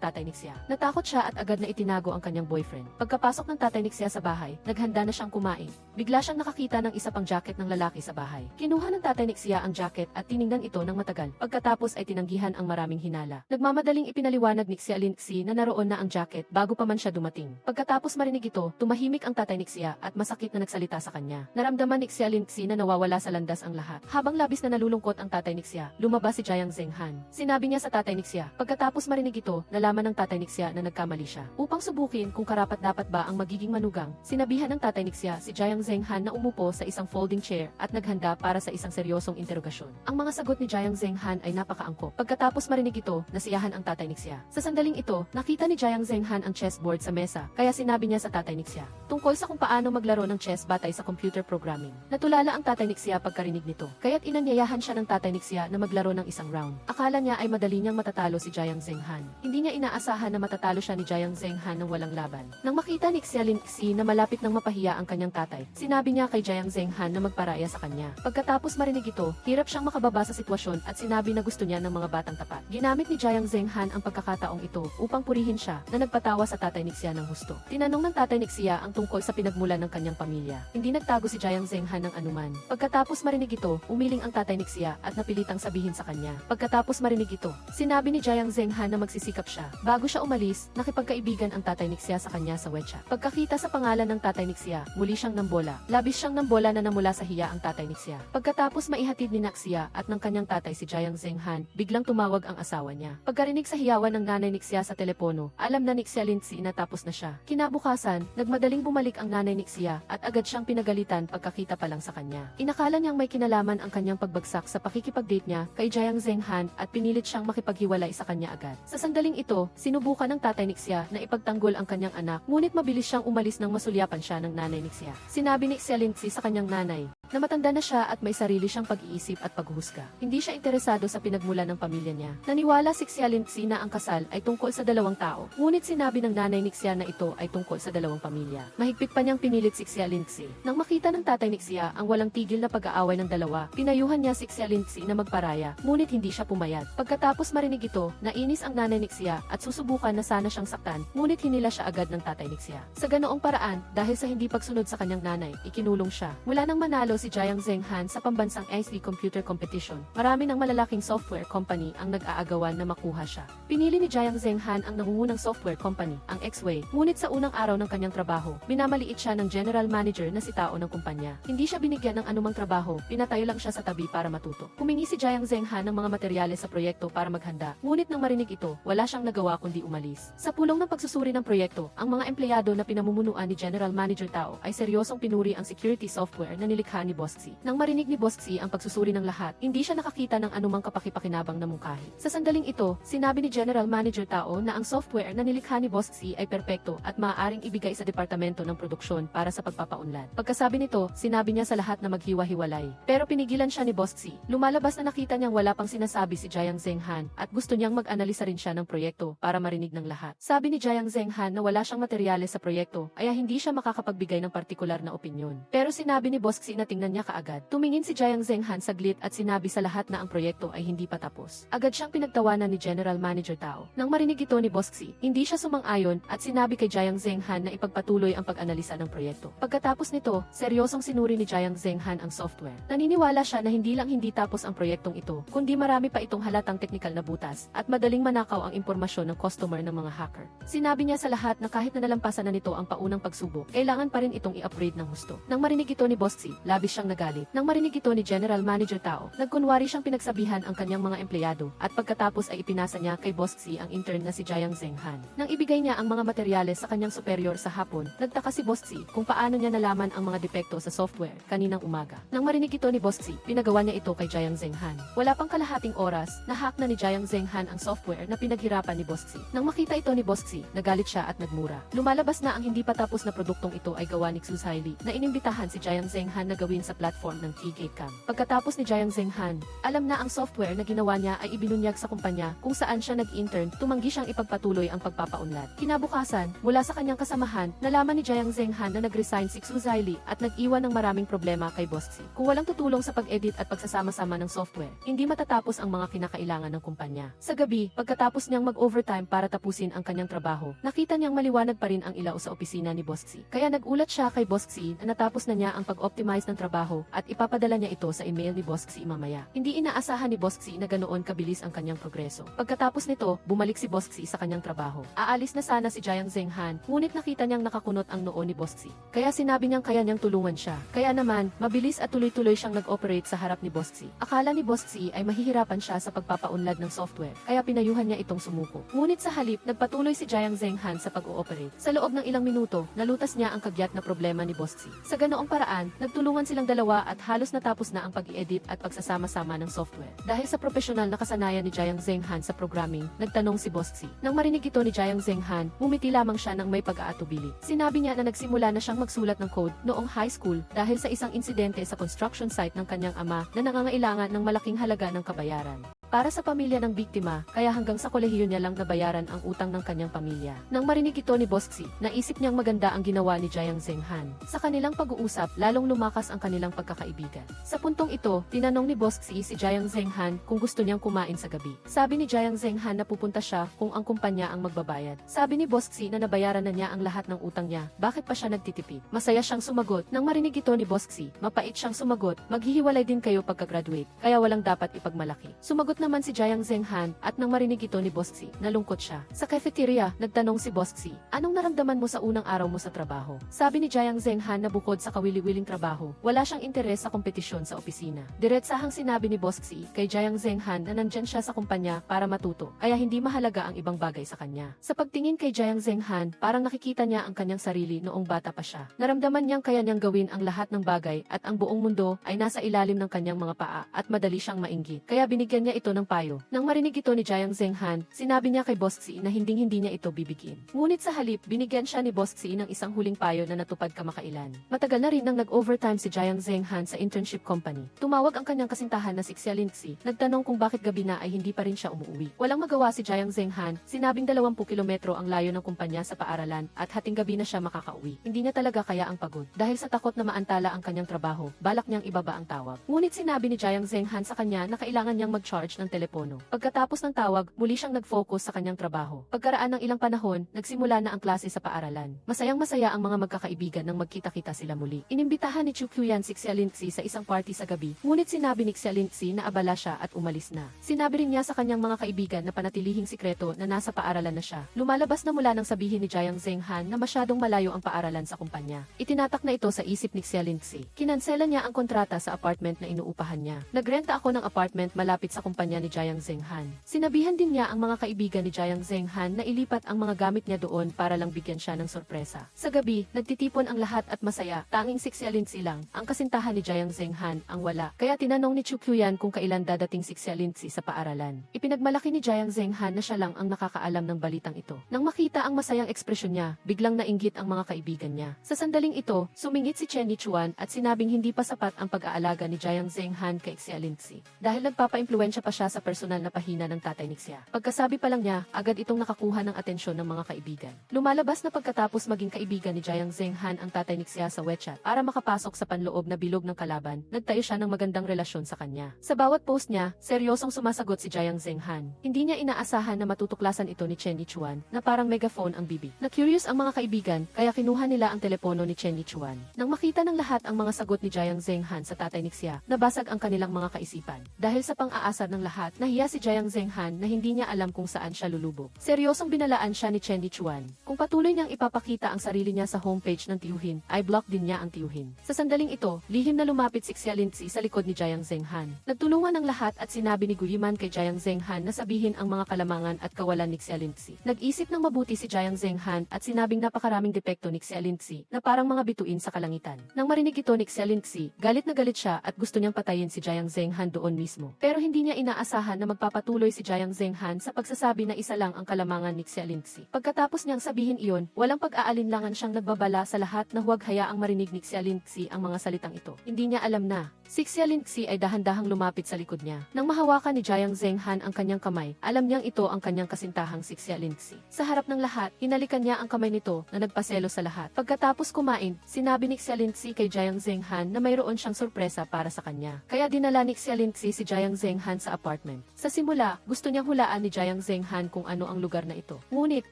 tatay ni Xia. Natakot siya at agad na itinago ang kanyang boyfriend. Pagkapasok ng tatay ni Xia sa bahay, naghanda na siyang kumain. Bigla siyang nakakita ng isa pang jacket ng lalaki sa bahay. Kinuha ng tatay ni Xia ang jacket at tiningnan ito ng matagal. Pagkatapos ay tinanggihan ang maraming hinala. Nagmamadaling ipinaliwanag ni Xia Lingxi na naroon na ang jacket bago pa man siya dumating. Pagkatapos marinig ito, tumahimik ang tatay ni Xia at masakit na nagsalita sa kanya. Naramdaman ni Xia Lingxi na nawawala sa landas ang lahat. Habang labis na nalulungkot ang tatay ni Xia, lumabas si Jiang Zhenghan. Sinabi niya sa tatay ni Xia. Pagkatapos marinig ito, nalaman ng tatay ni Xia na nagkamali siya. Upang subukin kung karapat-dapat ba ang magiging manugang, sinabihan ng tatay ni Xia si Jiang Zhenghan na umupo sa isang folding chair at naghanda para sa isang seryosong interogasyon. Ang mga sagot ni Jiang Zhenghan ay napakaangkop. Pagkatapos marinig ito, nasiyahan ang tatay ni Xia. Sa sandaling ito, nakita ni Jiang Zhenghan ang chessboard sa mesa, kaya sinabi niya sa tatay ni Xia tungkol sa kung paano maglaro ng chess batay sa computer programming. Natulala ang tatay ni Xia pagkarinig nito, kaya't inanyayahan siya ng tatay ni Xia na maglaro ng isang round. Akala niya ay madali niyang matatalo si Jiang Zhenghan. Hindi niya inaasahan na matatalo siya ni Jiang Zhenghan ng walang laban. Nang makita ni Xia Lingxi na malapit nang mapahiya ang kanyang tatay, sinabi niya kay Jiang Zhenghan na magparaya sa kanya. Pagkatapos marinig ito, hirap siyang makababa sa sitwasyon at sinabi na gusto niya ng mga batang tapat. Ginamit ni Jiang Zhenghan ang pagkakataong ito upang purihin siya na nagpatawa sa tatay ni Xia ng husto. Tinanong ng tatay ni Xia ang tungkol sa pinagmulan ng kanyang pamilya. Hindi nagtago si Jiang Zhenghan ng anuman. Pagkatapos marinig ito, umiling ang tatay ni Xia at napilitang sabihin sa kanya. Pagkatapos marinig ito, sinabi ni Jiang Zhenghan na magsisikap siya. Bago siya umalis, nakipagkaibigan ang tatay ni Xia sa kanya sa WeChat. Pagkakita sa pangalan ng tatay ni Xia, muli siyang nambola. Labis siyang nambola na namula sa hiya ang tatay ni Xia. Pagkatapos maihatid ni Xia at ng kanyang tatay si Jiang Zhenghan, biglang tumawag ang asawa niya. Pagkarinig sa hiyawan ng nanay ni Xia sa telepono, alam na ni Xia Lingxi na tapos na siya. Kinabukasan, nagmadaling bumalik ang nanay ni Xia at agad siyang pinagalitan pagkakita pa lang sa kanya. Inakala niyang may kinalaman ang kanyang pagbagsak sa pakikipag-date niya kay Jiang Zhenghan at pinilit siyang makipaghiwalay sa kanya agad. Sa sandaling ito, sinubukan ng tatay ni Xia na ipagtanggol ang kanyang anak, ngunit mabilis siyang umalis nang masulyapan siya ng nanay ni Xia. Sinabi ni Xia Lingxi sa kanyang nanay na matanda na siya at may sarili siyang pag-iisip at paghuhusga. Hindi siya interesado sa pinagmulan ng pamilya niya. Naniwala si Xia Lingxi na ang kasal ay tungkol sa dalawang tao, ngunit sinabi ng nanay ni Xia na ito ay tungkol sa dalawang pamilya. Mahigpit pa niyang pinilit si Xia Lingxi. Nang makita ng tatay ni Xia ang walang tigil na pag-aaway ng dalawa, pinayuhan niya si Xia Lingxi na magparaya, ngunit hindi siya pumayag. Pagkatapos marinig ito, nainis ang nanay ni Xia at susubukan na sana siyang saktan, ngunit hinila siya agad ng tatay ni Xia. Sa ganoong paraan, dahil sa hindi pagsunod sa kanyang nanay, ikinulong siya. Mula nang manalo si Jiang Zhenghan sa pambansang IC Computer Competition. Marami ng malalaking software company ang nag-aagawan na makuha siya. Pinili ni Jiang Zhenghan ang nangungunang software company, ang Xway. Ngunit sa unang araw ng kanyang trabaho, minamaliit siya ng general manager na si Tao ng kumpanya. Hindi siya binigyan ng anumang trabaho, pinatayo lang siya sa tabi para matuto. Humingi si Jiang Zhenghan ng mga materyales sa proyekto para maghanda. Ngunit nang marinig ito, wala siyang nagawa kundi umalis. Sa pulong ng pagsusuri ng proyekto, ang mga empleyado na pinamumunuan ni General Manager Tao ay seryosong pinuri ang security software na nilikha ni Boss Xi. Nang marinig ni Boss Xi ang pagsusuri ng lahat, hindi siya nakakita ng anumang kapakipakinabang na mungkahi. Sa sandaling ito, sinabi ni General Manager Tao na ang software na nilikha ni Boss Xi ay perpekto at maaaring ibigay sa departamento ng produksyon para sa pagpapaunlad. Pagkasabi nito, sinabi niya sa lahat na maghiwa-hiwalay. Pero pinigilan siya ni Boss Xi. Lumalabas na nakita niyang wala pang sinasabi si Jiang Zhenghan at gusto niyang mag-analisa rin siya ng proyekto para marinig ng lahat. Sabi ni Jiang Zhenghan na wala siyang materyales sa proyekto, kaya hindi siya makakapagbigay ng partikular na opinyon. Pero sinabi ni Boss Xi na tingnan niya kaagad. Tumingin si Jiang Zhenghan saglit at sinabi sa lahat na ang proyekto ay hindi pa tapos. Agad siyang pinagtawanan ni General Manager Tao. Nang marinig ito ni Boss Xi, hindi siya sumang-ayon at sinabi kay Jiang Zhenghan na ipagpatuloy ang pag-analisa ng proyekto. Pagkatapos nito, seryosong sinuri ni Jiang Zhenghan ang software. Naniniwala siya na hindi tapos ang proyektong ito, kundi marami pa itong halatang teknikal na butas at madaling manakaw ang impormasyon ng customer ng mga hacker. Sinabi niya sa lahat na kahit na nalampasan na nito ang paunang pagsubok, kailangan pa rin itong i-upgrade ng husto. Nang marinig ito ni Boss Xi, labis siyang nagalit. Nang marinig ito ni General Manager Tao, nagkunwari siyang pinagsabihan ang kanyang mga empleyado at pagkatapos ay ipinasa niya kay Boss Xi ang intern na si Jiang Zhenghan. Nang ibigay niya ang mga materyales sa kanyang superior sa hapon, nagtaka si Boss Xi kung paano niya nalaman ang mga depekto sa software kaninang umaga. Nang marinig ito ni Boss Xi, pinagawa niya ito kay Jiang Zhenghan. Wala pang kalahating oras, nahack na ni Jiang Zhenghan ang software na pinaghirapan ni Boss Xi. Nang makita ito ni Boss Xi, nagalit siya at nagmura. Lumalabas na ang hindi pa tapos na produktong ito ay gawa ni Xu Zhaili na inimbitahan si Jiang Zhenghan na gawin sa platform ng T-Gate Cam. Pagkatapos ni Jiang Zhenghan, alam na ang software na ginawa niya ay ibinunyag sa kumpanya kung saan siya nag-intern, tumanggi siyang ipagpatuloy ang pagpapaunlad. Kinabukasan, mula sa kanyang kasamahan, nalaman ni Jiang Zhenghan na nag-resign si Xu Zhaili at nag-iwan ng maraming problema kay Boss Xi. Kung walang tutulong sa pag-edit at pagsasama-sama ng software, hindi matatapos ang mga kinakailangan ng kumpanya. Sa gabi, pagkatapos niyang mag-overtime para tapusin ang kanyang trabaho, nakita niyang maliwanag pa rin ang ilaw sa opisina ni Boss Xi. Kaya nagulat siya kay Boss Xi na natapos na niya ang pag-optimize ng trabaho at ipapadala niya ito sa email ni Boss Xi mamaya. Hindi inaasahan ni Boss Xi na ganoon kabilis ang kanyang progreso. Pagkatapos nito, bumalik si Boss Xi sa kanyang trabaho. Aalis na sana si Jiang Zhenghan, ngunit nakita niyang nakakunot ang noo ni Boss Xi. Kaya sinabi niyang kaya niyang tulungan siya. Kaya naman, mabilis at tuloy-tuloy siyang nag-operate sa harap ni Boss Xi. Akala ni Boss Xi ay mahihirapan siya sa pagpapaunlad ng software, kaya pinayuhan niya itong sumuko. Ngunit sa halip, nagpatuloy si Jiang Zhenghan sa pag-ooperate. Sa loob ng ilang minuto, nalutas niya ang kagyat na problema ni Boss Xi. Sa ganoong paraan, nagtulungan silang dalawa at halos natapos na ang pag-i-edit at pagsasama-sama ng software. Dahil sa profesional na kasanayan ni Jiang Zhenghan sa programming, nagtanong si Boss Xi. Nang marinig ito ni Jiang Zhenghan, bumiti lamang siya ng may pag-aatubili. Sinabi niya na nagsimula na siyang magsulat ng code noong high school dahil sa isang insidente sa construction site ng kanyang ama na nangangailangan ng malaking halaga ng kabayaran para sa pamilya ng biktima, kaya hanggang sa kolehiyo niya lang nabayaran ang utang ng kanyang pamilya. Nang marinig ito ni Boss Xi, naisip niyang maganda ang ginawa ni Jiang Zhenghan. Sa kanilang pag-uusap, lalong lumakas ang kanilang pagkakaibigan. Sa puntong ito, tinanong ni Boss Xi si Jiang Zhenghan kung gusto niyang kumain sa gabi. Sabi ni Jiang Zhenghan na pupunta siya kung ang kumpanya ang magbabayad. Sabi ni Boss Xi na nabayaran na niya ang lahat ng utang niya, bakit pa siya nagtitipid? Masaya siyang sumagot. Nang marinig ito ni Boss Xi, mapait siyang sumagot, maghihiwalay din kayo pagka-graduate, kaya walang dapat ipagmalaki. Sumagot naman si Jiang Zhenghan at nang marinig ito ni Boss Xi, nalungkot siya. Sa cafeteria, nagtanong si Boss Xi, anong naramdaman mo sa unang araw mo sa trabaho? Sabi ni Jiang Zhenghan na bukod sa kawili-wiling trabaho, wala siyang interes sa kompetisyon sa opisina. Diretsahang sinabi ni Boss Xi kay Jiang Zhenghan na nandyan siya sa kumpanya para matuto, kaya hindi mahalaga ang ibang bagay sa kanya. Sa pagtingin kay Jiang Zhenghan, parang nakikita niya ang kanyang sarili noong bata pa siya. Naramdaman niyang kaya niyang gawin ang lahat ng bagay at ang buong mundo ay nasa ilalim ng kanyang mga paa at madali siyang mainggit. Kaya binigyan niya ito ng payo. Nang marinig ito ni Jiang Zhenghan, sinabi niya kay Boss Xi na hindi niya ito bibigyan. Ngunit sa halip, binigyan siya ni Boss Xi ng isang huling payo na natupad kamakailan. Matagal na rin nang nag-overtime si Jiang Zhenghan sa internship company. Tumawag ang kanyang kasintahan na si Xialin Xi, nagtanong kung bakit gabi na ay hindi pa rin siya umuwi. Walang magawa si Jiang Zhenghan, sinabing 20 kilometro ang layo ng kumpanya sa paaralan at hating gabi na siya makakauwi. Hindi niya talaga kaya ang pagod. Dahil sa takot na maantala ang kanyang trabaho, balak niyang ibaba ang tawag. Ngunit sinabi ni Jiang Zhenghan sa kanya na kailangan niyang mag-charge ng telepono. Pagkatapos ng tawag, muli siyang nag-focus sa kanyang trabaho. Pagkaraan ng ilang panahon, nagsimula na ang klase sa paaralan. Masayang-masaya ang mga magkakaibigan nang magkita-kita sila muli. Inimbitahan ni Chu Kyuyan si Xiaolingzi sa isang party sa gabi, ngunit sinabi ni Xiaolingzi na abala siya at umalis na. Sinabi rin niya sa kanyang mga kaibigan na panatilihing sikreto na nasa paaralan na siya. Lumalabas na mula nang sabihin ni Jiang Zhenghan na masyadong malayo ang paaralan sa kumpanya. Itinatak na ito sa isip ni Xiaolingzi. Kinansela niya ang kontrata sa apartment na inuupahan niya. Nagrenta ako ng apartment malapit sa kumpanya ni Jiang Zhenghan. Sinabihan din niya ang mga kaibigan ni Jiang Zhenghan na ilipat ang mga gamit niya doon para lang bigyan siya ng sorpresa. Sa gabi, nagtitipon ang lahat at masaya. Tanging si Xiaolingzi lang, ang kasintahan ni Jiang Zhenghan, ang wala. Kaya tinanong ni Chu Kyuyan kung kailan dadating si Xiaolingzi sa paaralan. Ipinagmalaki ni Jiang Zhenghan na siya lang ang nakakaalam ng balitang ito. Nang makita ang masayang ekspresyon niya, biglang nainggit ang mga kaibigan niya. Sa sandaling ito, sumingit si Chen Yichuan at sinabing hindi pa sapat ang pag-aalaga ni Jiang Zhenghan kay Xiaolingzi. Dahil nagpapa-impluwensya pa siya sa personal na pahina ng tatay ni Xia. Pagkasabi pa lang niya, agad itong nakakuha ng atensyon ng mga kaibigan. Lumalabas na pagkatapos maging kaibigan ni Jiang Zhenghan ang tatay ni Xia sa WeChat para makapasok sa panloob na bilog ng kalaban, nagtayo siya ng magandang relasyon sa kanya. Sa bawat post niya, seryosong sumasagot si Jiang Zhenghan. Hindi niya inaasahan na matutuklasan ito ni Chen Yichuan na parang megaphone ang bibig. Na-curious ang mga kaibigan, kaya kinuha nila ang telepono ni Chen Yichuan. Nang makita ng lahat ang mga sagot ni Jiang Zhenghan sa tatay ni Xia, nabasag ang kanilang mga kaisipan. Dahil sa pang-aasar ng lahat, nahiya si Jiang Zhenghan na hindi niya alam kung saan siya lulubog. Seryosong binalaan siya ni Chen Yichuan. Kung patuloy niyang ipapakita ang sarili niya sa homepage ng tiyuhin, ay block din niya ang tiyuhin. Sa sandaling ito, lihim na lumapit si Xiaolingzi sa likod ni Jiang Zhenghan. Nagtulungan ang lahat at sinabi ni Guyiman kay Jiang Zhenghan na sabihin ang mga kalamangan at kawalan ni Xiaolingzi. Nag-isip ng mabuti si Jiang Zhenghan at sinabing napakaraming depekto ni Xiaolingzi na parang mga bituin sa kalangitan. Nang marinig ito ni Xiaolingzi, galit na galit siya at gusto niyang patayin si Jiang Zhenghan doon mismo. Pero hindi niya inaasahan na magpapatuloy si Jiang Zhenghan sa pagsasabi na isa lang ang kalamangan ni Xiaolingzi. Pagkatapos niyang sabihin iyon, walang pag-aalinlangan siyang nagbabala sa lahat na huwag hayaang marinig ni Xiaolingzi ang mga salitang ito. Hindi niya alam na si Xiaolingzi ay dahan-dahang lumapit sa likod niya. Nang mahawakan ni Jiang Zhenghan ang kanyang kamay, alam niyang ito ang kanyang kasintahang si Xiaolingzi. Sa harap ng lahat, hinalikan niya ang kamay nito na nagpaselo sa lahat. Pagkatapos kumain, sinabi ni Xiaolingzi kay Jiang Zhenghan na mayroon siyang sorpresa para sa kanya. Kaya dinala ni Xiaolingzi si Jiang Zhenghan sa apartment. Sa simula, gusto niyang hulaan ni Jiang Zhenghan kung ano ang lugar na ito. Ngunit,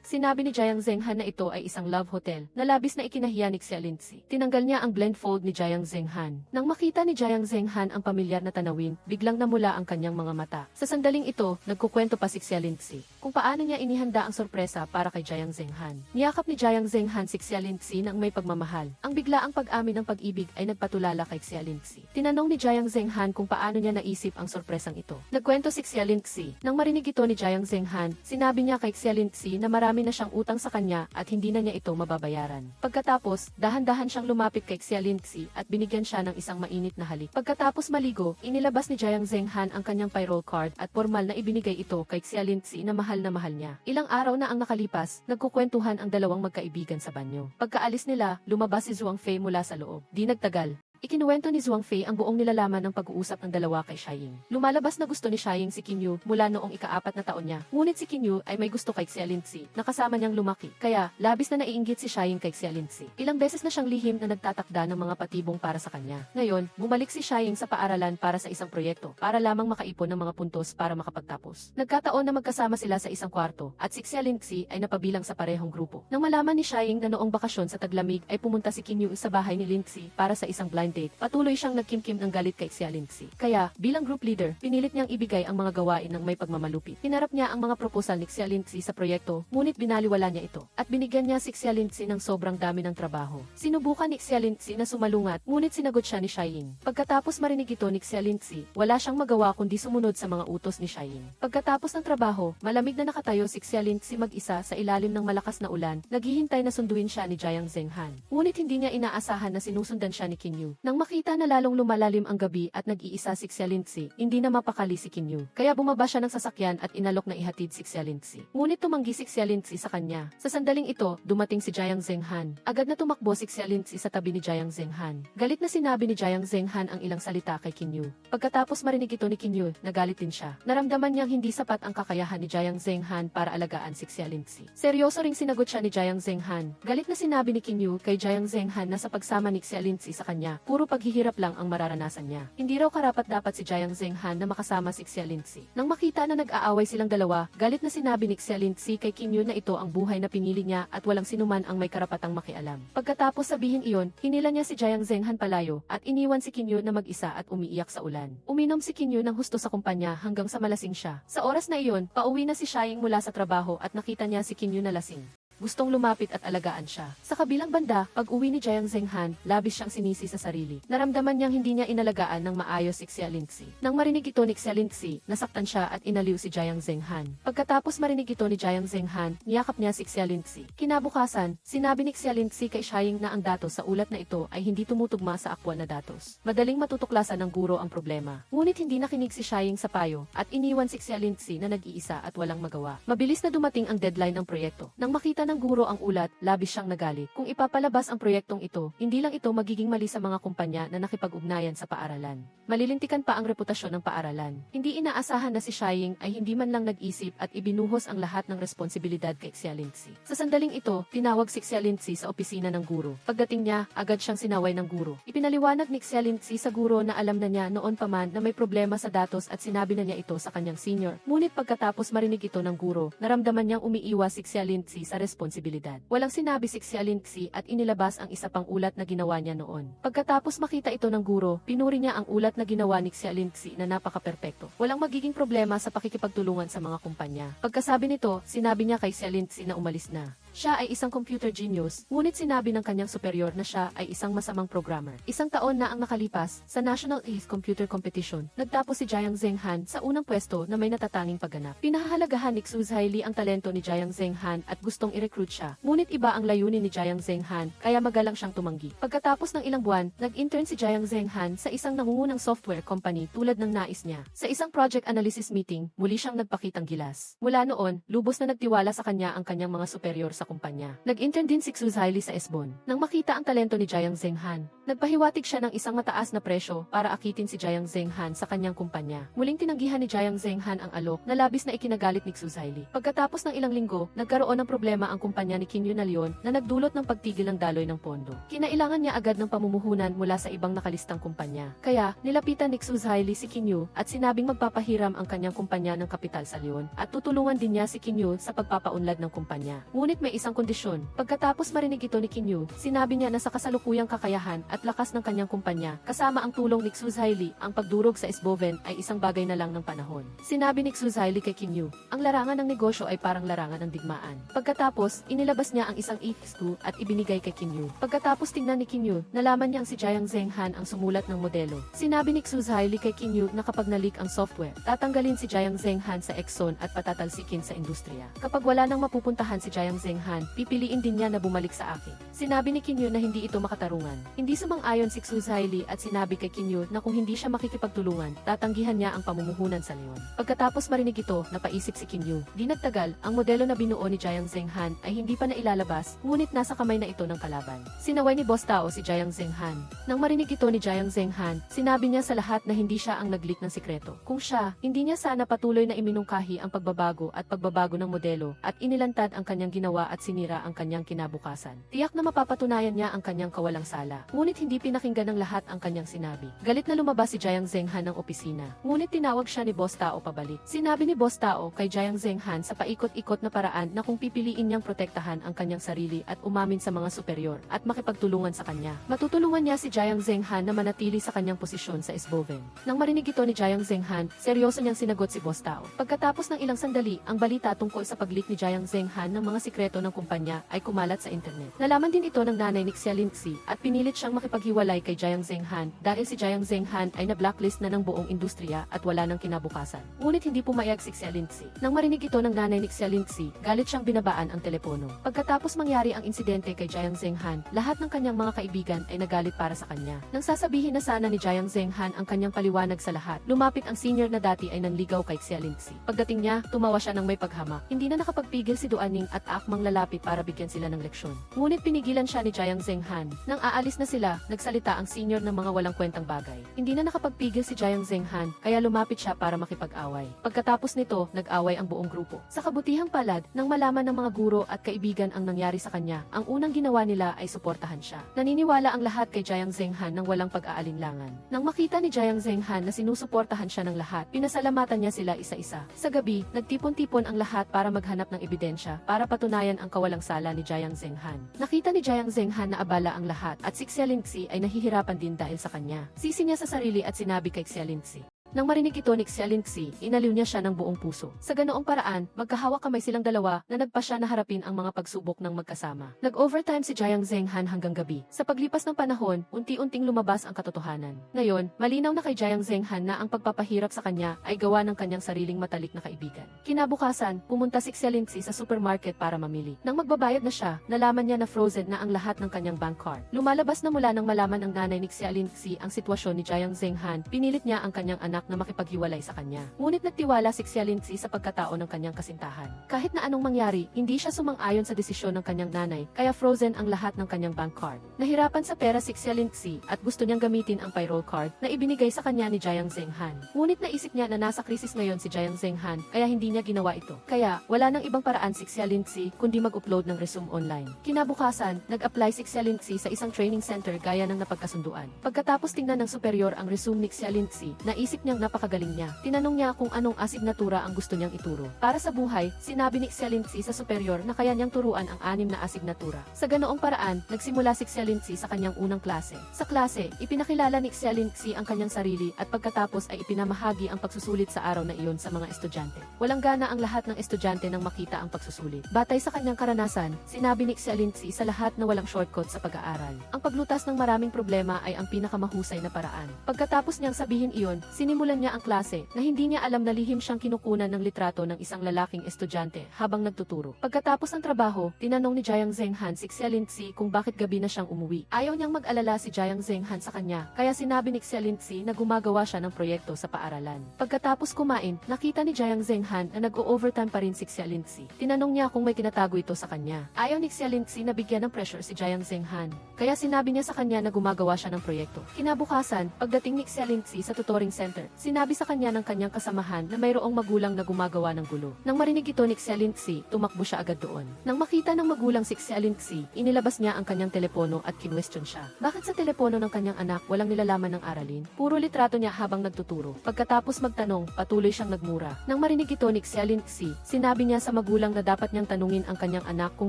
sinabi ni Jiang Zhenghan na ito ay isang love hotel na labis na ikinahiya ni Xiaolingzi. Tinanggal niya ang blindfold ni Jiang Zhenghan. Nang makita ni Jiang Zhenghan ang pamilyar na tanawin, biglang namula ang kanyang mga mata. Sa sandaling ito, nagkukwento pa si Xiaolingzi kung paano niya inihanda ang sorpresa para kay Jiang Zhenghan. Niyakap ni Jiang Zhenghan si Xiaolingzi nang may pagmamahal. Ang biglaang pag-amin ng pag-ibig ay nagpatulala kay Xiaolingzi. Tinanong ni Jiang Zhenghan kung paano niya naisip ang sorpresang ito. Nagkwento si Xiaolingzi. Nang marinig ito ni Jiang Zhenghan, sinabi niya kay Xiaolingzi na marami na siyang utang sa kanya at hindi na niya ito mababayaran. Pagkatapos, dahan-dahan siyang lumapit kay Xiaolingzi at binigyan siya ng isang mainit na halik. Pagkatapos maligo, inilabas ni Jiang Zhenghan ang kanyang payroll card at formal na ibinigay ito kay Xiaolingzi na mahal niya. Ilang araw na ang nakalipas, nagkukwentuhan ang dalawang magkaibigan sa banyo. Pagkaalis nila, lumabas si Zhuang Fei mula sa loob. Di nagtagal, ikinuwento ni Zhuang Fei ang buong nilalaman ng pag-uusap ng dalawa kay Xiaoying. Lumalabas na gusto ni Xiaoying si Qin Yu mula noong ika-4 na taon niya. Ngunit si Qin Yu ay may gusto kay Xiaolingzi na kasama niyang lumaki. Kaya, labis na naiinggit si Xiaoying kay Xiaolingzi. Ilang beses na siyang lihim na nagtatakda ng mga patibong para sa kanya. Ngayon, bumalik si Xiaoying sa paaralan para sa isang proyekto para lamang makaipon ng mga puntos para makapagtapos. Nagkataon na magkasama sila sa isang kwarto at si Xiaolingzi ay napabilang sa parehong grupo. Nang malaman ni Xiaoying na noong bakasyon sa taglamig ay pumunta si Qin Yu sa bahay ni Lingzi para sa isang blind date, patuloy siyang nagkimkim ng galit kay Xiaolingzi. Kaya, bilang group leader, pinilit niyang ibigay ang mga gawain ng may pagmamalupit. Hinarap niya ang mga proposal ni Xiaolingzi sa proyekto, ngunit binaliwala niya ito. At binigyan niya si Xiaolingzi ng sobrang dami ng trabaho. Sinubukan ni Xiaolingzi na sumalungat, ngunit sinagot siya ni Xiaoying. Pagkatapos marinig ito ni Xiaolingzi, wala siyang magawa kundi sumunod sa mga utos ni Xiaoying. Pagkatapos ng trabaho, malamig na nakatayo si Xiaolingzi mag-isa sa ilalim ng malakas na ulan, naghihintay na sunduin siya ni Jiang Zhenghan. Ngunit hindi niya inaasahan na sinusundan siya ni Qin Yu. Nang makita na lalong lumalalim ang gabi at nag-iisa si Xiaolingzi, hindi na mapakali si Qin Yu. Kaya bumaba siya ng sasakyan at inalok na ihatid si Xiaolingzi. Ngunit tumanggi si Xiaolingzi sa kanya. Sa sandaling ito, dumating si Jiang Zhenghan. Agad na tumakbo si Xiaolingzi sa tabi ni Jiang Zhenghan. Galit na sinabi ni Jiang Zhenghan ang ilang salita kay Qin Yu. Pagkatapos marinig ito ni Qin Yu, nagalit din siya. Naramdaman niyang hindi sapat ang kakayahan ni Jiang Zhenghan para alagaan si Xiaolingzi. Seryoso ring sinagot siya ni Jiang Zhenghan. Galit na sinabi ni Qin Yu kay Jiang Zhenghan na sa pagsama ni Xiaolingzi sa kanya, puro paghihirap lang ang mararanasan niya. Hindi raw karapat-dapat si Jiang Zenghan na makasama si Xia Lingzi. Nang makita na nag-aaway silang dalawa, galit na sinabi ni Xia Lingzi kay Qin Yu na ito ang buhay na pinili niya at walang sinuman ang may karapatang makialam. Pagkatapos sabihin iyon, hinila niya si Jiang Zenghan palayo at iniwan si Qin Yu na mag-isa at umiiyak sa ulan. Uminom si Qin Yu ng husto sa kumpanya hanggang sa malasing siya. Sa oras na iyon, pauwi na si Xiaoying mula sa trabaho at nakita niya si Qin Yu na lasing. Gustong lumapit at alagaan siya. Sa kabilang banda, pag-uwi ni Jiang Zenghan, labis siyang sinisi sa sarili. Naramdaman niyang hindi niya inalagaan ng maayos si Xia Lingzi. Nang marinig ito ni Xia Lingzi, nasaktan siya at inaliw si Jiang Zenghan. Pagkatapos marinig ito ni Jiang Zenghan, niyakap niya si Xia Lingzi. Kinabukasan, sinabi ni Xia Lingzi kay Xiaoying na ang datos sa ulat na ito ay hindi tumutugma sa aktwal na datos. Madaling matutuklasan ng guro ang problema. Ngunit hindi nakinig si Xiaoying sa payo at iniwan si Xia Lingzi na nag-iisa at walang magawa. Mabilis na dumating ang deadline ng proyekto. Nang makita ng guro ang ulat, labis siyang nagalit. Kung ipapalabas ang proyektong ito, hindi lang ito magiging mali sa mga kumpanya na nakipag-ugnayan sa paaralan. Malilintikan pa ang reputasyon ng paaralan. Hindi inaasahan na si Xiaoying ay hindi man lang nag-isip at ibinuhos ang lahat ng responsibilidad kay Xia Lingzi. Sa sandaling ito, tinawag si Xia Lingzi sa opisina ng guro. Pagdating niya, agad siyang sinaway ng guro. Ipinaliwanag ni Xia Lingzi sa guro na alam na niya noon pa man na may problema sa datos at sinabi na niya ito sa kanyang senior. Ngunit pagkatapos marinig ito ng guro, naramdaman niyang umiiwas si Xia Lingzi sa responsibilidad. Walang sinabi si Xia Lingzi at inilabas ang isa pang ulat na ginawa niya noon. Pagkatapos makita ito ng guro, pinuri niya ang ulat na ginawa ni Xia Lingzi na napaka-perpekto. Walang magiging problema sa pakikipagtulungan sa mga kumpanya. Pagkasabi nito, sinabi niya kay Xia Lingzi na umalis na. Siya ay isang computer genius, ngunit sinabi ng kanyang superior na siya ay isang masamang programmer. Isang taon na ang nakalipas, sa National Ace Computer Competition, nagtapos si Jiang Zenghan sa unang pwesto na may natatanging pagganap. Pinahahalagahan ni Xu Zhaili ang talento ni Jiang Zenghan at gustong i-recruit siya. Ngunit iba ang layunin ni Jiang Zenghan, kaya magalang siyang tumanggi. Pagkatapos ng ilang buwan, nag-intern si Jiang Zenghan sa isang nangungunang software company tulad ng nais niya. Sa isang project analysis meeting, muli siyang nagpakitang gilas. Mula noon, lubos na nagtiwala sa kanya ang kanyang mga superior sa kumpanya. Nag-intern din si Xu Zhaili sa Esbon. Nang makita ang talento ni Jiang Zenghan, nagpahiwatig siya ng isang mataas na presyo para akitin si Jiang Zenghan sa kanyang kumpanya. Muling tinanggihan ni Jiang Zenghan ang alok na labis na ikinagalit ni Xu Zhaili. Pagkatapos ng ilang linggo, nagkaroon ng problema ang kumpanya ni Qin Yu na Leon na nagdulot ng pagtigil ng daloy ng pondo. Kinailangan niya agad ng pamumuhunan mula sa ibang nakalistang kumpanya. Kaya, nilapitan ni Xu Zhaili si Qin Yu at sinabing magpapahiram ang kanyang kumpanya ng kapital sa Leon at tutulungan din niya si Qin Yu sa pagpapaunlad ng kumpanya. Ngunit may isang kondisyon. Pagkatapos marinig ito ni Qin Yu, sinabi niya na sa kasalukuyang kakayahan at lakas ng kanyang kumpanya, kasama ang tulong ni Xu Zhaili, ang pagdurog sa Esboven ay isang bagay na lang ng panahon. Sinabi ni Xu Zhaili kay Qin Yu, ang larangan ng negosyo ay parang larangan ng digmaan. Pagkatapos, inilabas niya ang isang EX2 at ibinigay kay Qin Yu. Pagkatapos tingnan ni Qin Yu, nalaman niyang si Jiang Zenghan ang sumulat ng modelo. Sinabi ni Xu Zhaili kay Qin Yu na kapag nalik ang software, tatanggalin si Jiang Zenghan sa Exxon at patatalsikin sa industriya. Kapag wala nang mapupuntahan si Jiang Zenghan, pipiliin din niya na bumalik sa akin. Sinabi ni Qin Yu na hindi ito makatarungan. Hindi sumang-ayon si Xu Zhaili at sinabi kay Qin Yu na kung hindi siya makikipagtulungan, tatanggihan niya ang pamumuhunan sa Leon. Pagkatapos marinig ito, napaisip si Qin Yu. Di nagtagal, ang modelo na binuo ni Jiang Zenghan ay hindi pa nailalabas, ngunit nasa kamay na ito ng kalaban. Sinaway ni Boss Tao si Jiang Zenghan. Nang marinig ito ni Jiang Zenghan, sinabi niya sa lahat na hindi siya ang nag-leak ng sikreto. Kung siya, hindi niya sana patuloy na iminungkahi ang pagbabago ng modelo at inilantad ang kanyang ginawa at sinira ang kanyang kinabukasan. Tiyak na mapapatunayan niya ang kanyang kawalang sala. Ngunit hindi pinakinggan ng lahat ang kanyang sinabi. Galit na lumabas si Jiang Zenghan ng opisina. Ngunit tinawag siya ni Boss Tao pabalik. Sinabi ni Boss Tao kay Jiang Zenghan sa paikot-ikot na paraan na kung pipiliin niyang protektahan ang kanyang sarili at umamin sa mga superior at makipagtulungan sa kanya, matutulungan niya si Jiang Zenghan na manatili sa kanyang posisyon sa Esboven. Nang marinig ito ni Jiang Zenghan, seryoso niyang sinagot si Boss Tao. Pagkatapos ng ilang sandali, ang balita tungkol sa pag-leak ni Jiang Zenghan ng mga sikreto ng kumpanya ay kumalat sa internet. Nalaman din ito ng nanay ni Xia Lingzi at pinilit siyang makipaghiwalay kay Jiang Zenghan dahil si Jiang Zenghan ay na-blacklist na ng buong industriya at wala ng kinabukasan. Ngunit hindi pumayag si Xia Lingzi. Nang marinig ito ng nanay ni Xia Lingzi, galit siyang binabaan ang telepono. Pagkatapos mangyari ang insidente kay Jiang Zenghan, lahat ng kanyang mga kaibigan ay nagalit para sa kanya. Nang sasabihin na sana ni Jiang Zenghan ang kanyang paliwanag sa lahat, lumapit ang senior na dati ay nanligaw kay Xia Lingzi. Pagdating niya, tumawa siya ng may paghamak. Hindi na nakapagpigil si Duaning at akmang lalapit para bigyan sila ng leksyon. Ngunit pinigilan siya ni Jiang Zenghan. Nang aalis na sila, nagsalita ang senior ng mga walang kwentang bagay. Hindi na nakapagpigil si Jiang Zenghan, kaya lumapit siya para makipag-away. Pagkatapos nito, nag-away ang buong grupo. Sa kabutihang palad, nang malaman ng mga guro at kaibigan ang nangyari sa kanya, ang unang ginawa nila ay suportahan siya. Naniniwala ang lahat kay Jiang Zenghan nang walang pag-aalinlangan. Nang makita ni Jiang Zenghan na sinusuportahan siya ng lahat, pinasalamatan niya sila isa-isa. Sa gabi, nagtipon-tipon ang lahat para maghanap ng ebidensya para patunayan ang kawalang sala ni Jiang Zenghan. Nakita ni Jiang Zenghan na abala ang lahat at si Xia Lingxi ay nahihirapan din dahil sa kanya. Sisi niya sa sarili at sinabi kay Xia Lingxi. Nang marinig ito ni Xia Lingxi, inaliw niya siya ng buong puso. Sa ganoong paraan, magkahawak kamay silang dalawa na nagpasya na harapin ang mga pagsubok ng magkasama. Nag-overtime si Jiang Zenghan hanggang gabi. Sa paglipas ng panahon, unti-unting lumabas ang katotohanan. Ngayon, malinaw na kay Jiang Zenghan na ang pagpapahirap sa kanya ay gawa ng kanyang sariling matalik na kaibigan. Kinabukasan, pumunta si Xia Lingxi sa supermarket para mamili. Nang magbabayad na siya, nalaman niya na frozen na ang lahat ng kanyang bank card. Lumalabas na mula nang malaman ng nanay ni Xia Lingxi ang sitwasyon ni Jiang Zenghan, pinilit niya ang kanyang anak na makipaghiwalay sa kanya. Ngunit nagtiwala si Xia Lingxi sa pagkatao ng kanyang kasintahan. Kahit na anong mangyari, hindi siya sumang-ayon sa desisyon ng kanyang nanay, kaya frozen ang lahat ng kanyang bank card. Nahirapan sa pera si Xia Lingxi at gusto niyang gamitin ang payroll card na ibinigay sa kanya ni Jiang Zenghan. Ngunit naisip niya na nasa krisis ngayon si Jiang Zenghan, kaya hindi niya ginawa ito. Kaya, wala nang ibang paraan si Xia Lingxi kundi mag-upload ng resume online. Kinabukasan, nag-apply si Xia Lingxi sa isang training center gaya ng napagkasunduan. Pagkatapos tingnan ng superior ang resume ni Xia Lingxi, naisip niyang napakagaling niya. Tinanong niya kung anong asignatura ang gusto niyang ituro. Para sa buhay, sinabi ni Xia Lingxi sa superior na kaya niyang turuan ang 6 na asignatura. Sa ganoong paraan, nagsimula si Xia Lingxi sa kanyang unang klase. Sa klase, ipinakilala ni Xia Lingxi ang kanyang sarili at pagkatapos ay ipinamahagi ang pagsusulit sa araw na iyon sa mga estudyante. Walang gana ang lahat ng estudyante nang makita ang pagsusulit. Batay sa kanyang karanasan, sinabi ni Xia Lingxi sa lahat na walang shortcut sa pag-aaral. Ang paglutas ng maraming problema ay ang pinakamahusay na paraan. Pagkatapos niyang sabihin iyon, sinimulan niya ang klase na hindi niya alam na lihim siyang kinukunan ng litrato ng isang lalaking estudyante habang nagtuturo. Pagkatapos ng trabaho, tinanong ni Jiang Zenghan si Xia Lingxi kung bakit gabi na siyang umuwi. Ayaw niyang mag-alala si Jiang Zenghan sa kanya, kaya sinabi ni Xia Lingxi na gumagawa siya ng proyekto sa paaralan. Pagkatapos kumain, nakita ni Jiang Zenghan na nag-o-overtime pa rin si Xia Lingxi. Tinanong niya kung may tinatago ito sa kanya. Ayaw ni Xia Lingxi na bigyan ng pressure si Jiang Zenghan, kaya sinabi niya sa kanya na gumagawa siya ng proyekto. Kinabukasan, pagdating ni Xia Lingxi sa tutoring center, sinabi sa kanya ng kanyang kasamahan na mayroong magulang na gumagawa ng gulo. Nang marinig ito ni Xia Lingxi, tumakbo siya agad doon. Nang makita ng magulang si Xia Lingxi, inilabas niya ang kanyang telepono at kinwestiyon siya. Bakit sa telepono ng kanyang anak walang nilalaman ng aralin? Puro litrato niya habang nagtuturo. Pagkatapos magtanong, patuloy siyang nagmura. Nang marinig ito ni Xia Lingxi, sinabi niya sa magulang na dapat niyang tanungin ang kanyang anak kung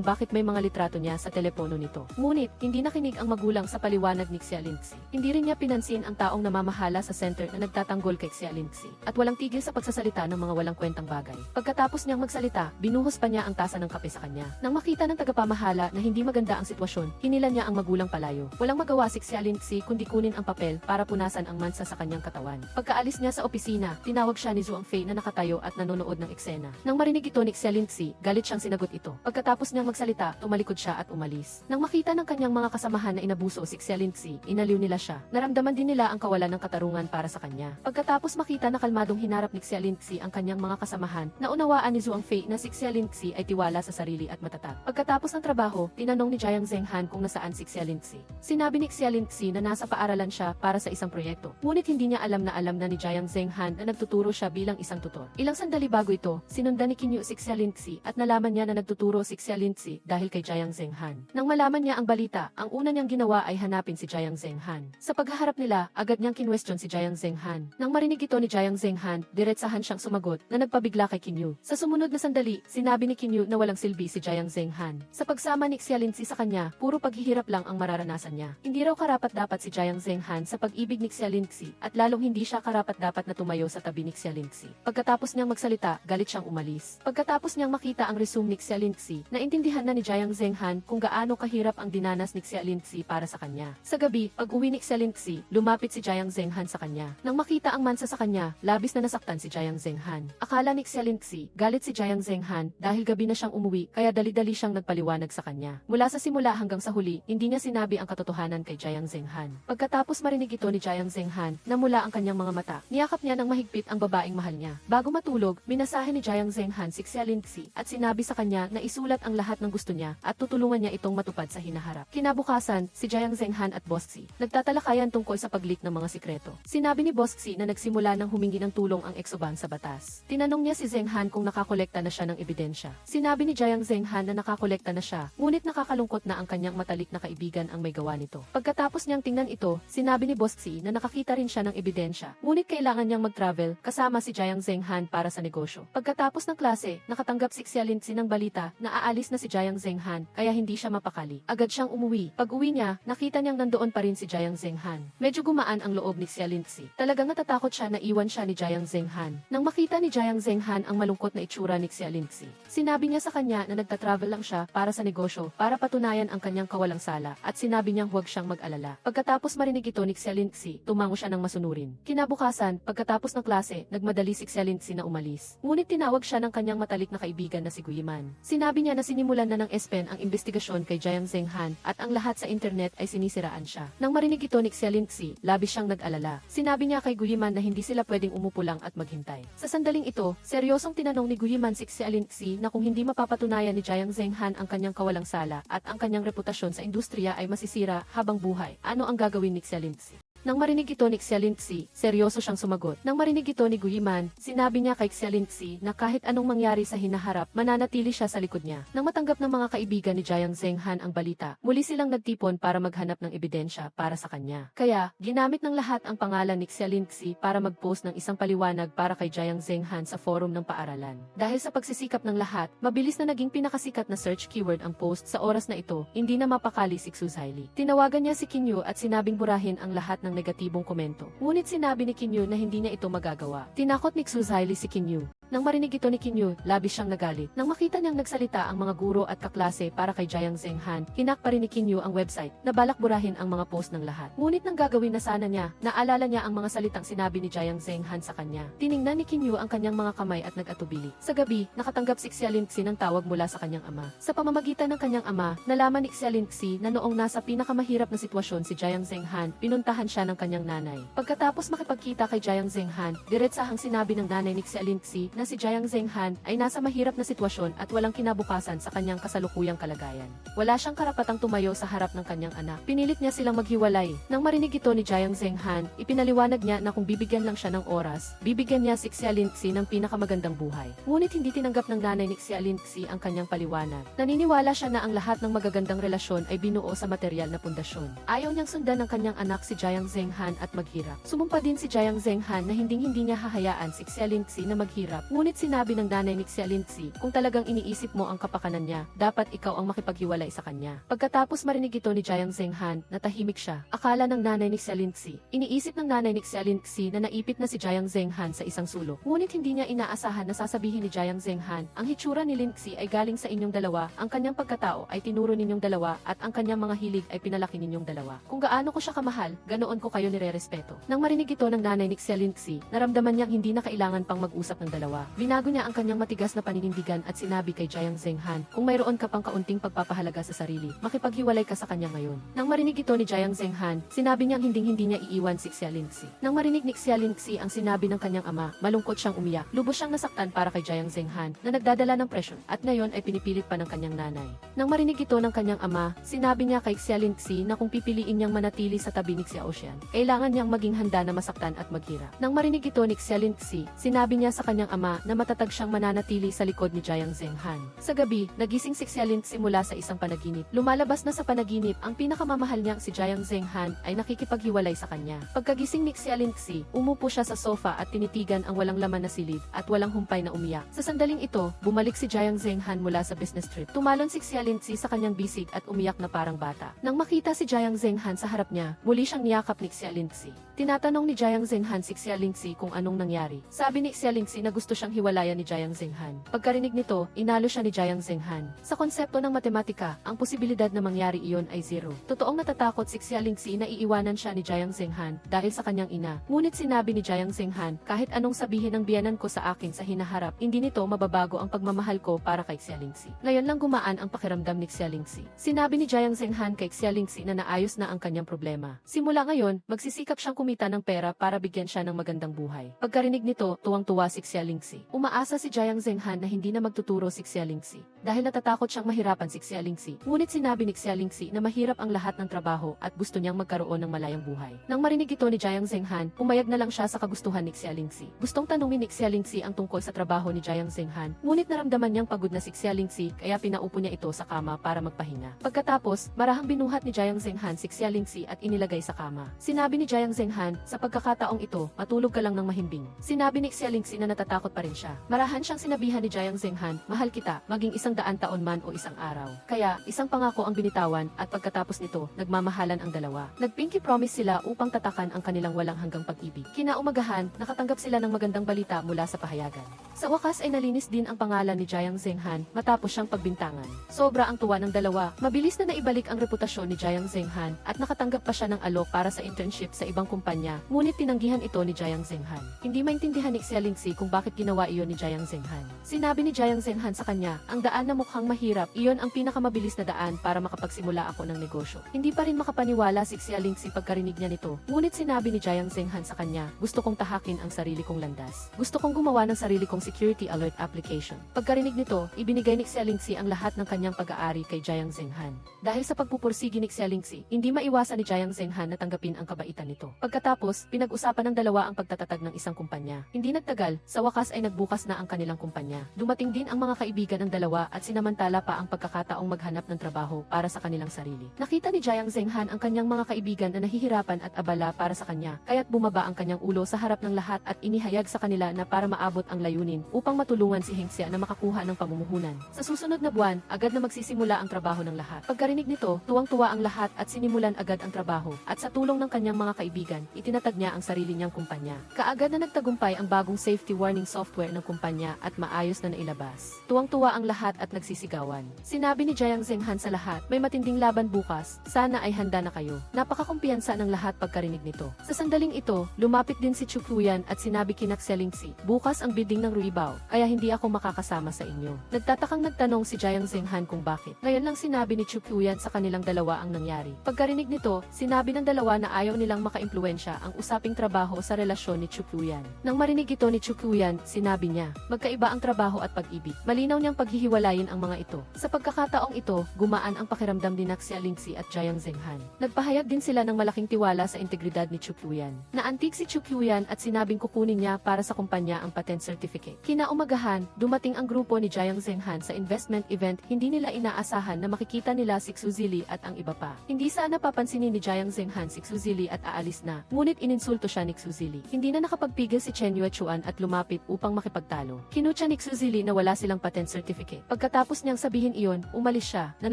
bakit may mga litrato niya sa telepono nito. Ngunit, hindi nakinig ang magulang sa paliwanag ni Xia Lingxi. Hindi rin niya pinansin ang taong namamahala sa center na nagtatanggol kay Xia Lingxi. At walang tigil sa pagsasalita ng mga walang kwentang bagay. Pagkatapos niyang magsalita, binuhos pa niya ang tasa ng kape sa kanya. Nang makita ng tagapamahala na hindi maganda ang sitwasyon, hinila niya ang magulang palayo. Walang magawa si Xia Lingxi kundi kunin ang papel para punasan ang mansa sa kanyang katawan. Pagkaalis niya sa opisina, tinawag siya ni Zhuang Fei na nakatayo at nanonood ng eksena. Nang marinig ito ni Xia Lingxi, galit siyang sinagot ito. Pagkatapos niyang magsalita, tumalikod siya at umalis. Nang makita ng kanyang mga kasamahan na inabuso si Xia Lingxi, inaliw nila siya. Naramdaman din nila ang kawalan ng katarungan para sa kanya. Pagkatapos makita na kalmadong hinarap ni Xia Lingxi ang kanyang mga kasamahan, naunawaan ni Zhuang Fei na si Xia Lingxi ay tiwala sa sarili at matatag. Pagkatapos ng trabaho, tinanong ni Jiang Zenghan kung nasaan si Xia Lingxi. Sinabi ni Xia Lingxi na nasa paaralan siya para sa isang proyekto. Ngunit hindi niya alam na ni Jiang Zenghan na nagtuturo siya bilang isang tutor. Ilang sandali bago ito, sinundan ni Qin Yu si Xia Lingxi at nalaman niya na nagtuturo si Xia Lingxi dahil kay Jiang Zenghan. Nang malaman niya ang balita, ang una niyang ginawa ay hanapin si Jiang Zenghan. Sa paghaharap nila, agad niyang kinwestiyon si Jiang Zenghan. Nang marinig ito ni Jiang Zenghan, diretsahan siyang sumagot na nagpabigla kay Qin Yu. Sa sumunod na sandali, sinabi ni Qin Yu na walang silbi si Jiang Zenghan. Sa pagsama ni Xia Lingxi sa kanya, puro paghihirap lang ang mararanasan niya. Hindi raw karapat-dapat si Jiang Zenghan sa pag-ibig ni Xia Lingxi at lalong hindi siya karapat-dapat na tumayo sa tabi ni Xia Lingxi. Pagkatapos niyang magsalita, galit siyang umalis. Pagkatapos niyang makita ang resume ni Xia Lingxi, naintindihan na ni Jiang Zenghan kung gaano kahirap ang dinanas ni Xia Lingxi para sa kanya. Sa gabi, pag-uwi ni Xia Lingxi, lumapit si Jiang Zenghan sa kanya. Nang makita Bigla ang mansa sa kanya, labis na nasaktan si Jiang Zenghan. Akala ni Xiaolingxi, galit si Jiang Zenghan dahil gabi na siyang umuwi kaya dali-dali siyang nagpaliwanag sa kanya. Mula sa simula hanggang sa huli, hindi niya sinabi ang katotohanan kay Jiang Zenghan. Pagkatapos marinig ito ni Jiang Zenghan, namula ang kanyang mga mata. Niyakap niya ng mahigpit ang babaeng mahal niya. Bago matulog, minasahe ni Jiang Zenghan si Xiaolingxi at sinabi sa kanya na isulat ang lahat ng gusto niya at tutulungan niya itong matupad sa hinaharap. Kinabukasan, si Jiang Zenghan at Boss Xi nagtatalakayan tungkol sa pag-leak ng mga sikreto. Sinabi ni Boss Xi na nagsimula ng humingi ng tulong ang ex-uban sa batas. Tinanong niya si Zenghan kung nakakolekta na siya ng ebidensya. Sinabi ni Jiang Zenghan na nakakolekta na siya, ngunit nakakalungkot na ang kanyang matalik na kaibigan ang may gawa nito. Pagkatapos niyang tingnan ito, sinabi ni Boss Xi na nakakita rin siya ng ebidensya, ngunit kailangan niyang mag-travel kasama si Jiang Zenghan para sa negosyo. Pagkatapos ng klase, nakatanggap si Xiaolingxi ng balita na aalis na si Jiang Zenghan kaya hindi siya mapakali. Agad siyang umuwi. Pag-uwi niya, nakita niyang nandoon pa rin si Jiang Zenghan. Medyo gumaan ang loob ni Xiaolingxi. Talagang natatakot siya na iwan siya ni Jiang Zenghan. Nang makita ni Jiang Zenghan ang malungkot na itsura ni Xiaolingxi, sinabi niya sa kanya na nagta-travel lang siya para sa negosyo para patunayan ang kanyang kawalang sala at sinabi niyang huwag siyang mag-alala. Pagkatapos marinig ito ni Xiaolingxi, tumango siya ng masunurin. Kinabukasan, pagkatapos ng klase, nagmadali si Xiaolingxi na umalis. Ngunit tinawag siya ng kanyang matalik na kaibigan na si Guiman. Sinabi niya na sinimulan na ng ESPN ang investigasyon kay Jiang Zenghan at ang lahat sa internet ay sinisiraan siya. Nang marinig ito ni Xiaolingxi, labis siyang nag-alala. Sinabi niya kay Guiman na hindi sila pwedeng umupo lang at maghintay. Sa sandaling ito, seryosong tinanong ni Guiman si Xiaolingxi na kung hindi mapapatunayan ni Jiang Zenghan ang kanyang kawalang sala at ang kanyang reputasyon sa industriya ay masisira habang buhay, ano ang gagawin ni Xiaolingxi? Nang marinig ito ni Xiaolingxi, seryoso siyang sumagot. Nang marinig ito ni Guiman, sinabi niya kay Xiaolingxi na kahit anong mangyari sa hinaharap, mananatili siya sa likod niya. Nang matanggap ng mga kaibigan ni Jiang Zenghan ang balita, muli silang nagtipon para maghanap ng ebidensya para sa kanya. Kaya, ginamit ng lahat ang pangalan ni Xiaolingxi para mag-post ng isang paliwanag para kay Jiang Zenghan sa forum ng paaralan. Dahil sa pagsisikap ng lahat, mabilis na naging pinakasikat na search keyword ang post sa oras na ito, hindi na mapakali si Xu Zhaili. Tinawagan niya si Qin Yu at sinabing burahin ang lahat ng negatibong komento. Ngunit sinabi ni Qin Yu na hindi niya ito magagawa. Tinakot ni Xu Zhaili si Qin Yu. Nang marinig ito ni Qin Yu, labis siyang nagalit. Nang makita niyang nagsalita ang mga guro at kaklase para kay Jiang Zenghan, hinak pa rin ni Qin Yu ang website na balak burahin ang mga post ng lahat. Ngunit nang gagawin na sana niya, naalala niya ang mga salitang sinabi ni Jiang Zenghan sa kanya. Tiningnan ni Qin Yu ang kanyang mga kamay at nag-atubili. Sa gabi, nakatanggap si Xiaolingxi ng tawag mula sa kanyang ama. Sa pamamagitan ng kanyang ama, nalaman ni Xiaolingxi na noong nasa pinakamahirap na sitwasyon si Jiang Zenghan, pinuntahan siya ng kanyang nanay. Pagkatapos makipagkita kay Jiang Zenghan, diretsahang sinabi ng nanay ni Xiaolingxi na si Jiang Zenghan ay nasa mahirap na sitwasyon at walang kinabukasan sa kanyang kasalukuyang kalagayan. Wala siyang karapatang tumayo sa harap ng kanyang anak. Pinilit niya silang maghiwalay. Nang marinig ito ni Jiang Zenghan, ipinaliwanag niya na kung bibigyan lang siya ng oras, bibigyan niya si Xiaolingxi ng pinakamagandang buhay. Ngunit hindi tinanggap ng nanay ni Xiaolingxi ang kanyang paliwanag. Naniniwala siya na ang lahat ng magagandang relasyon ay binuo sa material na pundasyon. Ayaw niyang sundan ng kanyang anak si Jiang Zenghan at maghirap. Sumumpa din si Jiang Zenghan na hindi niya hahayaan si Xiaolingxi na maghirap. Ngunit sinabi ng nanay ni Xiaolingxi, kung talagang iniisip mo ang kapakanan niya, dapat ikaw ang makipaghiwalay sa kanya. Pagkatapos marinig ito ni Jiang Zenghan, natahimik siya. Akala ng nanay ni Xiaolingxi. Iniisip ng nanay ni Xiaolingxi na naipit na si Jiang Zenghan sa isang sulok. Ngunit hindi niya inaasahan na sasabihin ni Jiang Zenghan, ang hitsura ni Lingxi ay galing sa inyong dalawa, ang kanyang pagkatao ay tinuro ninyong dalawa, at ang kanyang mga hilig ay pinalaki ninyong dalawa. Kung gaano ko siya kamahal, ganoon ko kayo nirerespeto. Nang marinig ito ng nanay ni Xiaolingxi, naramdaman niyang hindi na kailangan pang mag-usap ng dalawa. Binago niya ang kanyang matigas na paninindigan at sinabi kay Jiang Zenghan, kung mayroon ka pang kaunting pagpapahalaga sa sarili, makipaghiwalay ka sa kanya ngayon. Nang marinig ito ni Jiang Zenghan, sinabi niyang hindi niya iiwan si Xiaolingxi. Nang marinig ni Xiaolingxi ang sinabi ng kanyang ama, malungkot siyang umiyak. Lubos siyang nasaktan para kay Jiang Zenghan na nagdadala ng presyon at ngayon ay pinipilit pa ng kanyang nanay. Nang marinig ito ng kanyang ama, sinabi niya kay Xiaolingxi na kung pipiliin niyang manatili sa tabi ni Xiaoxian, kailangan niyang maging handa na masaktan at maghirap. Nang marinig ito ni Xiaolingxi, sinabi niya sa kanyang ama na matatag siyang mananatili sa likod ni Jiang Zenghan. Sa gabi, nagising si Xiaolingxi mula sa isang panaginip. Lumalabas na sa panaginip ang pinakamamahal niyang si Jiang Zenghan ay nakikipaghiwalay sa kanya. Pagkagising ni Xiaolingxi, umupo siya sa sofa at tinitigan ang walang laman na silid at walang humpay na umiyak. Sa sandaling ito, bumalik si Jiang Zenghan mula sa business trip. Tumalon si Xiaolingxi sa kanyang bisig at umiyak na parang bata. Nang makita si Jiang Zenghan sa harap niya, muli siyang niyakap ni Xiaolingxi. Tinatanong ni Jiang Zenghan si Xiaolingxi kung anong nangyari. Sabi ni Xiaolingxi na gusto gusto siyang hiwalayan ni Jiang Zenghan. Pagkarinig nito, inalo siya ni Jiang Zenghan. Sa konsepto ng matematika, ang posibilidad na mangyari iyon ay zero. Totoong natatakot si Xia Lingxi na iiwanan siya ni Jiang Zenghan dahil sa kanyang ina. Ngunit sinabi ni Jiang Zenghan, kahit anong sabihin ng biyanan ko sa akin sa hinaharap, hindi nito mababago ang pagmamahal ko para kay Xia Lingxi. Ngayon lang gumaan ang pakiramdam ni Xia Lingxi. Sinabi ni Jiang Zenghan kay Xia Lingxi na naayos na ang kanyang problema. Simula ngayon, magsisikap siyang kumita ng pera para bigyan siya ng magandang buhay. Pagkarinig nito, tuwang-tuwa si Xia Lingxi. Umaasa si Jiang Zenghan na hindi na magtuturo si Xia Lingxi dahil natatakot siyang mahirapan si Xia Lingxi. Ngunit sinabi ni Xia Lingxi na mahirap ang lahat ng trabaho at gusto niyang magkaroon ng malayang buhay. Nang marinig ito ni Jiang Zenghan, pumayag na lang siya sa kagustuhan ni Xia Lingxi. Gustong tanungin ni Xia Lingxi ang tungkol sa trabaho ni Jiang Zenghan, ngunit naramdaman niyang pagod na si Xia Lingxi kaya pinaupo niya ito sa kama para magpahinga. Pagkatapos, marahang binuhat ni Jiang Zenghan si Xia Lingxi at inilagay sa kama. Sinabi ni Jiang Zenghan, sa pagkakataong ito, matulog ka lang ng mahimbing. Sinabi ni Xia Lingxi na natatakot pa rin siya. Marahan siyang sinabihan ni Jiang Zenghan, mahal kita, maging 100 taon man o isang araw. Kaya, isang pangako ang binitawan at pagkatapos nito, nagmamahalan ang dalawa. Nag-pinky promise sila upang tatakan ang kanilang walang hanggang pag-ibig. Kinaumagahan, nakatanggap sila ng magandang balita mula sa pahayagan. Sa wakas ay nalinis din ang pangalan ni Jiang Zenghan matapos siyang pagbintangan. Sobra ang tuwa ng dalawa, mabilis na naibalik ang reputasyon ni Jiang Zenghan at nakatanggap pa siya ng alok para sa internship sa ibang kumpanya, ngunit tinanggihan ito ni Jiang Zenghan. Hindi maintindihan ni Xia Lingxi kung bakit ginawa iyon ni Jiang Zenghan. Sinabi ni Jiang Zenghan sa kanya, ang daan na mukhang mahirap, iyon ang pinakamabilis na daan para makapagsimula ako ng negosyo. Hindi pa rin makapaniwala si Xia Lingxi pagkarinig niya nito, ngunit sinabi ni Jiang Zenghan sa kanya, gusto kong tahakin ang sarili kong landas. Gusto kong gumawa ng sarili kong security alert application. Pagkarinig nito, ibinigay ni Xia Lingxi ang lahat ng kanyang pag-aari kay Jiang Zenghan. Dahil sa pagpupursigi ni Xia Lingxi, hindi maiwasan ni Jiang Zenghan na tanggapin ang kabaitan nito. Pagkatapos, pinag-usapan ng dalawa ang pagtatatag ng isang kumpanya. Hindi nagtagal, sa wakas ay nagbukas na ang kanilang kumpanya. Dumating din ang mga kaibigan ng dalawa at sinamantala pa ang pagkakataong maghanap ng trabaho para sa kanilang sarili. Nakita ni Jiang Zenghan ang kanyang mga kaibigan na nahihirapan at abala para sa kanya, kaya't bumaba ang kanyang ulo sa harap ng lahat at inihayag sa kanila na para maabot ang layunin upang matulungan si Heng Xia na makakuha ng pamumuhunan. Sa susunod na buwan, agad na magsisimula ang trabaho ng lahat. Pagkarinig nito, tuwang-tuwa ang lahat at sinimulan agad ang trabaho at sa tulong ng kanyang mga kaibigan, itinatag niya ang sarili niyang kumpanya. Kaagad na nagtagumpay ang bagong safety warning software ng kumpanya at maayos na nailabas. Tuwang-tuwa ang lahat at nagsisigawan. Sinabi ni Jiang Zenghan sa lahat, may matinding laban bukas, sana ay handa na kayo. Napakakumpiyansa ng lahat pagkarinig nito. Sa sandaling ito, lumapit din si Chu Qiuyan at sinabi kina Xia Lingxi, bukas ang bidding ng Ruibao, kaya hindi ako makakasama sa inyo. Nagtatakang nagtanong si Jiang Zenghan kung bakit. Ngayon lang sinabi ni Chu Qiuyan sa kanilang dalawa ang nangyari. Pagkarinig nito, sinabi ng dalawa na ayaw nilang maka-impluwensya ang usaping trabaho sa relasyon ni Chu Qiuyan. Nang marinig ito ni Chu Qiuyan, sinabi niya, magkaiba ang trabaho at pag-ibig. Malinaw niyang paghihiwalayin ang mga ito. Sa pagkakataong ito, gumaan ang pakiramdam ni Xia Lingxi at Jiang Zenghan. Nagpahayag din sila ng malaking tiwala sa integridad ni Chu Qiuyan. Naantig si Chu Qiuyan at sinabing kukunin niya para sa kumpanya ang patent certificate. Kinaumagahan, dumating ang grupo ni Jiang Zenghan sa investment event, hindi nila inaasahan na makikita nila si Xu Zili at ang iba pa. Hindi sana papansinin ni Jiang Zenghan si Xu Zili at aalis na, ngunit ininsulto siya ni Xu Zili. Hindi na nakapagpigil si Chen Yuechuan at lumapit upang makipagtalo. Kinutya ni Xu Zili na wala silang patent certificate. Pagkatapos niyang sabihin iyon, umalis siya, na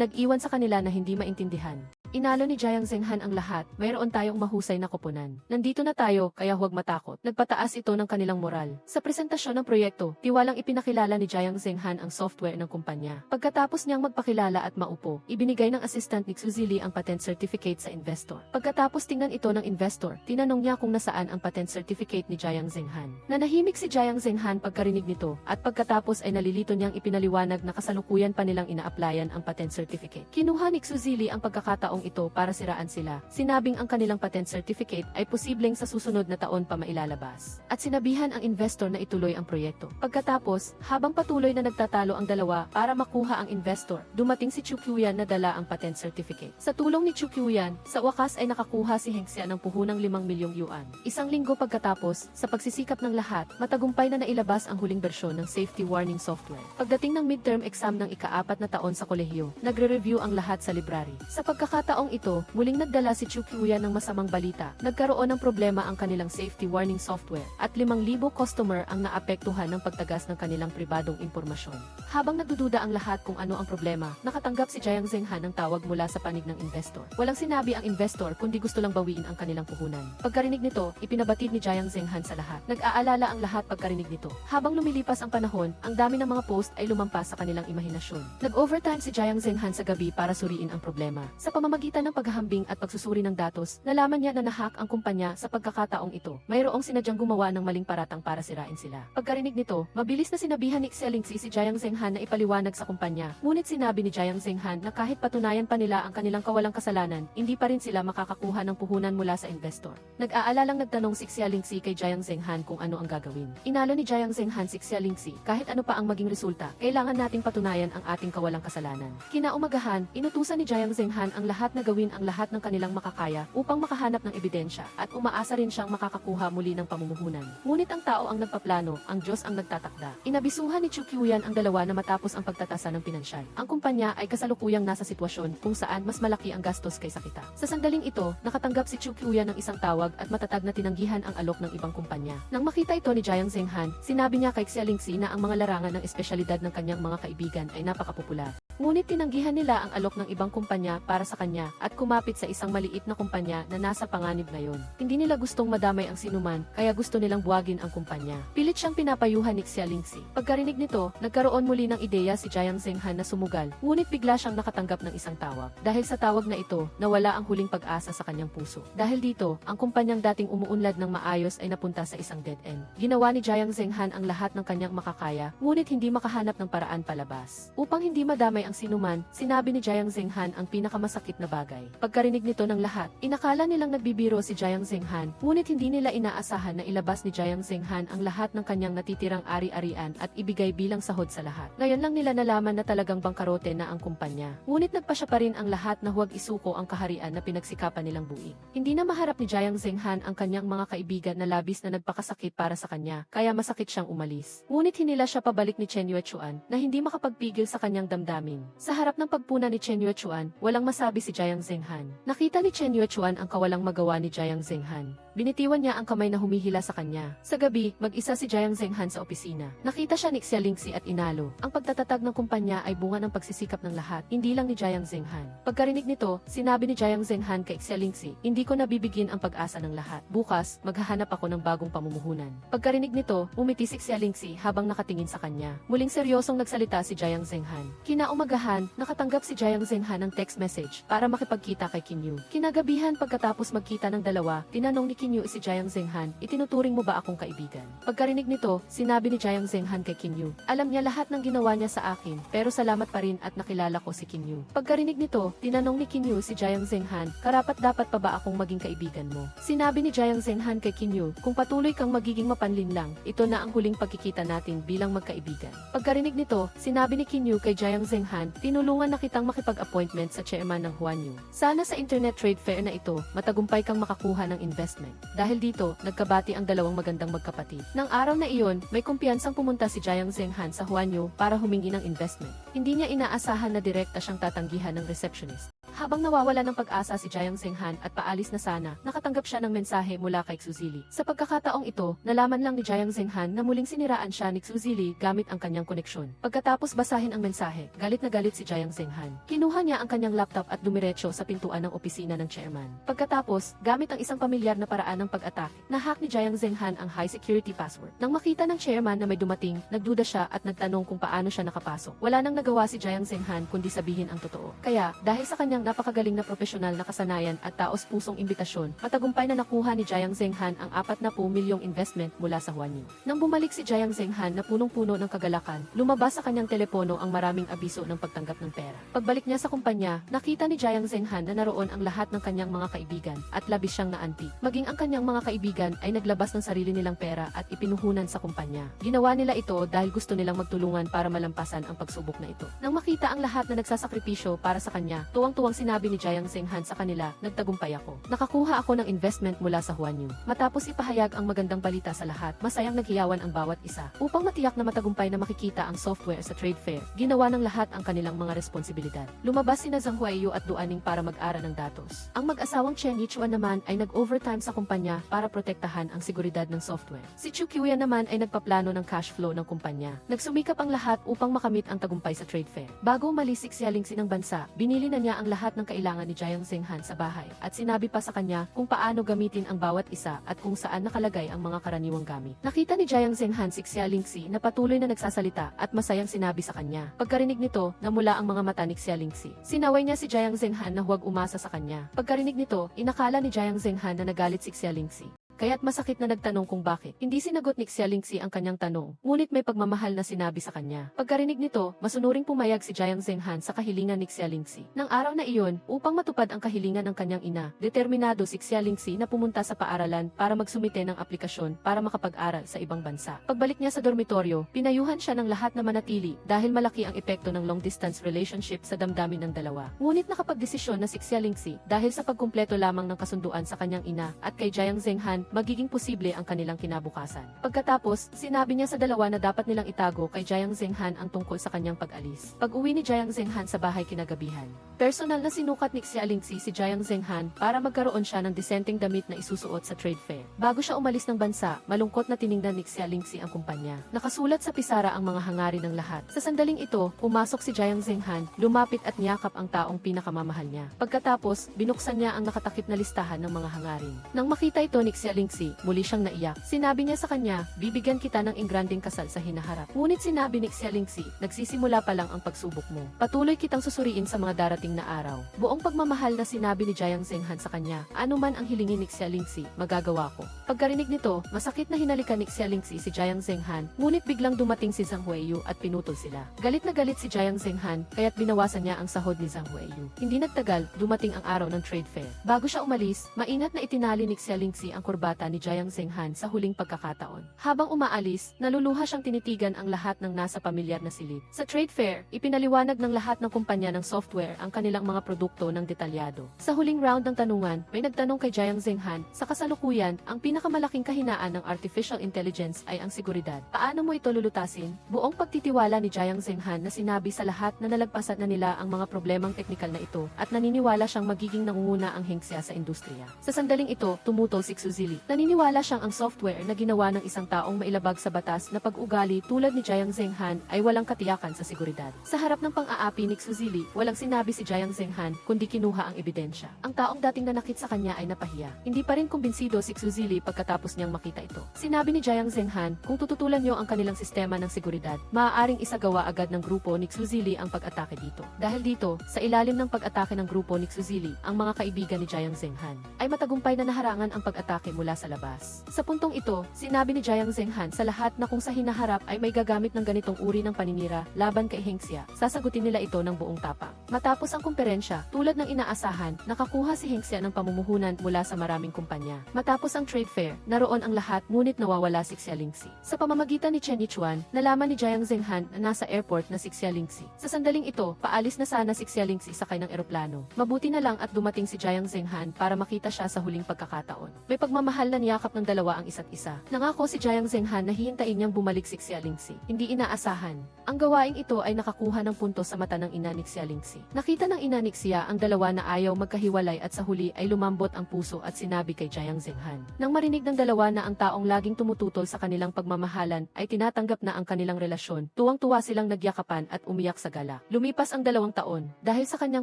nag-iwan sa kanila na hindi maintindihan. Inalo ni Jiang Zenghan ang lahat, mayroon tayong mahusay na koponan. Nandito na tayo, kaya huwag matakot. Nagpataas ito ng kanilang moral. Sa presentasyon ng proyekto, tiwalang ipinakilala ni Jiang Zenghan ang software ng kumpanya. Pagkatapos niyang magpakilala at maupo, ibinigay ng assistant ni Xu Zili ang patent certificate sa investor. Pagkatapos tingnan ito ng investor, tinanong niya kung nasaan ang patent certificate ni Jiang Zenghan. Nanahimik si Jiang Zenghan pagkarinig nito, at pagkatapos ay nalilito niyang ipinaliwanag na kasalukuyan pa nilang ina-applyan ang patent certificate. Kinuha ni Xu Zili ang pagkakataong ito para siraan sila. Sinabing ang kanilang patent certificate ay posibleng sa susunod na taon pa mailalabas. At sinabihan ang investor na ituloy ang proyekto. Pagkatapos, habang patuloy na nagtatalo ang dalawa para makuha ang investor, dumating si Chu Qiuyan na dala ang patent certificate. Sa tulong ni Chu Qiuyan, sa wakas ay nakakuha si Heng Xia ng puhunang 5 milyong yuan. Isang linggo pagkatapos, sa pagsisikap ng lahat, matagumpay na nailabas ang huling bersyon ng safety warning software. Pagdating ng midterm exam ng ika-4 na taon sa kolehiyo, nagre-review ang lahat sa library. Sa pagkakataon pagkakataong ito, muling nagdala si Chu Qiuyan ng masamang balita. Nagkaroon ng problema ang kanilang safety warning software at 5,000 customer ang naapektuhan ng pagtagas ng kanilang pribadong impormasyon. Habang nagdududa ang lahat kung ano ang problema, nakatanggap si Jiang Zhenghan ng tawag mula sa panig ng investor. Walang sinabi ang investor kundi gusto lang bawiin ang kanilang puhunan. Pagkarinig nito, ipinabatid ni Jiang Zhenghan sa lahat. Nag-aalala ang lahat pagkarinig nito. Habang lumilipas ang panahon, ang dami ng mga post ay lumampas sa kanilang imahinasyon. Nag-overtime si Jiang Zhenghan sa gabi para suriin ang problema. Sa pamamagitan ng paghahambing at pagsusuri ng datos, nalaman niya na nahack ang kumpanya sa pagkakataong ito. Mayroong sinadyang gumawa ng maling paratang para sirain sila. Pagkarinig nito, mabilis na sinabihan ni Xia si Jiang Zhenghan na ipaliwanag sa kumpanya. Ngunit sinabi ni Jiang Zhenghan na kahit patunayan pa nila ang kanilang kawalang kasalanan, hindi pa rin sila makakakuha ng puhunan mula sa investor. Nag-aalalang nagtanong si Xia kay Jiang Zhenghan kung ano ang gagawin. Inalo ni Jiang Zhenghan si Xia kahit ano pa ang maging resulta, kailangan nating patunayan ang ating kawalang kasalanan. Kinaumagahan, inutusan ni Jiang Zhenghan ang lahat na gawin ang lahat ng kanilang makakaya upang makahanap ng ebidensya at umaasa rin siyang makakakuha muli ng pamumuhunan. Ngunit ang tao ang nagpaplano, ang Diyos ang nagtatakda. Inabisuhan ni Chu Qiuyan ang dalawa na matapos ang pagtatasa ng pinansyal. Ang kumpanya ay kasalukuyang nasa sitwasyon kung saan mas malaki ang gastos kaysa kita. Sa sandaling ito, nakatanggap si Chu Qiuyan ng isang tawag at matatag na tinanggihan ang alok ng ibang kumpanya. Nang makita ito ni Jiang Zhenghan, sinabi niya kay Xia na ang mga larangan ng espesyalidad ng kanyang mga kaibigan ay napakapopular. Ngunit tinanggihan nila ang alok ng ibang kumpanya para sa kanya at kumapit sa isang maliit na kumpanya na nasa panganib ngayon. Hindi nila gustong madamay ang sinuman, kaya gusto nilang buwagin ang kumpanya. Pilit siyang pinapayuhan ni Xia Lingxi. Pagkarinig nito, nagkaroon muli ng ideya si Jiang Zhenghan na sumugal, ngunit bigla siyang nakatanggap ng isang tawag. Dahil sa tawag na ito, nawala ang huling pag-asa sa kanyang puso. Dahil dito, ang kumpanyang dating umuunlad ng maayos ay napunta sa isang dead end. Ginawa ni Jiang Zhenghan ang lahat ng kanyang makakaya, ngunit hindi makahanap ng paraan palabas. Upang hindi madamay ang sinuman, sinabi ni Jiang Zhenghan ang pinakamasakit na bagay. Pagkarinig nito ng lahat, inakala nilang nagbibiro si Jiang Zhenghan, ngunit hindi nila inaasahan na ilabas ni Jiang Zhenghan ang lahat ng kanyang natitirang ari-arian at ibigay bilang sahod sa lahat. Ngayon lang nila nalaman na talagang bangkarote na ang kumpanya. Ngunit nagpasya pa rin ang lahat na huwag isuko ang kaharian na pinagsikapan nilang buuin. Hindi na maharap ni Jiang Zhenghan ang kanyang mga kaibigan na labis na nagpakasakit para sa kanya, kaya masakit siyang umalis. Ngunit hinila siya pabalik ni Chen Yuechuan na hindi makapagpigil sa kanyang damdamin. Sa harap ng pagpuna ni Chen Yuechuan, walang masabi si Jiang Zhenghan. Nakita ni Chen Yuechuan ang kawalang magawa ni Jiang Zhenghan. Binitiwan niya ang kamay na humihila sa kanya. Sa gabi, mag-isa si Jiang Zhenghan sa opisina. Nakita siya ni Xia Lingxi at inalo. Ang pagtatatag ng kumpanya ay bunga ng pagsisikap ng lahat, hindi lang ni Jiang Zhenghan. Pagkarinig nito, sinabi ni Jiang Zhenghan kay Xia Lingxi, hindi ko nabibigyan ang pag-asa ng lahat. Bukas, maghahanap ako ng bagong pamumuhunan. Pagkarinig nito, umiti si Xia Lingxi habang nakatingin sa kanya. Muling seryosong nagsalita si Jiang Zhenghan. Kinaumagahan, nakatanggap si Jiang Zhenghan ng text message para makipagkita kay Qin Yu. Kinagabihan pagkatapos magkita ng dalawa, tinanong ni Qin Yu si Jiang Zhenghan, itinuturing mo ba akong kaibigan? Pagkarinig nito, sinabi ni Jiang Zhenghan kay Qin Yu, alam niya lahat ng ginawa niya sa akin, pero salamat pa rin at nakilala ko si Qin Yu. Pagkarinig nito, tinanong ni Qin Yu si Jiang Zhenghan, karapat-dapat pa ba akong maging kaibigan mo? Sinabi ni Jiang Zhenghan kay Qin Yu, kung patuloy kang magiging mapanlinlang, ito na ang huling pagkikita natin bilang magkaibigan. Pagkarinig nito, sinabi ni Qin Yu kay Jiang Zhenghan, tinulungan na kitang makipag-appointment sa chairman ng Huanyu. Sana sa internet trade fair na ito, matagumpay kang makakuha ng investment. Dahil dito, nagkabati ang dalawang magandang magkapatid. Nang araw na iyon, may kumpiyansang pumunta si Jiang Zhenghan sa Huanyu para humingi ng investment. Hindi niya inaasahan na direkta siyang tatanggihan ng receptionist. Habang nawawala ng pag-asa si Jiang Zhenghan at paalis na sana, nakatanggap siya ng mensahe mula kay Xuzili. Sa pagkakataong ito, nalaman lang ni Jiang Zhenghan na muling siniraan siya ni Xuzili gamit ang kanyang koneksyon. Pagkatapos basahin ang mensahe, galit na galit si Jiang Zhenghan. Kinuha niya ang kanyang laptop at dumiretso sa pintuan ng opisina ng chairman. Pagkatapos, gamit ang isang pamilyar na paraan ng pag-atake, nahack ni Jiang Zhenghan ang high security password. Nang makita ng chairman na may dumating, nagduda siya at nagtanong kung paano siya nakapasok. Wala nang nagawa si Jiang Zhenghan kundi sabihin ang totoo. Kaya, dahil sa kanyang napakagaling na profesional na kasanayan at taos-pusong imbitasyon, matagumpay na nakuha ni Jiang Zhenghan ang 40 milyong investment mula sa Huanyu. Nang bumalik si Jiang Zhenghan na punong-puno ng kagalakan, lumabas sa kanyang telepono ang maraming abiso ng pagtanggap ng pera. Pagbalik niya sa kumpanya, nakita ni Jiang Zhenghan na naroon ang lahat ng kanyang mga kaibigan at labis siyang naanti. Maging ang kanyang mga kaibigan ay naglabas ng sarili nilang pera at ipinuhunan sa kumpanya. Ginawa nila ito dahil gusto nilang magtulungan para malampasan ang pagsubok na ito. Nang makita ang lahat na nagsasakripisyo para sa kanya, tuwang-tuwang si sinabi ni Jiang Zhenghan sa kanila, nagtagumpay ako. Nakakuha ako ng investment mula sa Huanyu. Matapos ipahayag ang magandang balita sa lahat, masayang naghiyawan ang bawat isa. Upang matiyak na matagumpay na makikita ang software sa trade fair, ginawa ng lahat ang kanilang mga responsibilidad. Lumabas sina Zhang Huaiyu at Duaning para mag-ara ng datos. Ang mag-asawang Chen Yichuan naman ay nag-overtime sa kumpanya para protektahan ang seguridad ng software. Si Chu Qiuyan naman ay nagpaplano ng cash flow ng kumpanya. Nagsumikap ang lahat upang makamit ang tagumpay sa trade fair. Bago umalis si Xialingxi ng bansa, binili na niya ang lahat ng kailangan ni Jiang Zhenghan sa bahay at sinabi pa sa kanya kung paano gamitin ang bawat isa at kung saan nakalagay ang mga karaniwang gamit. Nakita ni Jiang Zhenghan si Xialingxi na patuloy na nagsasalita at masayang sinabi sa kanya. Pagkarinig nito, namula ang mga mata ni Xialingxi. Sinaway niya si Jiang Zhenghan na huwag umasa sa kanya. Pagkarinig nito, inakala ni Jiang Zhenghan na nagalit si Xialingxi. Kaya't masakit na nagtanong kung bakit. Hindi sinagot ni Xialingxi ang kanyang tanong, ngunit may pagmamahal na sinabi sa kanya. Pagkarinig nito, masunuring pumayag si Jiang Zhenghan sa kahilingan ni Xialingxi. Nang araw na iyon, upang matupad ang kahilingan ng kanyang ina, determinado si Xialingxi na pumunta sa paaralan para magsumite ng aplikasyon para makapag-aral sa ibang bansa. Pagbalik niya sa dormitoryo, pinayuhan siya ng lahat na manatili dahil malaki ang epekto ng long-distance relationship sa damdamin ng dalawa. Ngunit nakapagdesisyon na si Xialingxi dahil sa pagkumpleto lamang ng kasunduan sa kanyang ina at kay Jiang Zhenghan, magiging posible ang kanilang kinabukasan. Pagkatapos, sinabi niya sa dalawa na dapat nilang itago kay Jiang Zhenghan ang tungkol sa kanyang pag-alis. Pag-uwi ni Jiang Zhenghan sa bahay kinagabihan, personal na sinukat ni Xialingxi si Jiang Zhenghan para magkaroon siya ng disenteng damit na isusuot sa trade fair. Bago siya umalis ng bansa, malungkot na tiningnan ni Xialingxi ang kumpanya. Nakasulat sa pisara ang mga hangarin ng lahat. Sa sandaling ito, pumasok si Jiang Zhenghan, lumapit at niyakap ang taong pinakamamahal niya. Pagkatapos, binuksan niya ang nakatakip na listahan ng mga hangarin. Nang makita ito ni Xialingxi, muli siyang naiyak. Sinabi niya sa kanya, bibigyan kita ng ingranding kasal sa hinaharap. Ngunit sinabi ni Xialingxi, nagsisimula pa lang ang pagsubok mo. Patuloy kitang susuriin sa mga darating na araw. Buong pagmamahal na sinabi ni Jiang Zhenghan sa kanya, ano man ang hilingin ni Xialingxi, magagawa ko. Pagkarinig nito, masakit na hinalikan ni Xialingxi si Jiang Zhenghan, ngunit biglang dumating si Zhang Huaiyu at pinutol sila. Galit na galit si Jiang Zhenghan, kaya't binawasan niya ang sahod ni Zhang Huaiyu. Hindi nagtagal, dumating ang araw ng trade fair. Bago siya umalis, maingat na itinali ni Xialingxi ang kurbata ni Jiang Zhenghan sa huling pagkakataon. Habang umaalis, naluluha siyang tinitigan ang lahat ng nasa pamilyar na silid. Sa trade fair, ipinaliwanag ng lahat ng kumpanya ng software ang kanilang mga produkto ng detalyado. Sa huling round ng tanungan, may nagtanong kay Jiang Zhenghan, sa kasalukuyan, ang pinakamalaking kahinaan ng artificial intelligence ay ang seguridad. Paano mo ito lulutasin? Buong pagtitiwala ni Jiang Zhenghan na sinabi sa lahat na nalagpasan na nila ang mga problemang teknikal na ito at naniniwala siyang magiging nangunguna ang hengsya sa industriya. Sa sandaling ito, tumutol si Xuzili. Naniniwala siyang ang software na ginawa ng isang taong mailabag sa batas na pag-ugali tulad ni Jiang Zhenghan ay walang katiyakan sa seguridad. Sa harap ng pang-aapi ni Xuzili, walang sinabi si Jiang Zhenghan kundi kinuha ang ebidensya. Ang taong dating nanakit sa kanya ay napahiya. Hindi pa rin kumbinsido si Xuzili pagkatapos niyang makita ito. Sinabi ni Jiang Zhenghan, kung tututulan niyo ang kanilang sistema ng seguridad, maaaring isagawa agad ng grupo ni Xuzili ang pag-atake dito. Dahil dito, sa ilalim ng pag-atake ng grupo ni Xuzili, ang mga kaibigan ni Jiang Zhenghan ay matagumpay na naharangan ang pag-atake mula sa labas. Sa puntong ito, sinabi ni Jiang Zhenghan sa lahat na kung sa hinaharap ay may gagamit ng ganitong uri ng paninira laban kay Hengxia, sasagutin nila ito ng buong tapang. Matapos ang kumperensya, tulad ng inaasahan, nakakuha si Hengxia ng pamumuhunan mula sa maraming kumpanya. Matapos ang trade fair, naroon ang lahat ngunit nawawala si Xialingxi. Sa pamamagitan ni Chen Yichuan, nalaman ni Jiang Zhenghan na nasa airport na si Xialingxi. Sa sandaling ito, paalis na sana si Xialingxi sakay ng eroplano. Mabuti na lang at dumating si Jiang Zhenghan para makita siya sa huling pagkakataon. May pagmamahal na niyakap ng dalawa ang isa't isa. Nangako si Jiang Zhenghan na hihintayin niyang bumalik si Xialingxi. Hindi inaasahan. Ang gawaing ito ay nakakuha ng puntos sa mata ng ina ni Xialingxi. Nakita ng ina ni Xia ang dalawa na ayaw magkahiwalay at sa huli ay lumambot ang puso at sinabi kay Jiang Zhenghan. Nang marinig ng dalawa na ang taong laging tumututol sa kanilang pagmamahalan ay tinatanggap na ang kanilang relasyon, tuwang-tuwa silang nagyakapan at umiyak sa galak. Lumipas ang 2 taon. Dahil sa kanyang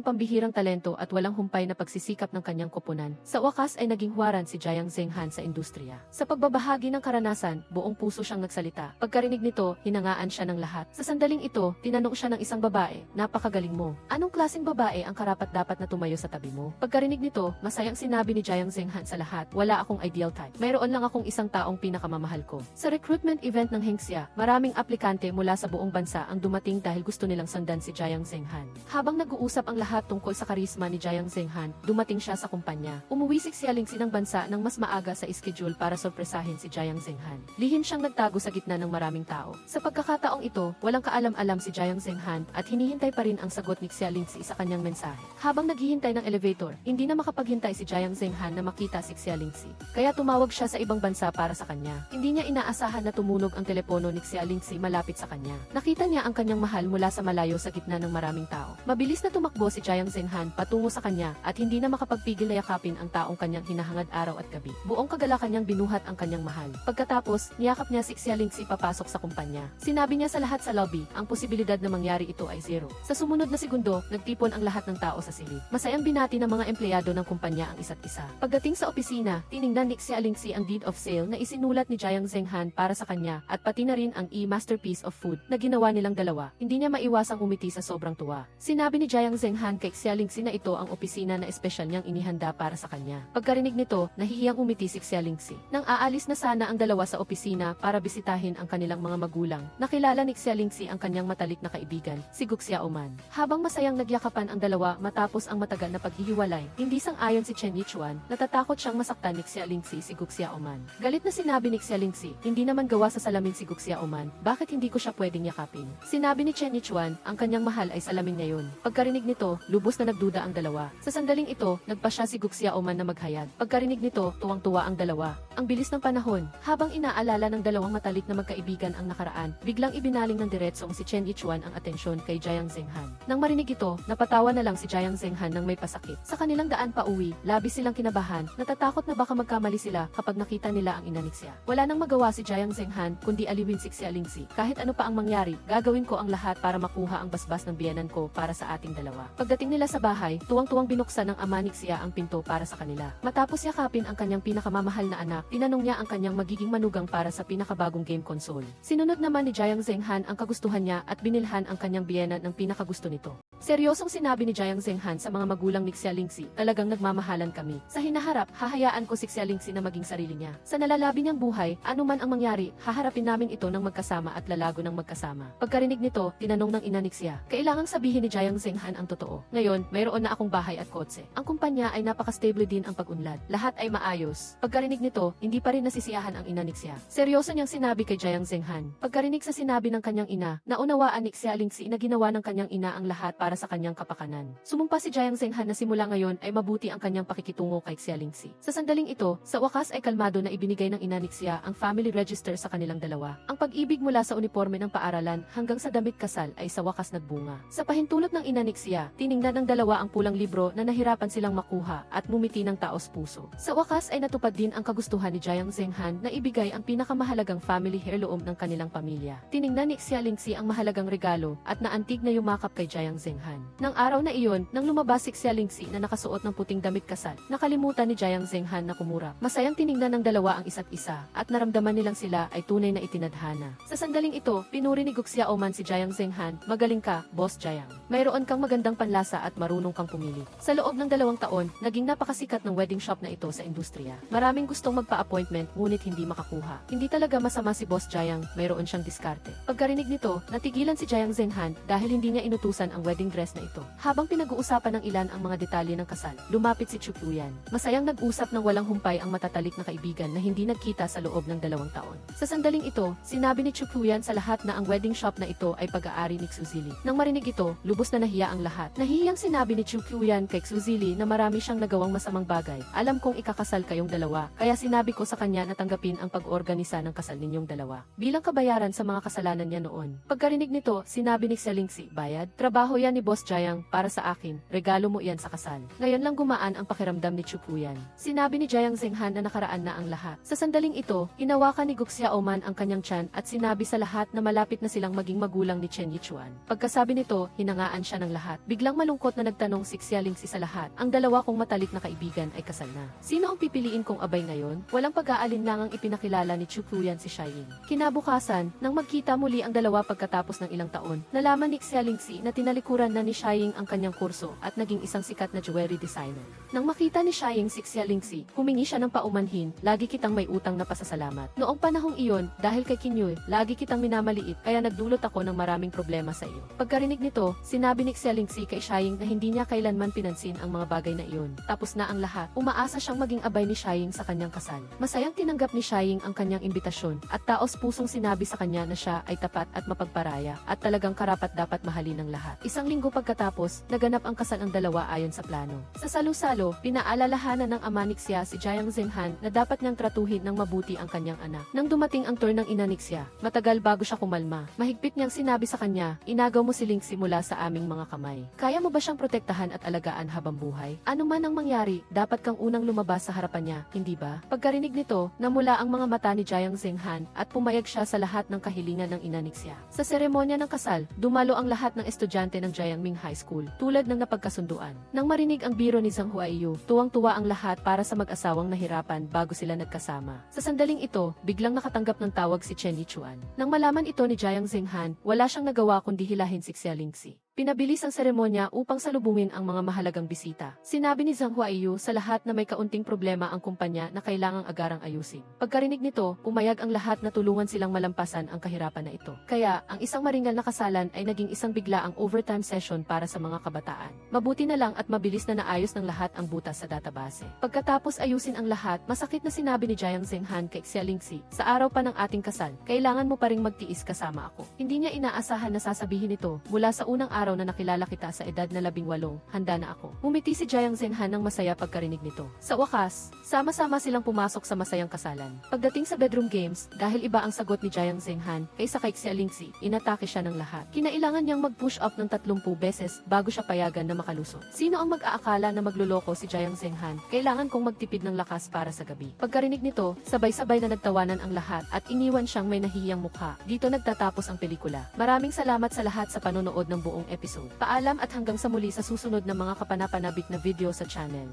pambihirang talento at walang humpay na pagsisikap ng kanyang koponan, sa wakas ay naging huwaran si Jiang Zhenghan sa industriya. Sa pagbabahagi ng karanasan, buong puso siyang nagsalita. Pagkarinig nito, hinangaan siya ng lahat. Sa sandaling ito, tinanong siya ng isang babae, napakagaling mo. Anong klaseng babae ang karapat-dapat na tumayo sa tabi mo? Pagkarinig nito, masayang sinabi ni Jiang Zhenghan sa lahat, wala akong ideal type. Mayroon lang akong isang taong pinakamamahal ko. Sa recruitment event ng Hengxia, maraming aplikante mula sa buong bansa ang dumating dahil gusto nilang sundan si Jiang Zhenghan. Habang nag-uusap ang lahat tungkol sa karisma ni Jiang Zhenghan, dumating siya sa kumpanya. Umuwi si Xialingxi ng bansa ng mas maaga maaga sa schedule para sorpresahin si Jiang Zhenghan. Lihim siyang nagtago sa gitna ng maraming tao. Sa pagkakataong ito, walang kaalam-alam si Jiang Zhenghan at hinihintay pa rin ang sagot ni Xia Lingzi sa kanyang mensahe. Habang naghihintay ng elevator, hindi na makapaghintay si Jiang Zhenghan na makita si Xia Lingzi. Kaya tumawag siya sa ibang bansa para sa kanya. Hindi niya inaasahan na tumunog ang telepono ni Xia Lingzi malapit sa kanya. Nakita niya ang kanyang mahal mula sa malayo sa gitna ng maraming tao. Mabilis na tumakbo si Jiang Zhenghan patungo sa kanya at hindi na makapagpigil na yakapin ang taong kanyang hinahangad araw at gabi. Buong kagalakan niyang binuhat ang kanyang mahal. Pagkatapos, niyakap niya si Xia Lingzi papasok sa kumpanya. Sinabi niya sa lahat sa lobby, ang posibilidad na mangyari ito ay zero. Sa sumunod na segundo, nagtipon ang lahat ng tao sa silid. Masayang binati ng mga empleyado ng kumpanya ang isa't isa. Pagdating sa opisina, tiningnan ni Xia Lingzi ang deed of sale na isinulat ni Jiang Zhenghan para sa kanya at pati na rin ang masterpiece of food na ginawa nilang dalawa. Hindi niya maiwasang umiti sa sobrang tuwa. Sinabi ni Jiang Zhenghan kay Xia Lingzi na ito ang opisina na espesyal niyang inihanda para sa kanya. Pagkarinig nito, nahihiyang umiti si Xia Lingzi. Nang aalis na sana ang dalawa sa opisina para bisitahin ang kanilang mga magulang, nakilala ni Xia Lingzi ang kanyang matalik na kaibigan, si Gu Xiaoman. Habang masayang nagyakapan ang dalawa matapos ang matagal na paghihiwalay, hindi sang-ayon si Chen Yichuan, natatakot siyang masaktan ni Xia Lingzi si Gu Xiaoman. Galit na sinabi ni Xia Lingzi, hindi naman gawa sa salamin si Gu Xiaoman, bakit hindi ko siya pwedeng yakapin? Sinabi ni Chen Yichuan, ang kanyang mahal ay salamin niya yun. Pagkarinig nito, lubos na nagduda ang dalawa. Sa sandaling ito, nagpa siya si Gu Xiaoman na maghayag. Pagkarinig nito, tuwang-tuwa ang dalawa. Ang bilis ng panahon, habang inaalala ng dalawang matalik na magkaibigan ang nakaraan, biglang ibinaling ng diretsong si Chen Yichuan ang atensyon kay Jiang Zhenghan. Nang marinig ito, napatawa na lang si Jiang Zhenghan nang may pasakit. Sa kanilang daan pa uwi, labis silang kinabahan, natatakot na baka magkamali sila kapag nakita nila ang ina ni Xia. Wala nang magawa si Jiang Zhenghan kundi aliwin si Xia Lingzi. Kahit ano pa ang mangyari, gagawin ko ang lahat para makuha ang basbas ng biyenan ko para sa ating dalawa. Pagdating nila sa bahay, tuwang-tuwang binuksan ng ama ni Xia ang pinto para sa kanila. Matapos yakapin ang kanyang pinakamamahal na anak, tinanong niya ang kanyang magiging manugang para sa pinakabagong game console. Sinunod naman ni Jiang Zhenghan ang kagustuhan niya at binilhan ang kanyang biyenan ng pinakagusto nito. Seryosong sinabi ni Jiang Zhenghan sa mga magulang ni Xia Lingzi, talagang nagmamahalan kami. Sa hinaharap, hahayaan ko si Xia Lingzi na maging sarili niya. Sa nalalabi niyang buhay, anuman ang mangyari, haharapin namin ito ng magkasama at lalago ng magkasama. Pagkarinig nito, tinanong ng ina ni Xia, kailangang sabihin ni Jiang Zhenghan ang totoo. Ngayon, mayroon na akong bahay at kotse. Ang kumpanya ay napaka-stable din ang pag-unlad. Lahat ay maayos. Pagkarinig nito, hindi pa rin nasisiyahan ang ina ni Xia. Seryoso niyang sinabi kay Jiang Zhenghan. Pagkarinig sa sinabi ng kanyang ina, naunawaan ni Xia Lingzi na ginawa ng kanyang ina ang lahat para sa kanyang kapakanan. Sumumpa si Jiang Zhenghan na simula ngayon ay mabuti ang kanyang pakikitungo kay Xia Lingzi. Sa sandaling ito, sa wakas ay kalmado na ibinigay ng ina ni Xia ang family register sa kanilang dalawa. Ang pag-ibig mula sa uniforme ng paaralan hanggang sa damit kasal ay sa wakas nagbunga. Sa pahintulot ng ina ni Xia, tiningnan ng dalawa ang pulang libro na nahirapan silang makuha at ngumiti ng taos puso. Sa wakas ay natupad din ang kagustuhan ni Jiang Zhenghan na ibigay ang pinakamahalagang family heirloom ng kanilang pamilya. Tiningnan ni Xia Lingzi ang mahalagang regalo at naantig na yumakap kay Jiang Zhenghan. Nang araw na iyon, nang lumabas si Xia Lingzi na nakasuot ng puting damit kasal, nakalimutan ni Jiang Zhenghan na kumurap. Masayang tiningnan ng dalawa ang isa't isa at naramdaman nilang sila ay tunay na itinadhana. Sa sandaling ito, pinuri ni Gu Xiaoman si Jiang Zhenghan, magaling ka, Boss Jiang. Mayroon kang magandang panlasa at marunong kang pumili. Sa loob ng 2 taon, naging napakasikat ng wedding shop na ito sa industriya. Maraming gustong magpa-appointment ngunit hindi makakuha. Hindi talaga masama si Boss Jiang, mayroon siyang diskarte. Pagkarinig nito, natigilan si Jiang Zhenghan dahil hindi niya inutusan ang wedding dress na ito. Habang pinag-uusapan ng ilan ang mga detalye ng kasal, lumapit si Chu Puyan. Masayang nag-usap ng walang humpay ang matatalik na kaibigan na hindi nagkita sa loob ng 2 taon. Sa sandaling ito, sinabi ni Chu Puyan sa lahat na ang wedding shop na ito ay pag-aari ni Xuzili. Nang marinig ito, lubos na nahiya ang lahat. Nahiyang sinabi ni Chu Puyan kay Xuzili na marami siyang nagawang masamang bagay. Alam kong ikakasal kayong dalawa, kaya sinabi ko sa kanya na tanggapin ang pag-organisa ng kasal ninyong dalawa. Bilang kabayaran sa mga kasalanan niya noon. Pagkarinig nito, sinabi ni Xia Lingzi, bayad? Trabaho yan ni Boss Jiang, para sa akin, regalo mo iyan sa kasal. Ngayon lang gumaan ang pakiramdam ni Chu Puyan. Sinabi ni Jiang Zhenghan na nakaraan na ang lahat. Sa sandaling ito, hinawakan ni Gu Xiaoman ang kanyang tiyan at sinabi sa lahat na malapit na silang maging magulang ni Chen Yichuan. Pagkasabi nito, hinangaan siya ng lahat. Biglang malungkot na nagtanong si Xia Lingzi sa lahat. Ang dalawa kong matalik na kaibigan ay kasal na. Sino ang pipiliin kong abay ngayon? Walang pag-aalinlangang ipinakilala ni Chu Puyan si Xia Ying. Kinabukasan, nang magkita muli ang dalawa pagkatapos ng ilang taon, nalaman ni Xia Lingzi na tinalikuran na ni Xia Ying ang kanyang kurso at naging isang sikat na jewelry designer. Nang makita ni Xia Ying si Xia Lingzi, humingi siya ng paumanhin, lagi kitang may utang na pasasalamat. Noong panahong iyon, dahil kay Kinyoy, lagi kitang minamaliit kaya nagdulot ako ng maraming problema sa iyo. Pagkarinig nito, sinabi ni Xia Lingzi kay Xia Ying na hindi niya kailanman pinansin ang mga bagay na iyon. Tapos na ang lahat, umaasa siyang maging abay ni Xia Xiaying sa kanyang kasal. Masayang tinanggap ni Xiaying ang kanyang imbitasyon at taos-pusong sinabi sa kanya na siya ay tapat at mapagparaya at talagang karapat-dapat mahalin ng lahat. Isang linggo pagkatapos, naganap ang kasal ang dalawa ayon sa plano. Sa salo-salo, pinaalalahanan ng ama ni Xia si Jiang Zhenhan na dapat niyang tratuhin ng mabuti ang kanyang anak. Nang dumating ang turn ng ina ni Xia, matagal bago siya kumalma. Mahigpit niyang sinabi sa kanya, inagaw mo si Ling simula sa aming mga kamay. Kaya mo ba siyang protektahan at alagaan habang buhay? Ano man ang mangyari, dapat kang unang lumabas sa harapan niya, hindi ba? Pagkarinig nito, namula ang mga mata ni Jiang Zhenhan at pumayag siya sa lahat ng kahilingan ng ina ni Xia. Sa seremonya ng kasal, dumalo ang lahat ng estudyante ng Jiangming High School, tulad ng napagkasunduan. Nang marinig ang biro ni Zhang Huaiyu, tuwang-tuwa ang lahat para sa mag-asawang nahirapan bago sila nagkasama. Sa sandaling ito, biglang nakatanggap ng tawag si Chen Yichuan. Nang malaman ito ni Jiang Zhenhan, wala siyang nagawa kundi hilahin si Xia Lingxi. Pinabilis ang seremonya upang salubungin ang mga mahalagang bisita. Sinabi ni Zhang Huaiyu sa lahat na may kaunting problema ang kumpanya na kailangang agarang ayusin. Pagkarinig nito, pumayag ang lahat na tulungan silang malampasan ang kahirapan na ito. Kaya, ang isang maringal na kasalan ay naging isang biglaang overtime session para sa mga kabataan. Mabuti na lang at mabilis na naayos ng lahat ang butas sa database. Pagkatapos ayusin ang lahat, masakit na sinabi ni Jiang Zhenhan kay Xia Lingxi, sa araw pa ng ating kasal, kailangan mo pa ring magtiis kasama ako. Hindi niya inaasahan na sasabihin ito, mula sa unang araw na nakilala kita sa edad na 18, handa na ako. Umiti si Jiang Zhenhan ng masaya pagkarinig nito. Sa wakas, sama-sama silang pumasok sa masayang kasalan. Pagdating sa bedroom games, dahil iba ang sagot ni Jiang Zhenhan kaysa kay Xia Lingxi, inatake siya ng lahat. Kinailangan niyang mag-push up ng 30 beses bago siya payagan na makalusot. Sino ang mag-aakala na magluloko si Jiang Zhenhan? Kailangan kong magtipid ng lakas para sa gabi. Pagkarinig nito, sabay-sabay na nagtawanan ang lahat at iniwan siyang may nahihiyang mukha. Dito nagtatapos ang pelikula. Maraming salamat sa lahat sa panonood ng buong episode. Paalam at hanggang sa muli sa susunod na mga kapanapanabik na video sa channel.